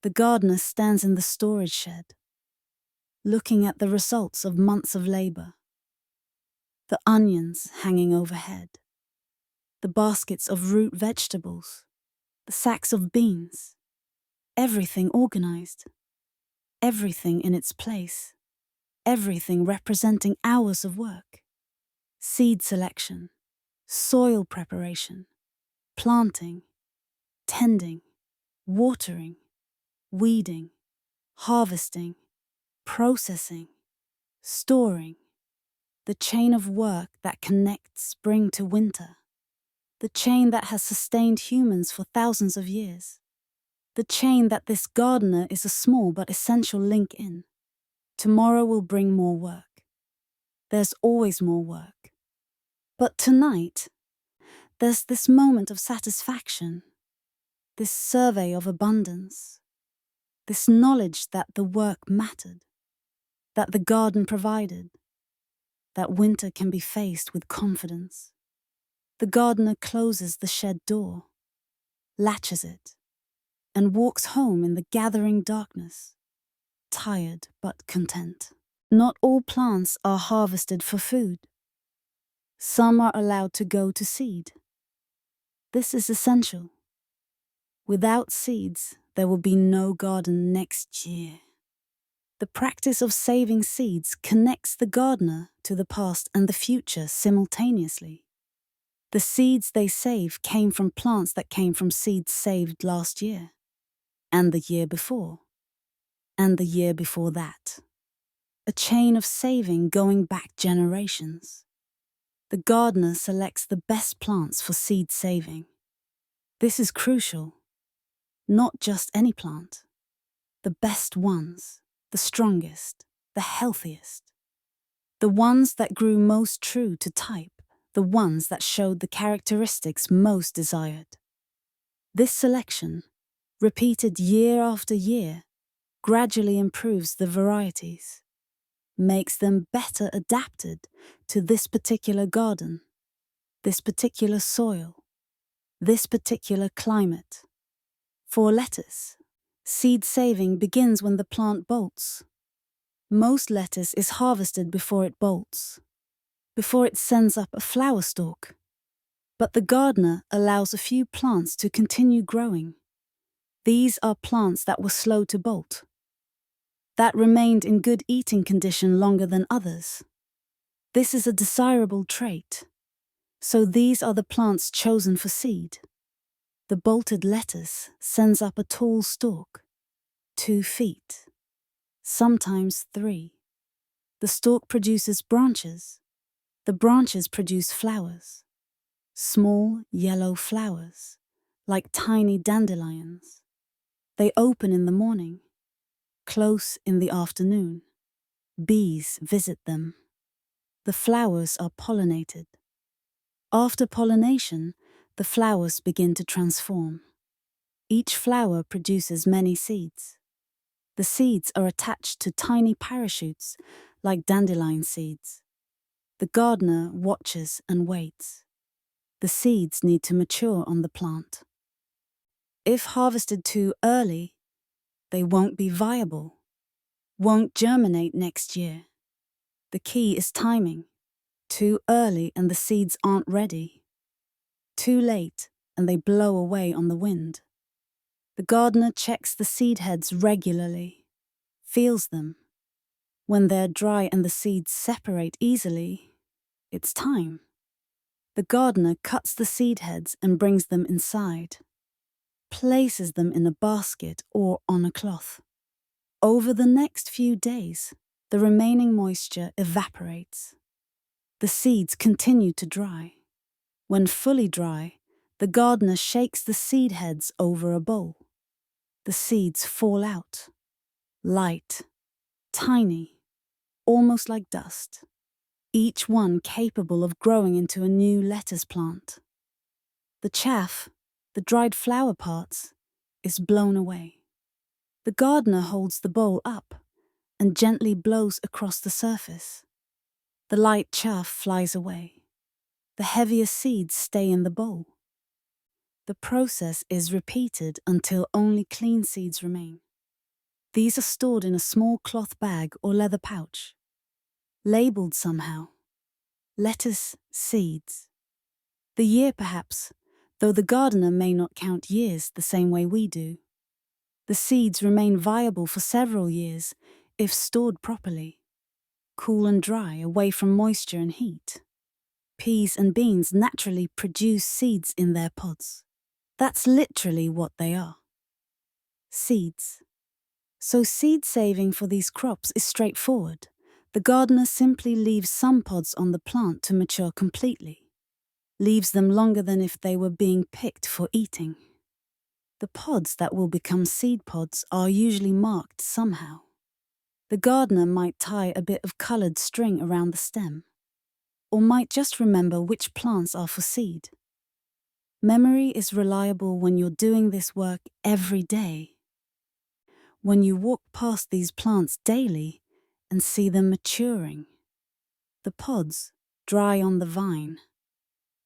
The gardener stands in the storage shed, looking at the results of months of labor. The onions hanging overhead, the baskets of root vegetables, the sacks of beans, everything organized, everything in its place, everything representing hours of work. Seed selection, soil preparation, planting, tending, watering, weeding, harvesting, processing, storing. The chain of work that connects spring to winter. The chain that has sustained humans for thousands of years. The chain that this gardener is a small but essential link in. Tomorrow will bring more work. There's always more work. But tonight, there's this moment of satisfaction, this survey of abundance, this knowledge that the work mattered, that the garden provided, that winter can be faced with confidence. The gardener closes the shed door, latches it, and walks home in the gathering darkness, tired but content. Not all plants are harvested for food. Some are allowed to go to seed. This is essential. Without seeds, there will be no garden next year. The practice of saving seeds connects the gardener to the past and the future simultaneously. The seeds they save came from plants that came from seeds saved last year, and the year before, and the year before that. A chain of saving going back generations. The gardener selects the best plants for seed saving. This is crucial. Not just any plant. The best ones, the strongest, the healthiest. The ones that grew most true to type, the ones that showed the characteristics most desired. This selection, repeated year after year, gradually improves the varieties, makes them better adapted to this particular garden, this particular soil, this particular climate. For lettuce, seed saving begins when the plant bolts. Most lettuce is harvested before it bolts, before it sends up a flower stalk. But the gardener allows a few plants to continue growing. These are plants that were slow to bolt, that remained in good eating condition longer than others. This is a desirable trait. So these are the plants chosen for seed. The bolted lettuce sends up a tall stalk, 2 feet, sometimes 3. The stalk produces branches. The branches produce flowers, small yellow flowers, like tiny dandelions. They open in the morning, close in the afternoon. Bees visit them. The flowers are pollinated. After pollination, the flowers begin to transform. Each flower produces many seeds. The seeds are attached to tiny parachutes, like dandelion seeds. The gardener watches and waits. The seeds need to mature on the plant. If harvested too early, they won't be viable, won't germinate next year. The key is timing. Too early and the seeds aren't ready. Too late and they blow away on the wind. The gardener checks the seed heads regularly, feels them. When they're dry and the seeds separate easily, it's time. The gardener cuts the seed heads and brings them inside, places them in a basket or on a cloth. Over the next few days, the remaining moisture evaporates. The seeds continue to dry. When fully dry, the gardener shakes the seed heads over a bowl. The seeds fall out, light, tiny, almost like dust, each one capable of growing into a new lettuce plant. The chaff, the dried flower parts, is blown away. The gardener holds the bowl up and gently blows across the surface. The light chaff flies away. The heavier seeds stay in the bowl. The process is repeated until only clean seeds remain. These are stored in a small cloth bag or leather pouch, labeled somehow. Lettuce seeds. The year perhaps, though the gardener may not count years the same way we do. The seeds remain viable for several years if stored properly, cool and dry, away from moisture and heat. Peas and beans naturally produce seeds in their pods. That's literally what they are. Seeds. So seed saving for these crops is straightforward. The gardener simply leaves some pods on the plant to mature completely. Leaves them longer than if they were being picked for eating. The pods that will become seed pods are usually marked somehow. The gardener might tie a bit of coloured string around the stem, or might just remember which plants are for seed. Memory is reliable when you're doing this work every day. When you walk past these plants daily and see them maturing. The pods, dry on the vine,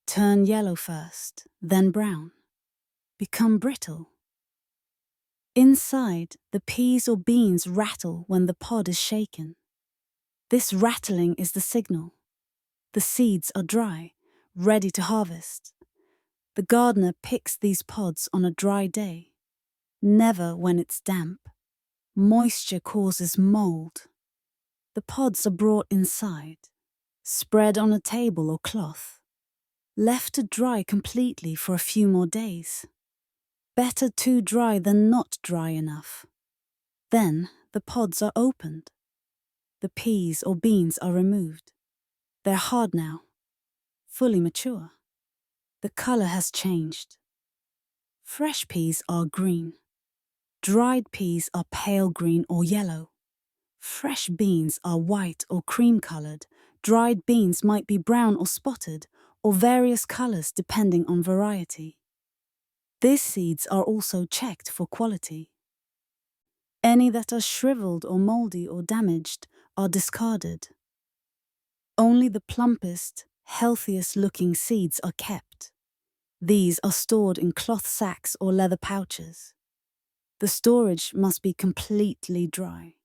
turn yellow first, then brown, become brittle. Inside, the peas or beans rattle when the pod is shaken. This rattling is the signal. The seeds are dry, ready to harvest. The gardener picks these pods on a dry day, never when it's damp. Moisture causes mold. The pods are brought inside, spread on a table or cloth, left to dry completely for a few more days. Better too dry than not dry enough. Then the pods are opened. The peas or beans are removed. They're hard now, fully mature. The colour has changed. Fresh peas are green. Dried peas are pale green or yellow. Fresh beans are white or cream-coloured. Dried beans might be brown or spotted, or various colours depending on variety. These seeds are also checked for quality. Any that are shriveled or mouldy or damaged are discarded. Only the plumpest, healthiest-looking seeds are kept. These are stored in cloth sacks or leather pouches. The storage must be completely dry.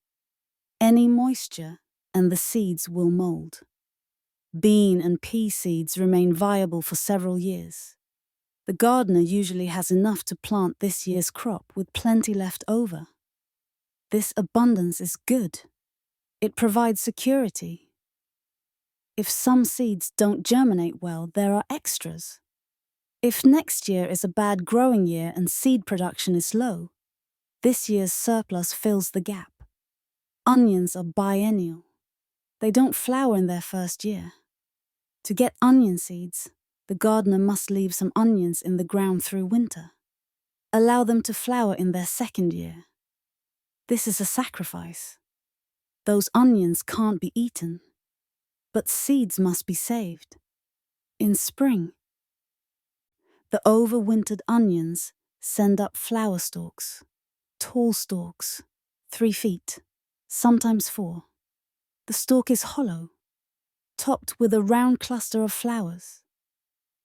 Any moisture and the seeds will mold. Bean and pea seeds remain viable for several years. The gardener usually has enough to plant this year's crop with plenty left over. This abundance is good. It provides security. If some seeds don't germinate well, there are extras. If next year is a bad growing year and seed production is low, this year's surplus fills the gap. Onions are biennial. They don't flower in their first year. To get onion seeds, the gardener must leave some onions in the ground through winter. Allow them to flower in their second year. This is a sacrifice. Those onions can't be eaten, but seeds must be saved. In spring, the overwintered onions send up flower stalks, tall stalks, 3 feet, sometimes 4. The stalk is hollow, topped with a round cluster of flowers.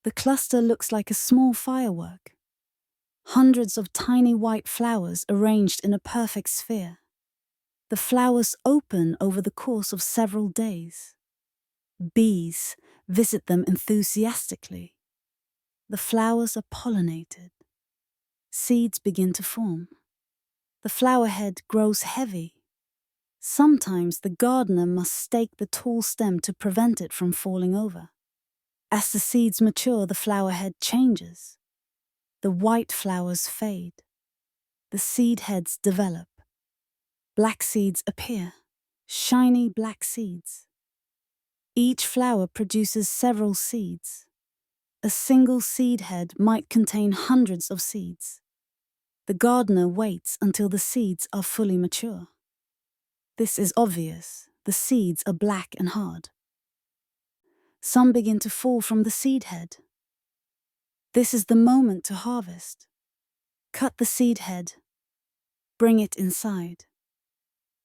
The cluster looks like a small firework. Hundreds of tiny white flowers arranged in a perfect sphere. The flowers open over the course of several days. Bees visit them enthusiastically. The flowers are pollinated. Seeds begin to form. The flower head grows heavy. Sometimes the gardener must stake the tall stem to prevent it from falling over. As the seeds mature, the flower head changes. The white flowers fade. The seed heads develop. Black seeds appear. Shiny black seeds. Each flower produces several seeds. A single seed head might contain hundreds of seeds. The gardener waits until the seeds are fully mature. This is obvious. The seeds are black and hard. Some begin to fall from the seed head. This is the moment to harvest. Cut the seed head. Bring it inside.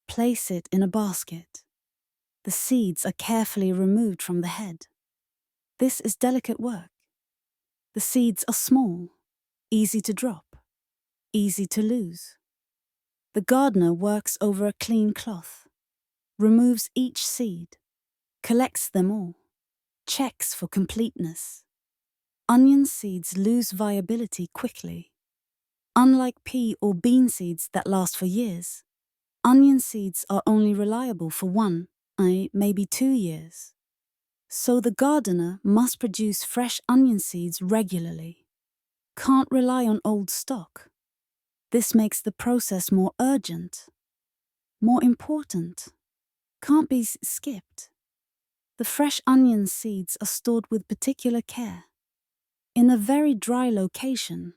Place it in a basket. The seeds are carefully removed from the head. This is delicate work. The seeds are small, easy to drop, easy to lose. The gardener works over a clean cloth, removes each seed, collects them all, checks for completeness. Onion seeds lose viability quickly. Unlike pea or bean seeds that last for years, onion seeds are only reliable for 1, maybe 2 years. So the gardener must produce fresh onion seeds regularly. Can't rely on old stock. This makes the process more urgent, more important. Can't be skipped. The fresh onion seeds are stored with particular care, in a very dry location,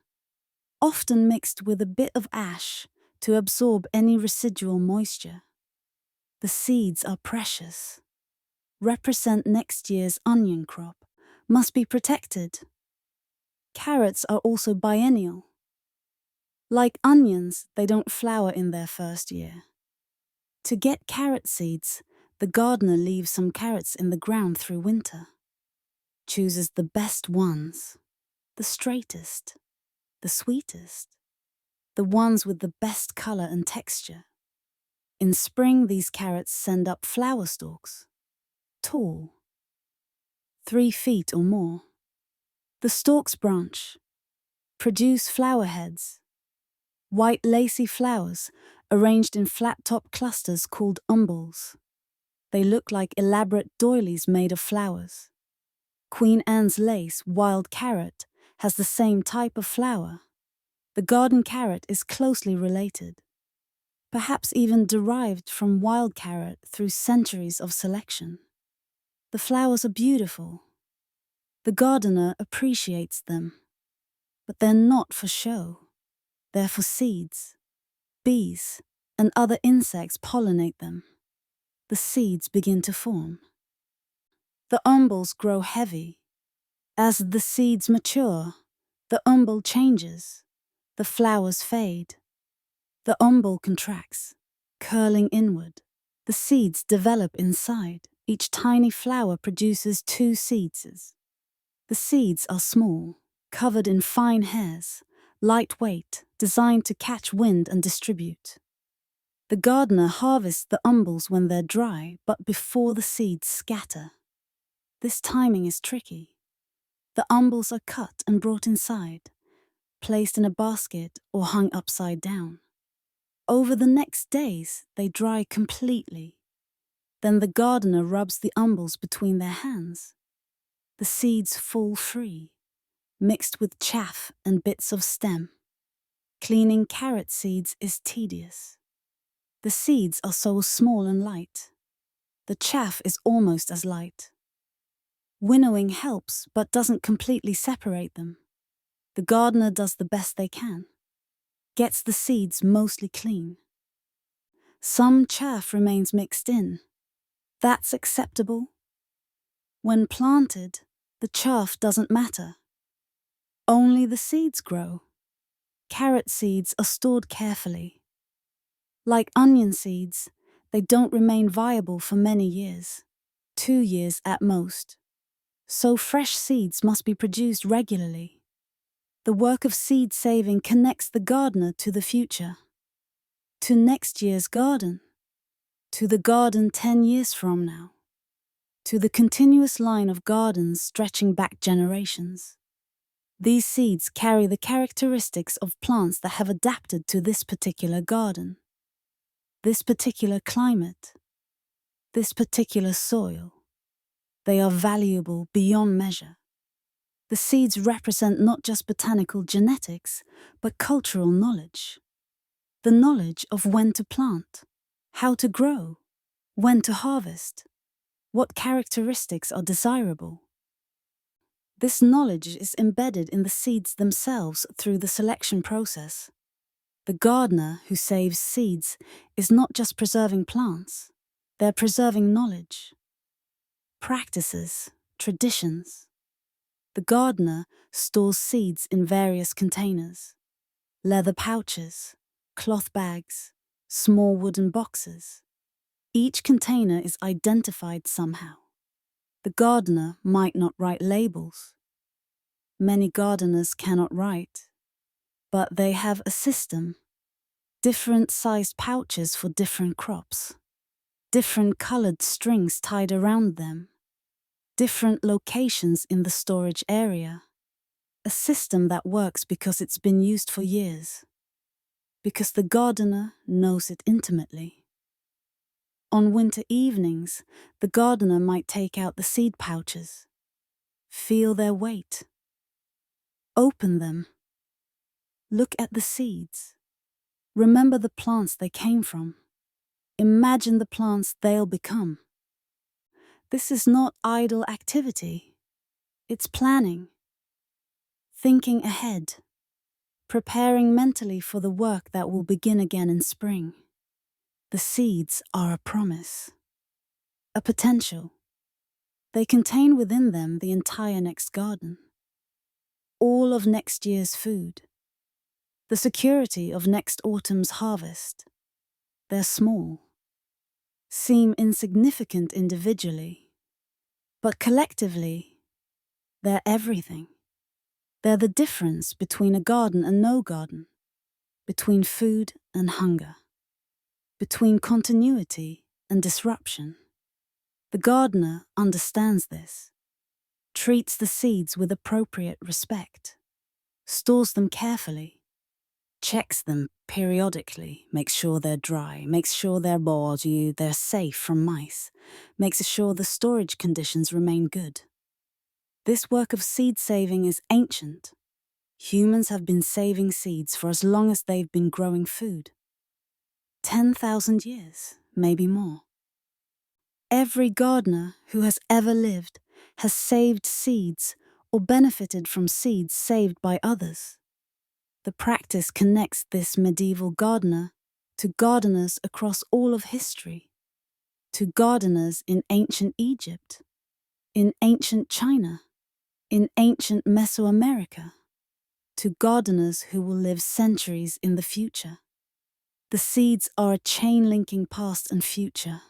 often mixed with a bit of ash to absorb any residual moisture. The seeds are precious, represent next year's onion crop, must be protected. Carrots are also biennial. Like onions, they don't flower in their first year. To get carrot seeds, the gardener leaves some carrots in the ground through winter. Chooses the best ones, the straightest, the sweetest, the ones with the best color and texture. In spring, these carrots send up flower stalks, tall, 3 feet or more. The stalks branch, produce flower heads, white lacy flowers arranged in flat-top clusters called umbels. They look like elaborate doilies made of flowers. Queen Anne's lace, wild carrot, has the same type of flower. The garden carrot is closely related, perhaps even derived from wild carrot through centuries of selection. The flowers are beautiful. The gardener appreciates them, but they're not for show. They're for seeds. Bees and other insects pollinate them. The seeds begin to form. The umbels grow heavy. As the seeds mature, the umbel changes. The flowers fade. The umbel contracts, curling inward. The seeds develop inside. Each tiny flower produces 2 seeds. The seeds are small, covered in fine hairs, lightweight, designed to catch wind and distribute. The gardener harvests the umbels when they're dry, but before the seeds scatter. This timing is tricky. The umbels are cut and brought inside, placed in a basket or hung upside down. Over the next days, they dry completely. Then the gardener rubs the umbels between their hands. The seeds fall free, mixed with chaff and bits of stem. Cleaning carrot seeds is tedious. The seeds are so small and light. The chaff is almost as light. Winnowing helps, but doesn't completely separate them. The gardener does the best they can. Gets the seeds mostly clean. Some chaff remains mixed in. That's acceptable. When planted, the chaff doesn't matter. Only the seeds grow. Carrot seeds are stored carefully. Like onion seeds, they don't remain viable for many years, 2 years at most. So fresh seeds must be produced regularly. The work of seed saving connects the gardener to the future, to next year's garden, to the garden 10 years from now, to the continuous line of gardens stretching back generations. These seeds carry the characteristics of plants that have adapted to this particular garden, this particular climate, this particular soil. They are valuable beyond measure. The seeds represent not just botanical genetics, but cultural knowledge. The knowledge of when to plant, how to grow, when to harvest, what characteristics are desirable. This knowledge is embedded in the seeds themselves through the selection process. The gardener who saves seeds is not just preserving plants, they're preserving knowledge, practices, traditions. The gardener stores seeds in various containers: leather pouches, cloth bags, small wooden boxes. Each container is identified somehow. The gardener might not write labels. Many gardeners cannot write, but they have a system. Different sized pouches for different crops, different colored strings tied around them, different locations in the storage area. A system that works because it's been used for years, because the gardener knows it intimately. On winter evenings, the gardener might take out the seed pouches, feel their weight, open them, look at the seeds, remember the plants they came from, imagine the plants they'll become. This is not idle activity. It's planning, thinking ahead, preparing mentally for the work that will begin again in spring. The seeds are a promise, a potential. They contain within them the entire next garden, all of next year's food, the security of next autumn's harvest. They're small, seem insignificant individually, but collectively, they're everything. They're the difference between a garden and no garden, between food and hunger, between continuity and disruption. The gardener understands this, treats the seeds with appropriate respect, stores them carefully, checks them periodically, makes sure they're dry, makes sure they're safe from mice, makes sure the storage conditions remain good. This work of seed saving is ancient. Humans have been saving seeds for as long as they've been growing food. 10,000 years, maybe more. Every gardener who has ever lived has saved seeds or benefited from seeds saved by others. The practice connects this medieval gardener to gardeners across all of history, to gardeners in ancient Egypt, in ancient China, in ancient Mesoamerica, to gardeners who will live centuries in the future. The seeds are a chain linking past and future.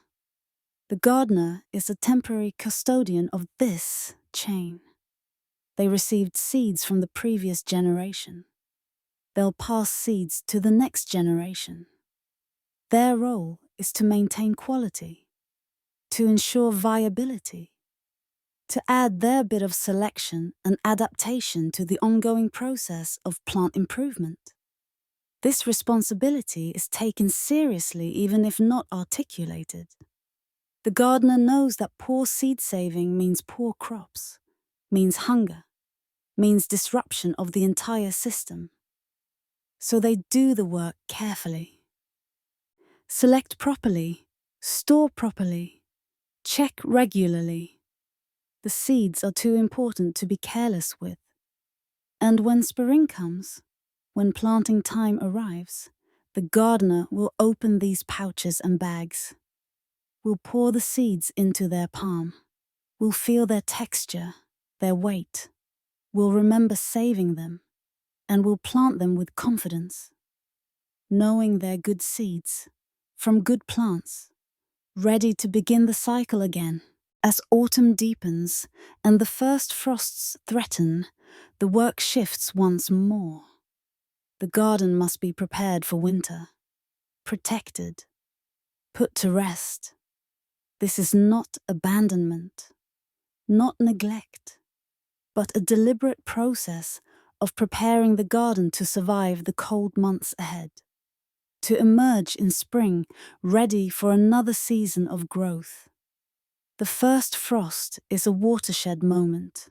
The gardener is a temporary custodian of this chain. They received seeds from the previous generation. They'll pass seeds to the next generation. Their role is to maintain quality, to ensure viability, to add their bit of selection and adaptation to the ongoing process of plant improvement. This responsibility is taken seriously even if not articulated. The gardener knows that poor seed saving means poor crops, means hunger, means disruption of the entire system. So they do the work carefully. Select properly, store properly, check regularly. The seeds are too important to be careless with. And when spring comes, when planting time arrives, the gardener will open these pouches and bags, will pour the seeds into their palm, will feel their texture, their weight, will remember saving them, and will plant them with confidence, knowing they're good seeds, from good plants, ready to begin the cycle again. As autumn deepens and the first frosts threaten, the work shifts once more. The garden must be prepared for winter, protected, put to rest. This is not abandonment, not neglect, but a deliberate process of preparing the garden to survive the cold months ahead, to emerge in spring ready for another season of growth. The first frost is a watershed moment.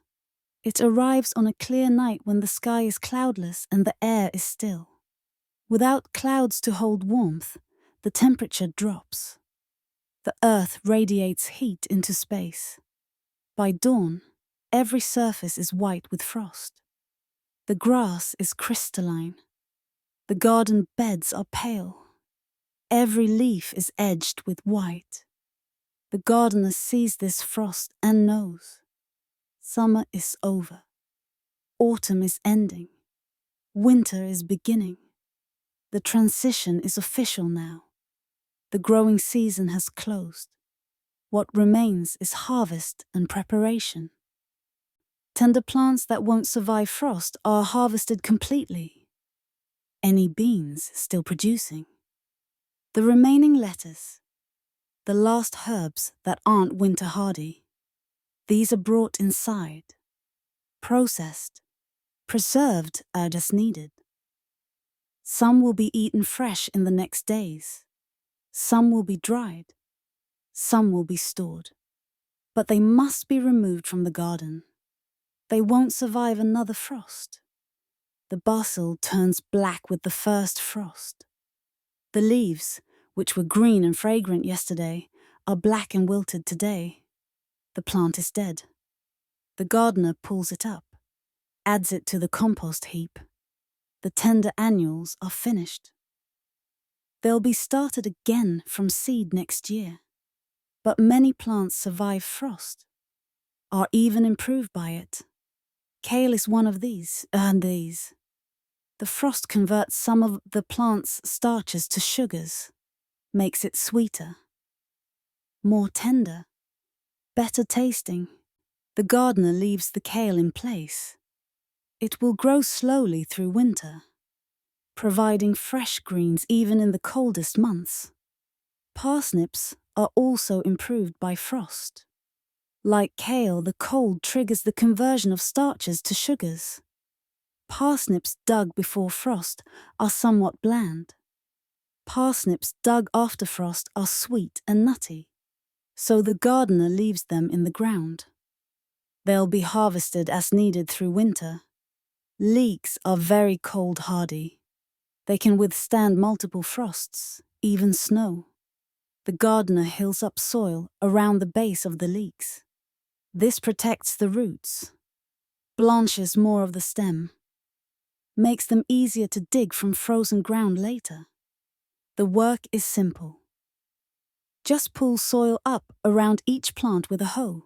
It arrives on a clear night when the sky is cloudless and the air is still. Without clouds to hold warmth, the temperature drops. The earth radiates heat into space. By dawn, every surface is white with frost. The grass is crystalline. The garden beds are pale. Every leaf is edged with white. The gardener sees this frost and knows. Summer is over. Autumn is ending. Winter is beginning. The transition is official now. The growing season has closed. What remains is harvest and preparation. Tender plants that won't survive frost are harvested completely. Any beans still producing. The remaining lettuce, the last herbs that aren't winter hardy, these are brought inside, processed, preserved as needed. Some will be eaten fresh in the next days. Some will be dried. Some will be stored. But they must be removed from the garden. They won't survive another frost. The basil turns black with the first frost. The leaves, which were green and fragrant yesterday, are black and wilted today. The plant is dead. The gardener pulls it up, adds it to the compost heap. The tender annuals are finished. They'll be started again from seed next year. But many plants survive frost, are even improved by it. Kale is one of these. The frost converts some of the plant's starches to sugars, makes it sweeter, more tender, better tasting. The gardener leaves the kale in place. It will grow slowly through winter, providing fresh greens even in the coldest months. Parsnips are also improved by frost. Like kale, the cold triggers the conversion of starches to sugars. Parsnips dug before frost are somewhat bland. Parsnips dug after frost are sweet and nutty, so the gardener leaves them in the ground. They'll be harvested as needed through winter. Leeks are very cold hardy. They can withstand multiple frosts, even snow. The gardener hills up soil around the base of the leeks. This protects the roots, blanches more of the stem, makes them easier to dig from frozen ground later. The work is simple. Just pull soil up around each plant with a hoe.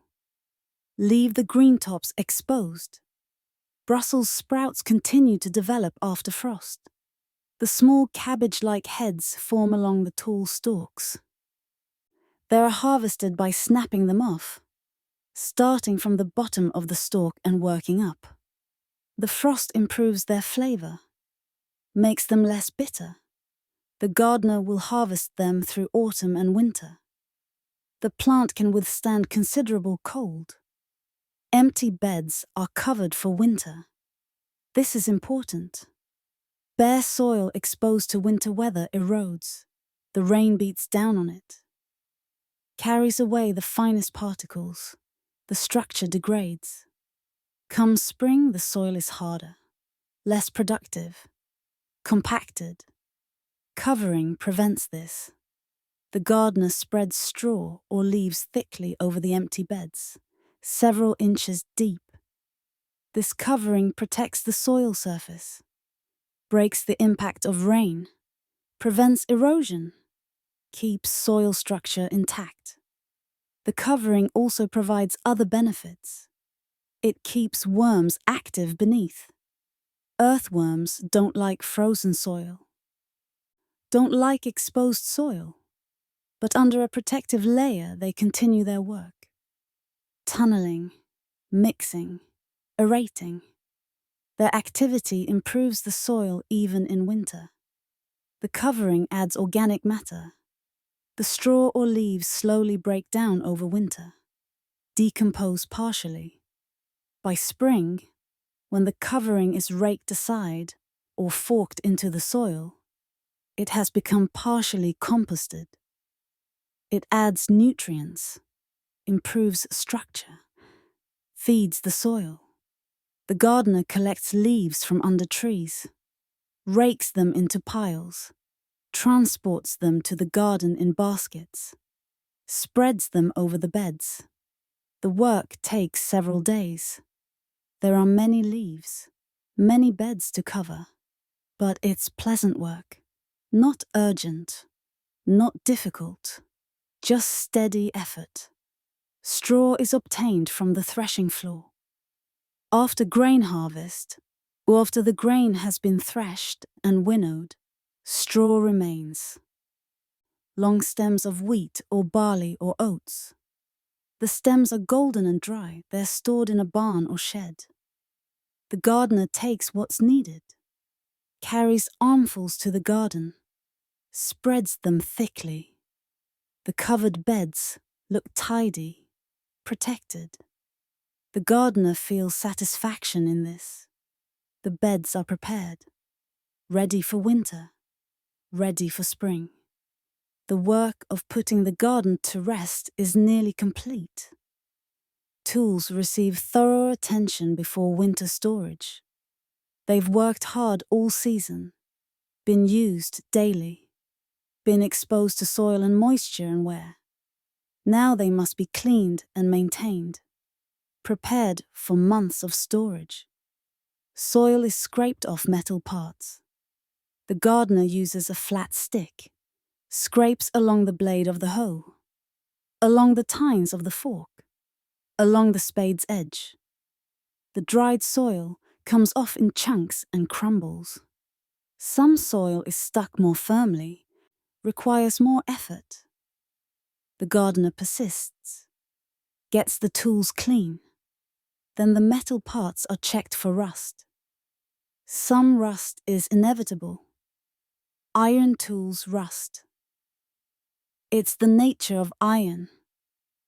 Leave the green tops exposed. Brussels sprouts continue to develop after frost. The small cabbage-like heads form along the tall stalks. They are harvested by snapping them off, starting from the bottom of the stalk and working up. The frost improves their flavor, makes them less bitter. The gardener will harvest them through autumn and winter. The plant can withstand considerable cold. Empty beds are covered for winter. This is important. Bare soil exposed to winter weather erodes. The rain beats down on it, carries away the finest particles. The structure degrades. Come spring, the soil is harder, less productive, compacted. Covering prevents this. The gardener spreads straw or leaves thickly over the empty beds, several inches deep. This covering protects the soil surface, breaks the impact of rain, prevents erosion, keeps soil structure intact. The covering also provides other benefits. It keeps worms active beneath. Earthworms don't like frozen soil, don't like exposed soil, but under a protective layer they continue their work. tunneling, mixing, aerating. Their activity improves the soil even in winter. The covering adds organic matter. The straw or leaves slowly break down over winter, decompose partially. By spring, when the covering is raked aside or forked into the soil, it has become partially composted. It adds nutrients, improves structure, feeds the soil. The gardener collects leaves from under trees, rakes them into piles, transports them to the garden in baskets, spreads them over the beds. The work takes several days. There are many leaves, many beds to cover, but it's pleasant work, not urgent, not difficult, just steady effort. Straw is obtained from the threshing floor. After grain harvest, or after the grain has been threshed and winnowed, straw remains. Long stems of wheat or barley or oats. The stems are golden and dry. They're stored in a barn or shed. The gardener takes what's needed, carries armfuls to the garden, spreads them thickly. The covered beds look tidy, protected. The gardener feels satisfaction in this. The beds are prepared, ready for winter, ready for spring. The work of putting the garden to rest is nearly complete. Tools receive thorough attention before winter storage. They've worked hard all season, been used daily, been exposed to soil and moisture and wear. Now they must be cleaned and maintained, prepared for months of storage. Soil is scraped off metal parts. The gardener uses a flat stick, scrapes along the blade of the hoe, along the tines of the fork, along the spade's edge. The dried soil comes off in chunks and crumbles. Some soil is stuck more firmly, requires more effort. The gardener persists, gets the tools clean. Then the metal parts are checked for rust. Some rust is inevitable. Iron tools rust. It's the nature of iron,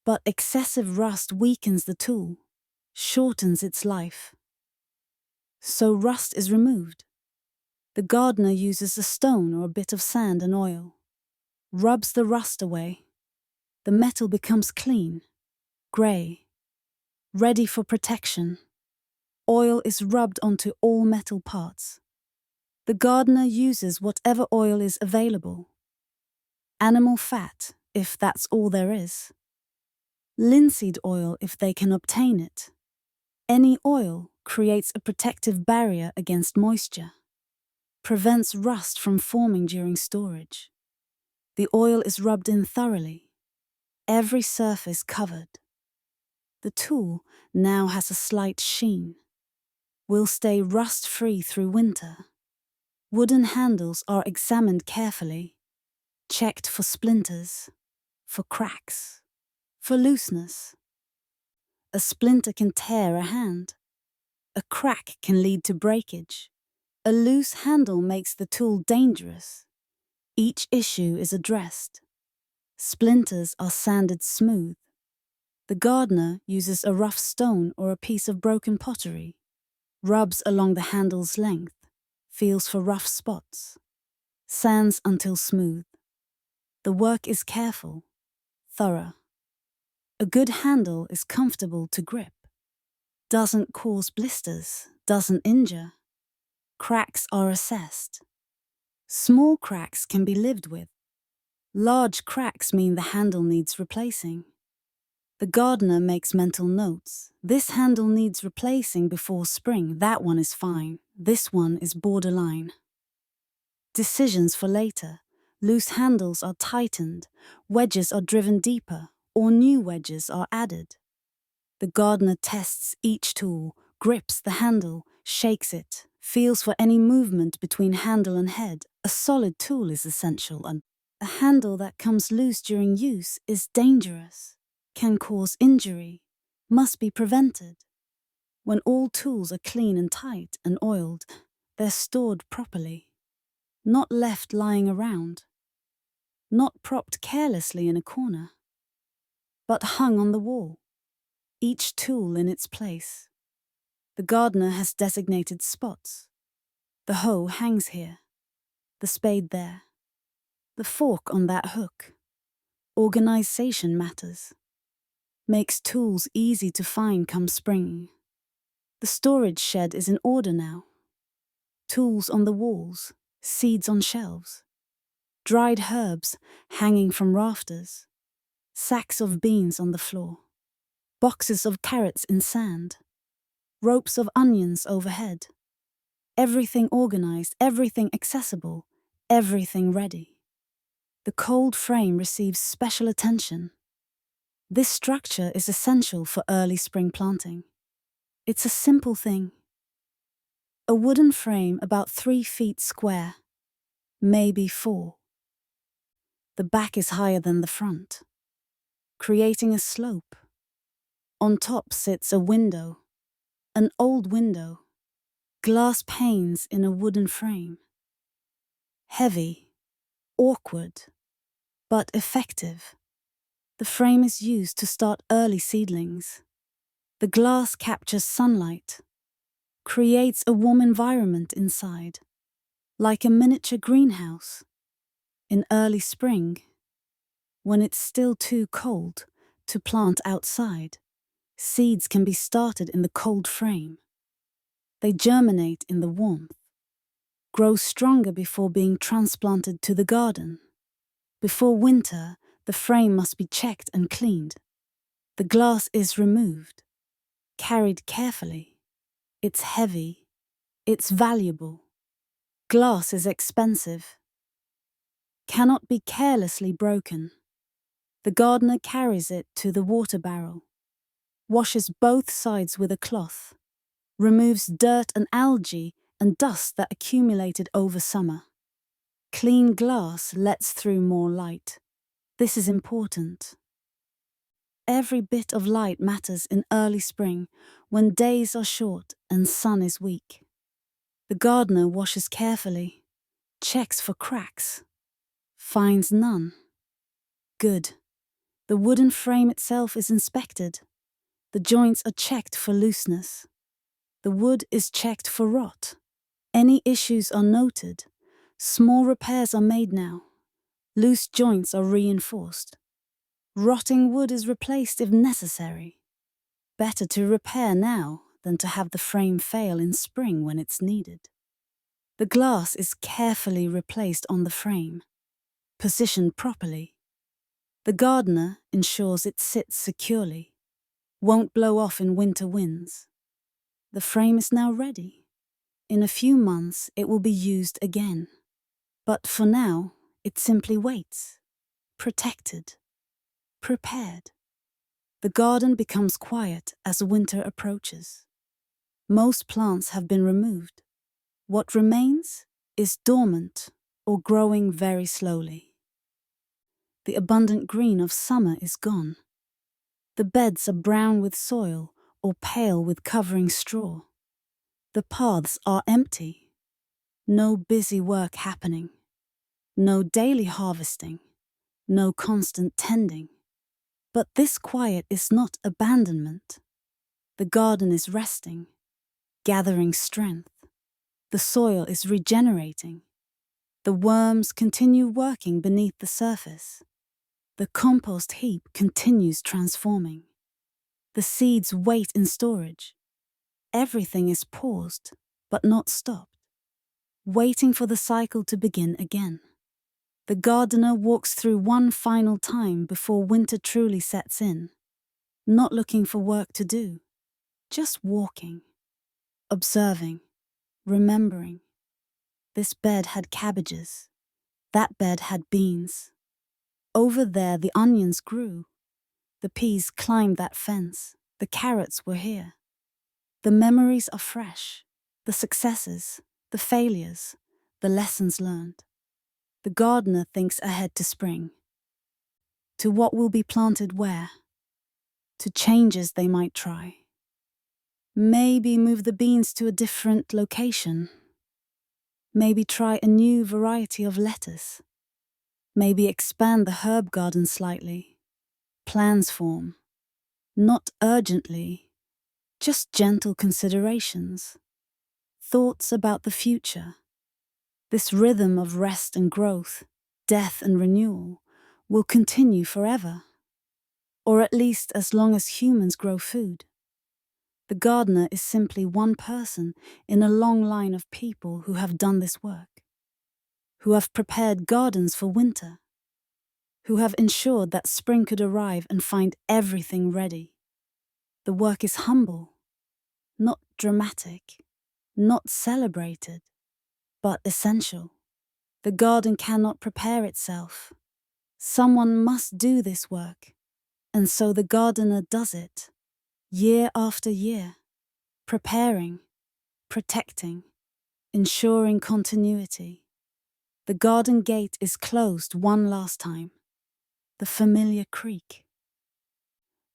but excessive rust weakens the tool, shortens its life. So rust is removed. The gardener uses a stone or a bit of sand and oil, rubs the rust away. The metal becomes clean, grey, ready for protection. Oil is rubbed onto all metal parts. The gardener uses whatever oil is available. Animal fat, if that's all there is. Linseed oil, if they can obtain it. Any oil creates a protective barrier against moisture, prevents rust from forming during storage. The oil is rubbed in thoroughly, every surface covered. The tool now has a slight sheen, will stay rust-free through winter. Wooden handles are examined carefully, checked for splinters, for cracks, for looseness. A splinter can tear a hand. A crack can lead to breakage. A loose handle makes the tool dangerous. Each issue is addressed. Splinters are sanded smooth. The gardener uses a rough stone or a piece of broken pottery, rubs along the handle's length, feels for rough spots, sands until smooth. The work is careful, thorough. A good handle is comfortable to grip, doesn't cause blisters, doesn't injure. Cracks are assessed. Small cracks can be lived with. Large cracks mean the handle needs replacing. The gardener makes mental notes. This handle needs replacing before spring. That one is fine. This one is borderline. Decisions for later. Loose handles are tightened, wedges are driven deeper, or new wedges are added. The gardener tests each tool, grips the handle, shakes it, feels for any movement between handle and head. A solid tool is essential, and a handle that comes loose during use is dangerous, can cause injury, must be prevented. When all tools are clean and tight and oiled, they're stored properly, not left lying around, not propped carelessly in a corner, but hung on the wall, each tool in its place. The gardener has designated spots. The hoe hangs here, the spade there, the fork on that hook. Organization matters. Makes tools easy to find come spring. The storage shed is in order now. Tools on the walls, seeds on shelves, dried herbs hanging from rafters, sacks of beans on the floor, boxes of carrots in sand, ropes of onions overhead. Everything organized, everything accessible, everything ready. The cold frame receives special attention. This structure is essential for early spring planting. It's a simple thing. A wooden frame about 3 feet square, maybe 4. The back is higher than the front, creating a slope. On top sits a window, an old window, glass panes in a wooden frame. Heavy, awkward, but effective. The frame is used to start early seedlings. The glass captures sunlight, creates a warm environment inside, like a miniature greenhouse. In early spring, when it's still too cold to plant outside, seeds can be started in the cold frame. They germinate in the warmth, grow stronger before being transplanted to the garden. Before winter, the frame must be checked and cleaned. The glass is removed, carried carefully. It's heavy, it's valuable. Glass is expensive, cannot be carelessly broken. The gardener carries it to the water barrel, washes both sides with a cloth, removes dirt and algae and dust that accumulated over summer. Clean glass lets through more light. This is important. Every bit of light matters in early spring when days are short and sun is weak. The gardener washes carefully, checks for cracks, finds none. Good. The wooden frame itself is inspected. The joints are checked for looseness. The wood is checked for rot. Any issues are noted. Small repairs are made now. Loose joints are reinforced. Rotting wood is replaced if necessary. Better to repair now than to have the frame fail in spring when it's needed. The glass is carefully replaced on the frame, positioned properly. The gardener ensures it sits securely, won't blow off in winter winds. The frame is now ready. In a few months it will be used again. But for now, it simply waits, protected, prepared. The garden becomes quiet as winter approaches. Most plants have been removed. What remains is dormant or growing very slowly. The abundant green of summer is gone. The beds are brown with soil or pale with covering straw. The paths are empty. No busy work happening. No daily harvesting. No constant tending. But this quiet is not abandonment. The garden is resting, gathering strength. The soil is regenerating. The worms continue working beneath the surface. The compost heap continues transforming. The seeds wait in storage. Everything is paused, but not stopped, waiting for the cycle to begin again. The gardener walks through one final time before winter truly sets in, not looking for work to do, just walking, observing, remembering. This bed had cabbages, that bed had beans. Over there the onions grew, the peas climbed that fence, the carrots were here. The memories are fresh, the successes, the failures, the lessons learned. The gardener thinks ahead to spring, to what will be planted where. to changes they might try. Maybe move the beans to a different location. Maybe try a new variety of lettuce. Maybe expand the herb garden slightly. Plans form. Not urgently, just gentle considerations. Thoughts about the future. This rhythm of rest and growth, death and renewal, will continue forever. Or at least as long as humans grow food. The gardener is simply one person in a long line of people who have done this work, who have prepared gardens for winter, who have ensured that spring could arrive and find everything ready. The work is humble, not dramatic, not celebrated, but essential. The garden cannot prepare itself. Someone must do this work, and so the gardener does it, year after year, preparing, protecting, ensuring continuity. The garden gate is closed one last time. The familiar creak.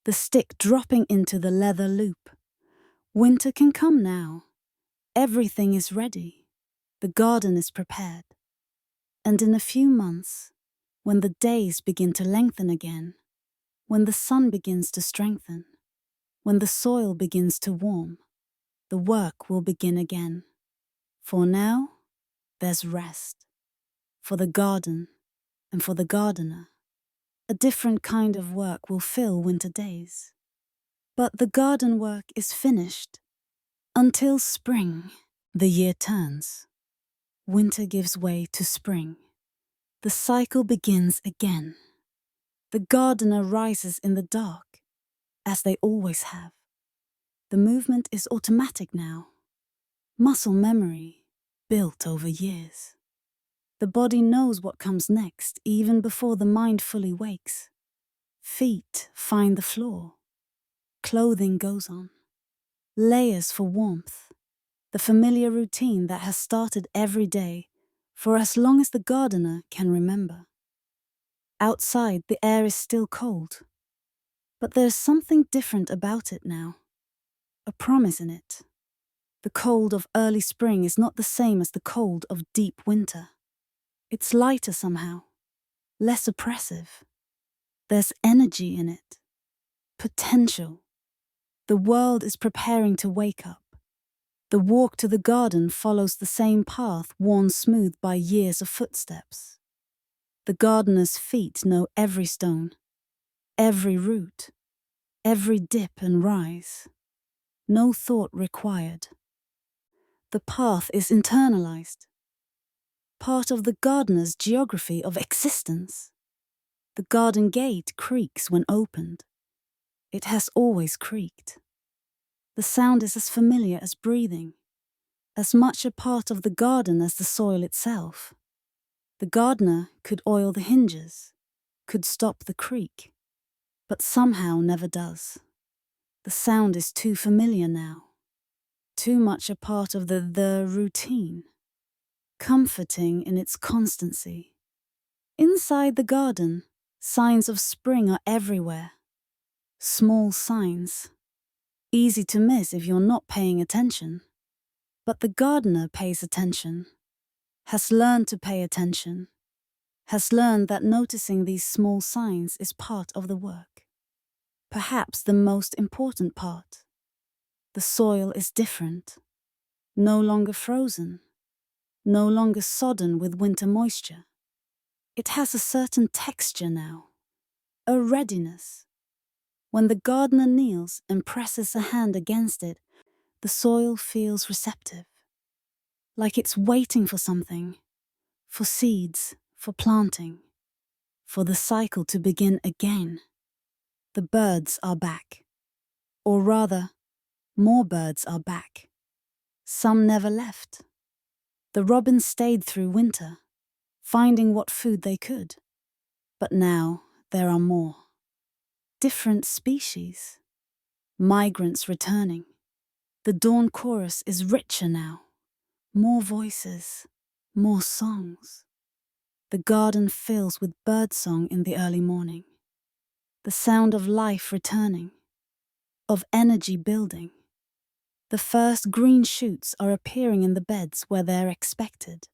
The stick dropping into the leather loop. Winter can come now. Everything is ready. The garden is prepared. And in a few months, when the days begin to lengthen again, when the sun begins to strengthen, when the soil begins to warm, the work will begin again. For now, there's rest. For the garden and for the gardener. A different kind of work will fill winter days. But the garden work is finished. Until spring, the year turns. Winter gives way to spring. The cycle begins again. The gardener rises in the dark, as they always have. The movement is automatic now. Muscle memory, built over years. The body knows what comes next, even before the mind fully wakes. Feet find the floor. Clothing goes on. Layers for warmth. The familiar routine that has started every day for as long as the gardener can remember. Outside, the air is still cold. But there's something different about it now. A promise in it. The cold of early spring is not the same as the cold of deep winter. It's lighter somehow, less oppressive. There's energy in it. Potential. The world is preparing to wake up. The walk to the garden follows the same path worn smooth by years of footsteps. The gardener's feet know every stone, every root, every dip and rise. No thought required. The path is internalized, part of the gardener's geography of existence. The garden gate creaks when opened. It has always creaked. The sound is as familiar as breathing, as much a part of the garden as the soil itself. The gardener could oil the hinges, could stop the creak, but somehow never does. The sound is too familiar now, too much a part of the routine, comforting in its constancy. Inside the garden, signs of spring are everywhere. Small signs, easy to miss if you're not paying attention. But the gardener pays attention, has learned to pay attention, has learned that noticing these small signs is part of the work. Perhaps the most important part. The soil is different, no longer frozen, no longer sodden with winter moisture. It has a certain texture now, a readiness. When the gardener kneels and presses a hand against it, the soil feels receptive, like it's waiting for something, for seeds, for planting, for the cycle to begin again. The birds are back, or rather, more birds are back. Some never left. The robins stayed through winter, finding what food they could. But now there are more. Different species. Migrants returning. The dawn chorus is richer now. More voices, more songs. The garden fills with birdsong in the early morning. The sound of life returning. of energy building. The first green shoots are appearing in the beds where they're expected.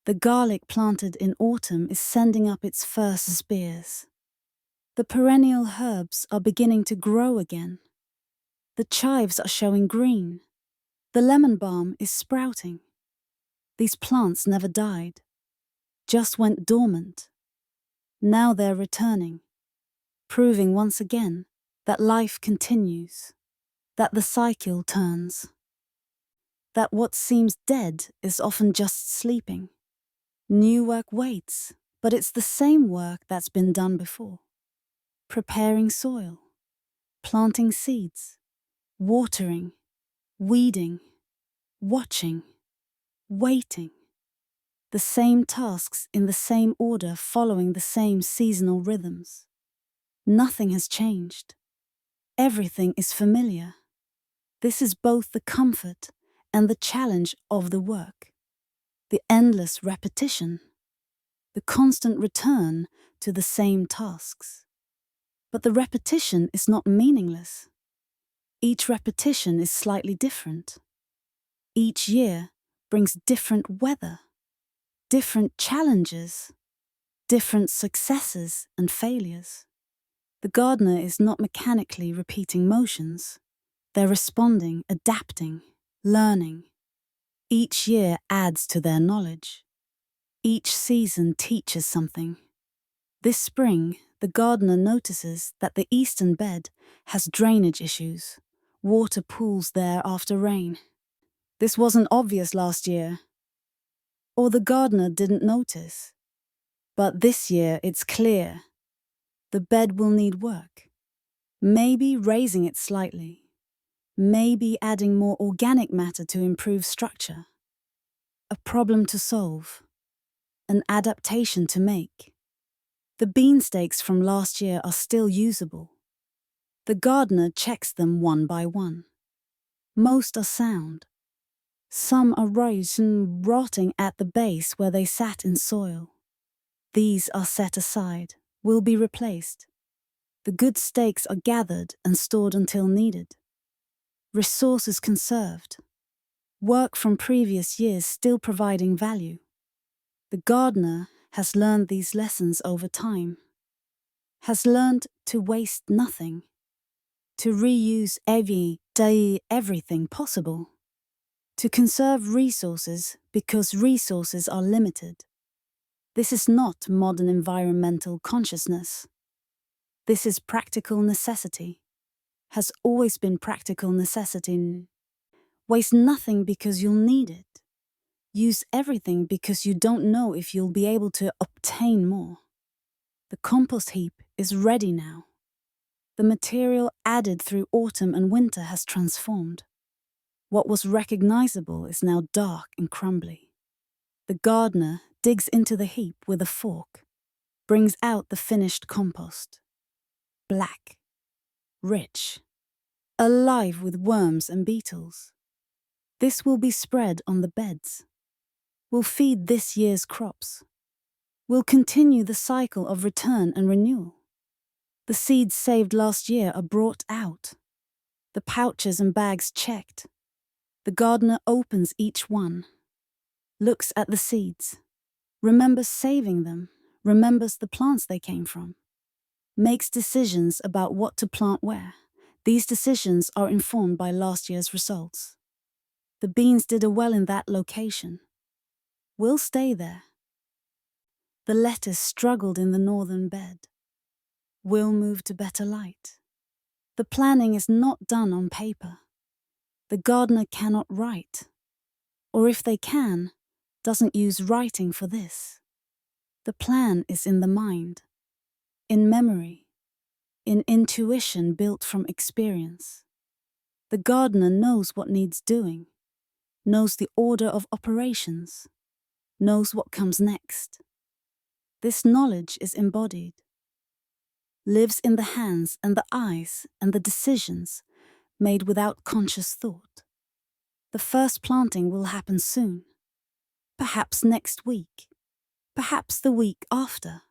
The garlic planted in autumn is sending up its first spears. The perennial herbs are beginning to grow again. The chives are showing green. The lemon balm is sprouting. These plants never died, just went dormant. Now they're returning, proving once again that life continues, that the cycle turns, that what seems dead is often just sleeping. New work waits, but it's the same work that's been done before. Preparing soil, planting seeds, watering, weeding, watching, waiting. The same tasks in the same order following the same seasonal rhythms. Nothing has changed. Everything is familiar. This is both the comfort and the challenge of the work. The endless repetition. The constant return to the same tasks. But the repetition is not meaningless. Each repetition is slightly different. Each year brings different weather, different challenges, different successes and failures. The gardener is not mechanically repeating motions. They're responding, adapting, learning. Each year adds to their knowledge. Each season teaches something. This spring, the gardener notices that the eastern bed has drainage issues. Water pools there after rain. This wasn't obvious last year. Or the gardener didn't notice. But this year it's clear. The bed will need work. Maybe raising it slightly. Maybe adding more organic matter to improve structure. A problem to solve. An adaptation to make. The bean stakes from last year are still usable. The gardener checks them one by one. Most are sound. Some are rotting at the base where they sat in soil. These are set aside, will be replaced. The good stakes are gathered and stored until needed. Resources conserved. Work from previous years still providing value. The gardener has learned these lessons over time. Has learned to waste nothing. To reuse everything possible. To conserve resources because resources are limited. This is not modern environmental consciousness. This is practical necessity. Has always been practical necessity. Waste nothing because you'll need it. Use everything because you don't know if you'll be able to obtain more. The compost heap is ready now. The material added through autumn and winter has transformed. What was recognizable is now dark and crumbly. The gardener digs into the heap with a fork, brings out the finished compost. Black, rich, alive with worms and beetles. This will be spread on the beds. Will feed this year's crops. Will continue the cycle of return and renewal. The seeds saved last year are brought out. The pouches and bags checked. The gardener opens each one, looks at the seeds, remembers saving them, remembers the plants they came from, makes decisions about what to plant where. These decisions are informed by last year's results. The beans did well in that location. Will stay there. The lettuce struggled in the northern bed. Will move to better light. The planning is not done on paper. The gardener cannot write, or if they can, doesn't use writing for this. The plan is in the mind, in memory, in intuition built from experience. The gardener knows what needs doing, knows the order of operations, knows what comes next. This knowledge is embodied, lives in the hands and the eyes and the decisions made without conscious thought. The first planting will happen soon, perhaps next week, perhaps the week after,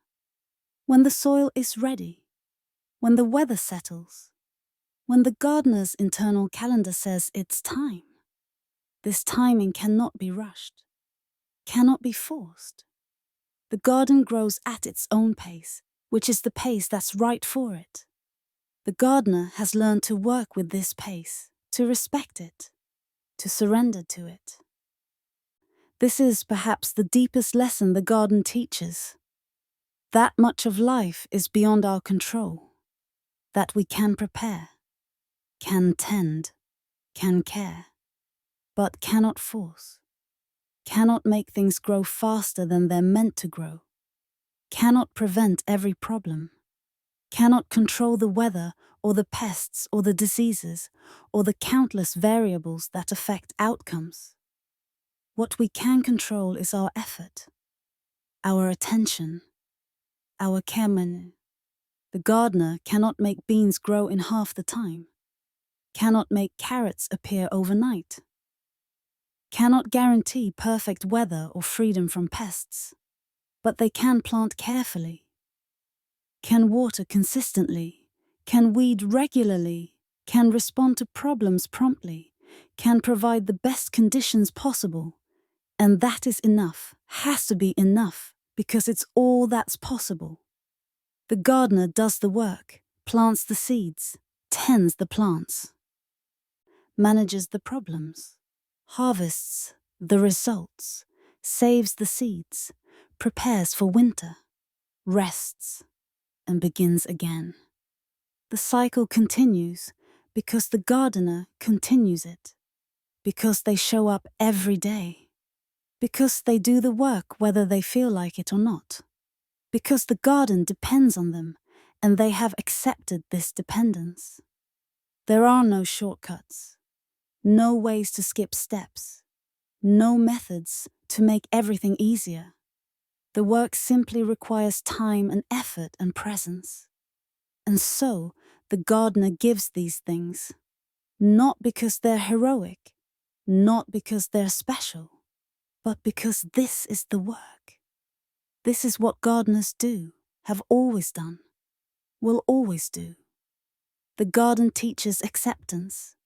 when the soil is ready, when the weather settles. When the gardener's internal calendar says it's time, this timing cannot be rushed, cannot be forced. The garden grows at its own pace, which is the pace that's right for it. The gardener has learned to work with this pace, to respect it, to surrender to it. This is perhaps the deepest lesson the garden teaches. That much of life is beyond our control, that we can prepare, can tend, can care, but cannot force, cannot make things grow faster than they're meant to grow, cannot prevent every problem, cannot control the weather or the pests or the diseases or the countless variables that affect outcomes. What we can control is our effort, our attention, our care menu. The gardener cannot make beans grow in half the time, cannot make carrots appear overnight, cannot guarantee perfect weather or freedom from pests, but they can plant carefully, can water consistently, can weed regularly, can respond to problems promptly, can provide the best conditions possible. And that is enough, has to be enough, because it's all that's possible. The gardener does the work, plants the seeds, tends the plants, manages the problems, harvests the results, saves the seeds, prepares for winter, rests, and begins again. The cycle continues because the gardener continues it, because they show up every day, because they do the work whether they feel like it or not, because the garden depends on them and they have accepted this dependence. There are no shortcuts, no ways to skip steps, no methods to make everything easier. The work simply requires time and effort and presence. And so, the gardener gives these things, not because they're heroic, not because they're special, but because this is the work. This is what gardeners do, have always done, will always do. The garden teaches acceptance,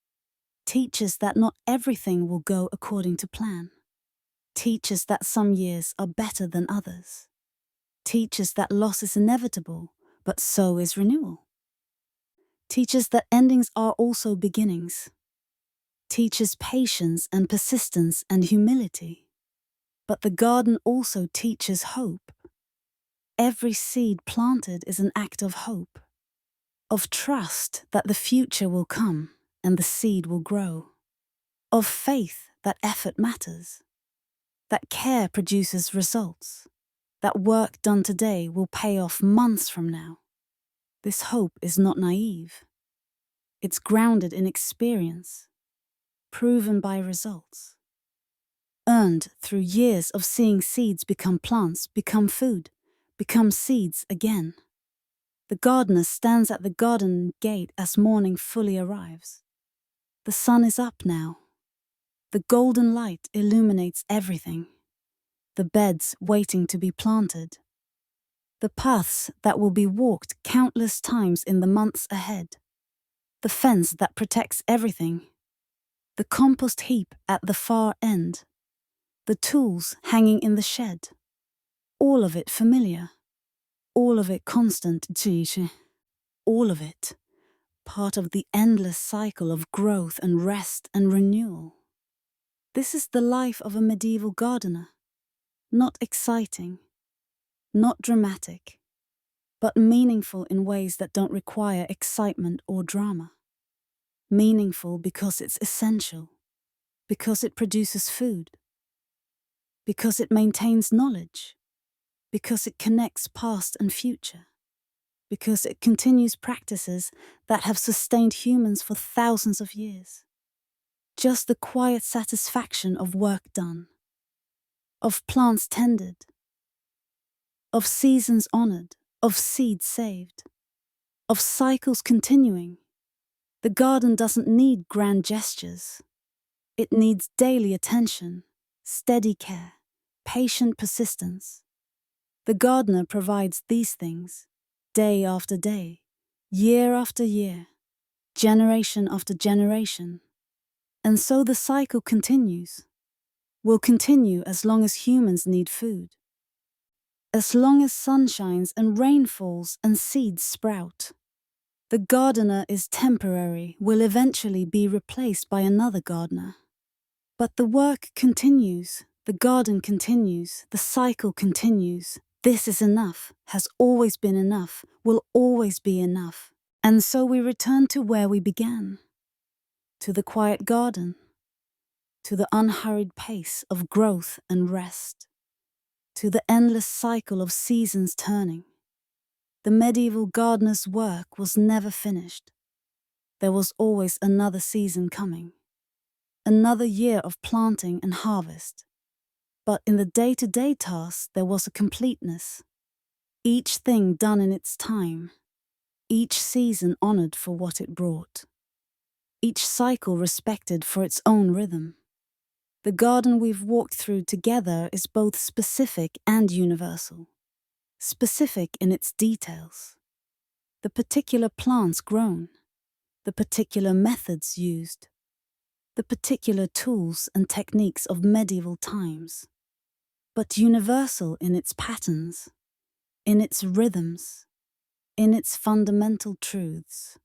teaches that not everything will go according to plan, teaches that some years are better than others, teaches that loss is inevitable, but so is renewal, teaches that endings are also beginnings, teaches patience and persistence and humility. But the garden also teaches hope. Every seed planted is an act of hope, of trust that the future will come and the seed will grow, of faith that effort matters, that care produces results, that work done today will pay off months from now. This hope is not naive. It's grounded in experience, proven by results, earned through years of seeing seeds become plants, become food, become seeds again. The gardener stands at the garden gate as morning fully arrives. The sun is up now. The golden light illuminates everything. The beds waiting to be planted. The paths that will be walked countless times in the months ahead. The fence that protects everything. The compost heap at the far end. The tools hanging in the shed. All of it familiar. All of it constant, all of it part of the endless cycle of growth and rest and renewal. This is the life of a medieval gardener. Not exciting, not dramatic, but meaningful in ways that don't require excitement or drama. Meaningful because it's essential, because it produces food, because it maintains knowledge, because it connects past and future, because it continues practices that have sustained humans for thousands of years. Just the quiet satisfaction of work done, of plants tended, of seasons honored, of seeds saved, of cycles continuing. The garden doesn't need grand gestures. It needs daily attention, steady care, patient persistence. The gardener provides these things, day after day, year after year, generation after generation. And so the cycle continues. Will continue as long as humans need food. As long as sun shines and rain falls and seeds sprout. The gardener is temporary, will eventually be replaced by another gardener. But the work continues, the garden continues, the cycle continues. This is enough, has always been enough, will always be enough. And so we return to where we began. To the quiet garden. To the unhurried pace of growth and rest. To the endless cycle of seasons turning. The medieval gardener's work was never finished. There was always another season coming. Another year of planting and harvest. But in the day-to-day tasks there was a completeness. Each thing done in its time. Each season honored for what it brought. Each cycle respected for its own rhythm. The garden we've walked through together is both specific and universal. Specific in its details. The particular plants grown. The particular methods used. The particular tools and techniques of medieval times. But universal in its patterns, in its rhythms, in its fundamental truths.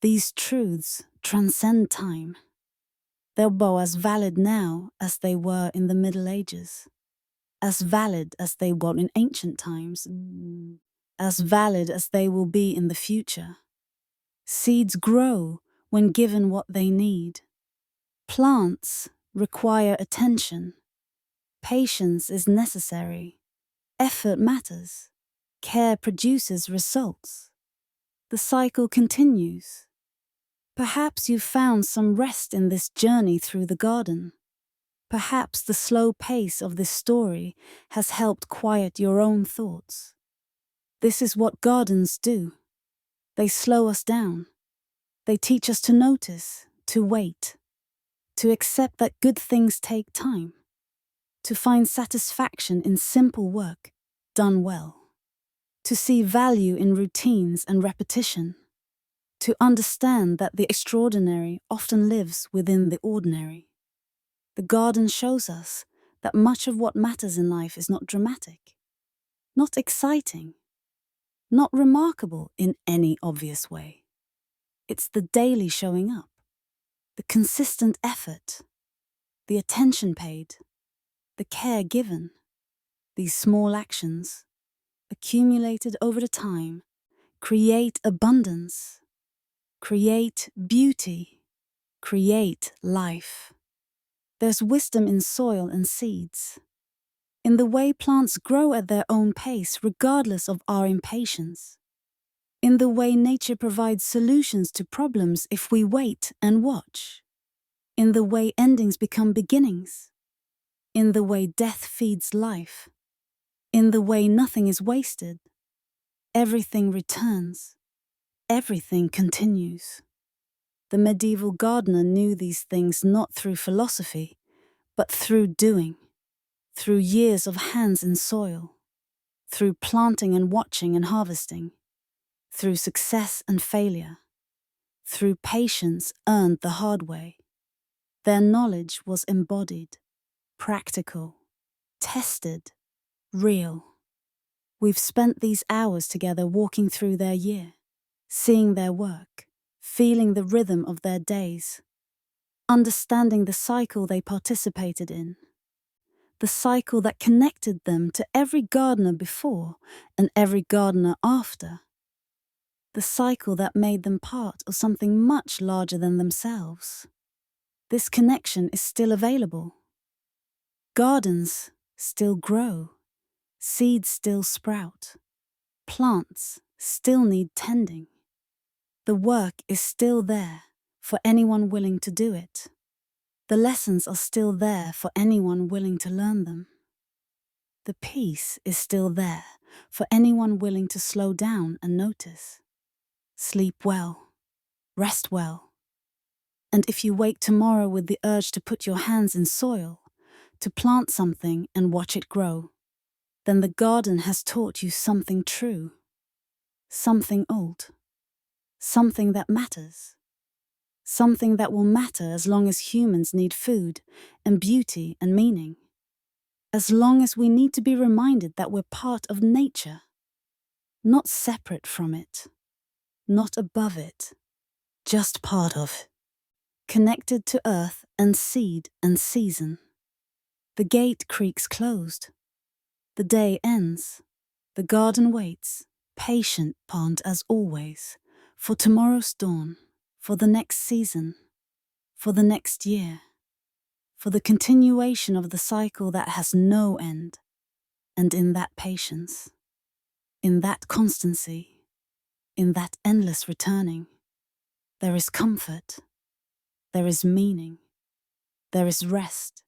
These truths transcend time. They're both as valid now as they were in the Middle Ages, as valid as they were in ancient times, as valid as they will be in the future. Seeds grow when given what they need. Plants require attention. Patience is necessary. Effort matters. Care produces results. The cycle continues. Perhaps you've found some rest in this journey through the garden. Perhaps the slow pace of this story has helped quiet your own thoughts. This is what gardens do. They slow us down. They teach us to notice, to wait, to accept that good things take time, to find satisfaction in simple work done well, to see value in routines and repetition, to understand that the extraordinary often lives within the ordinary. The garden shows us that much of what matters in life is not dramatic, not exciting, not remarkable in any obvious way. It's the daily showing up, the consistent effort, the attention paid, the care given. These small actions, accumulated over the time, create abundance, create beauty, create life. There's wisdom in soil and seeds, in the way plants grow at their own pace regardless of our impatience, in the way nature provides solutions to problems if we wait and watch, in the way endings become beginnings, in the way death feeds life, in the way nothing is wasted. Everything returns, everything continues. The medieval gardener knew these things not through philosophy, but through doing, through years of hands in soil, through planting and watching and harvesting, through success and failure, through patience earned the hard way. Their knowledge was embodied, practical, tested, real. We've spent these hours together walking through their year, seeing their work, feeling the rhythm of their days, understanding the cycle they participated in, the cycle that connected them to every gardener before and every gardener after, the cycle that made them part of something much larger than themselves. This connection is still available. Gardens still grow, seeds still sprout, plants still need tending. The work is still there for anyone willing to do it. The lessons are still there for anyone willing to learn them. The peace is still there for anyone willing to slow down and notice. Sleep well, rest well. And if you wake tomorrow with the urge to put your hands in soil, to plant something and watch it grow, then the garden has taught you something true, something old, something that matters. something that will matter as long as humans need food and beauty and meaning. As long as we need to be reminded that we're part of nature, not separate from it, not above it, just part of, connected to earth and seed and season. The gate creaks closed. The day ends. The garden waits, patient pond as always, for tomorrow's dawn, for the next season, for the next year, for the continuation of the cycle that has no end. And in that patience, in that constancy, in that endless returning, there is comfort, there is meaning, there is rest.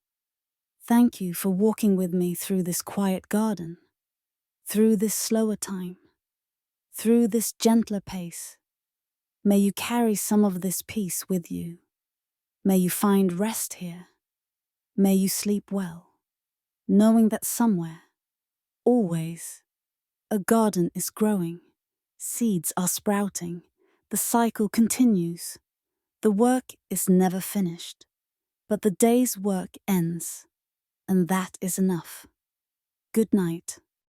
Thank you for walking with me through this quiet garden, through this slower time, through this gentler pace. May you carry some of this peace with you. May you find rest here. May you sleep well, knowing that somewhere, always, a garden is growing, seeds are sprouting, the cycle continues. The work is never finished, but the day's work ends, and that is enough. Good night.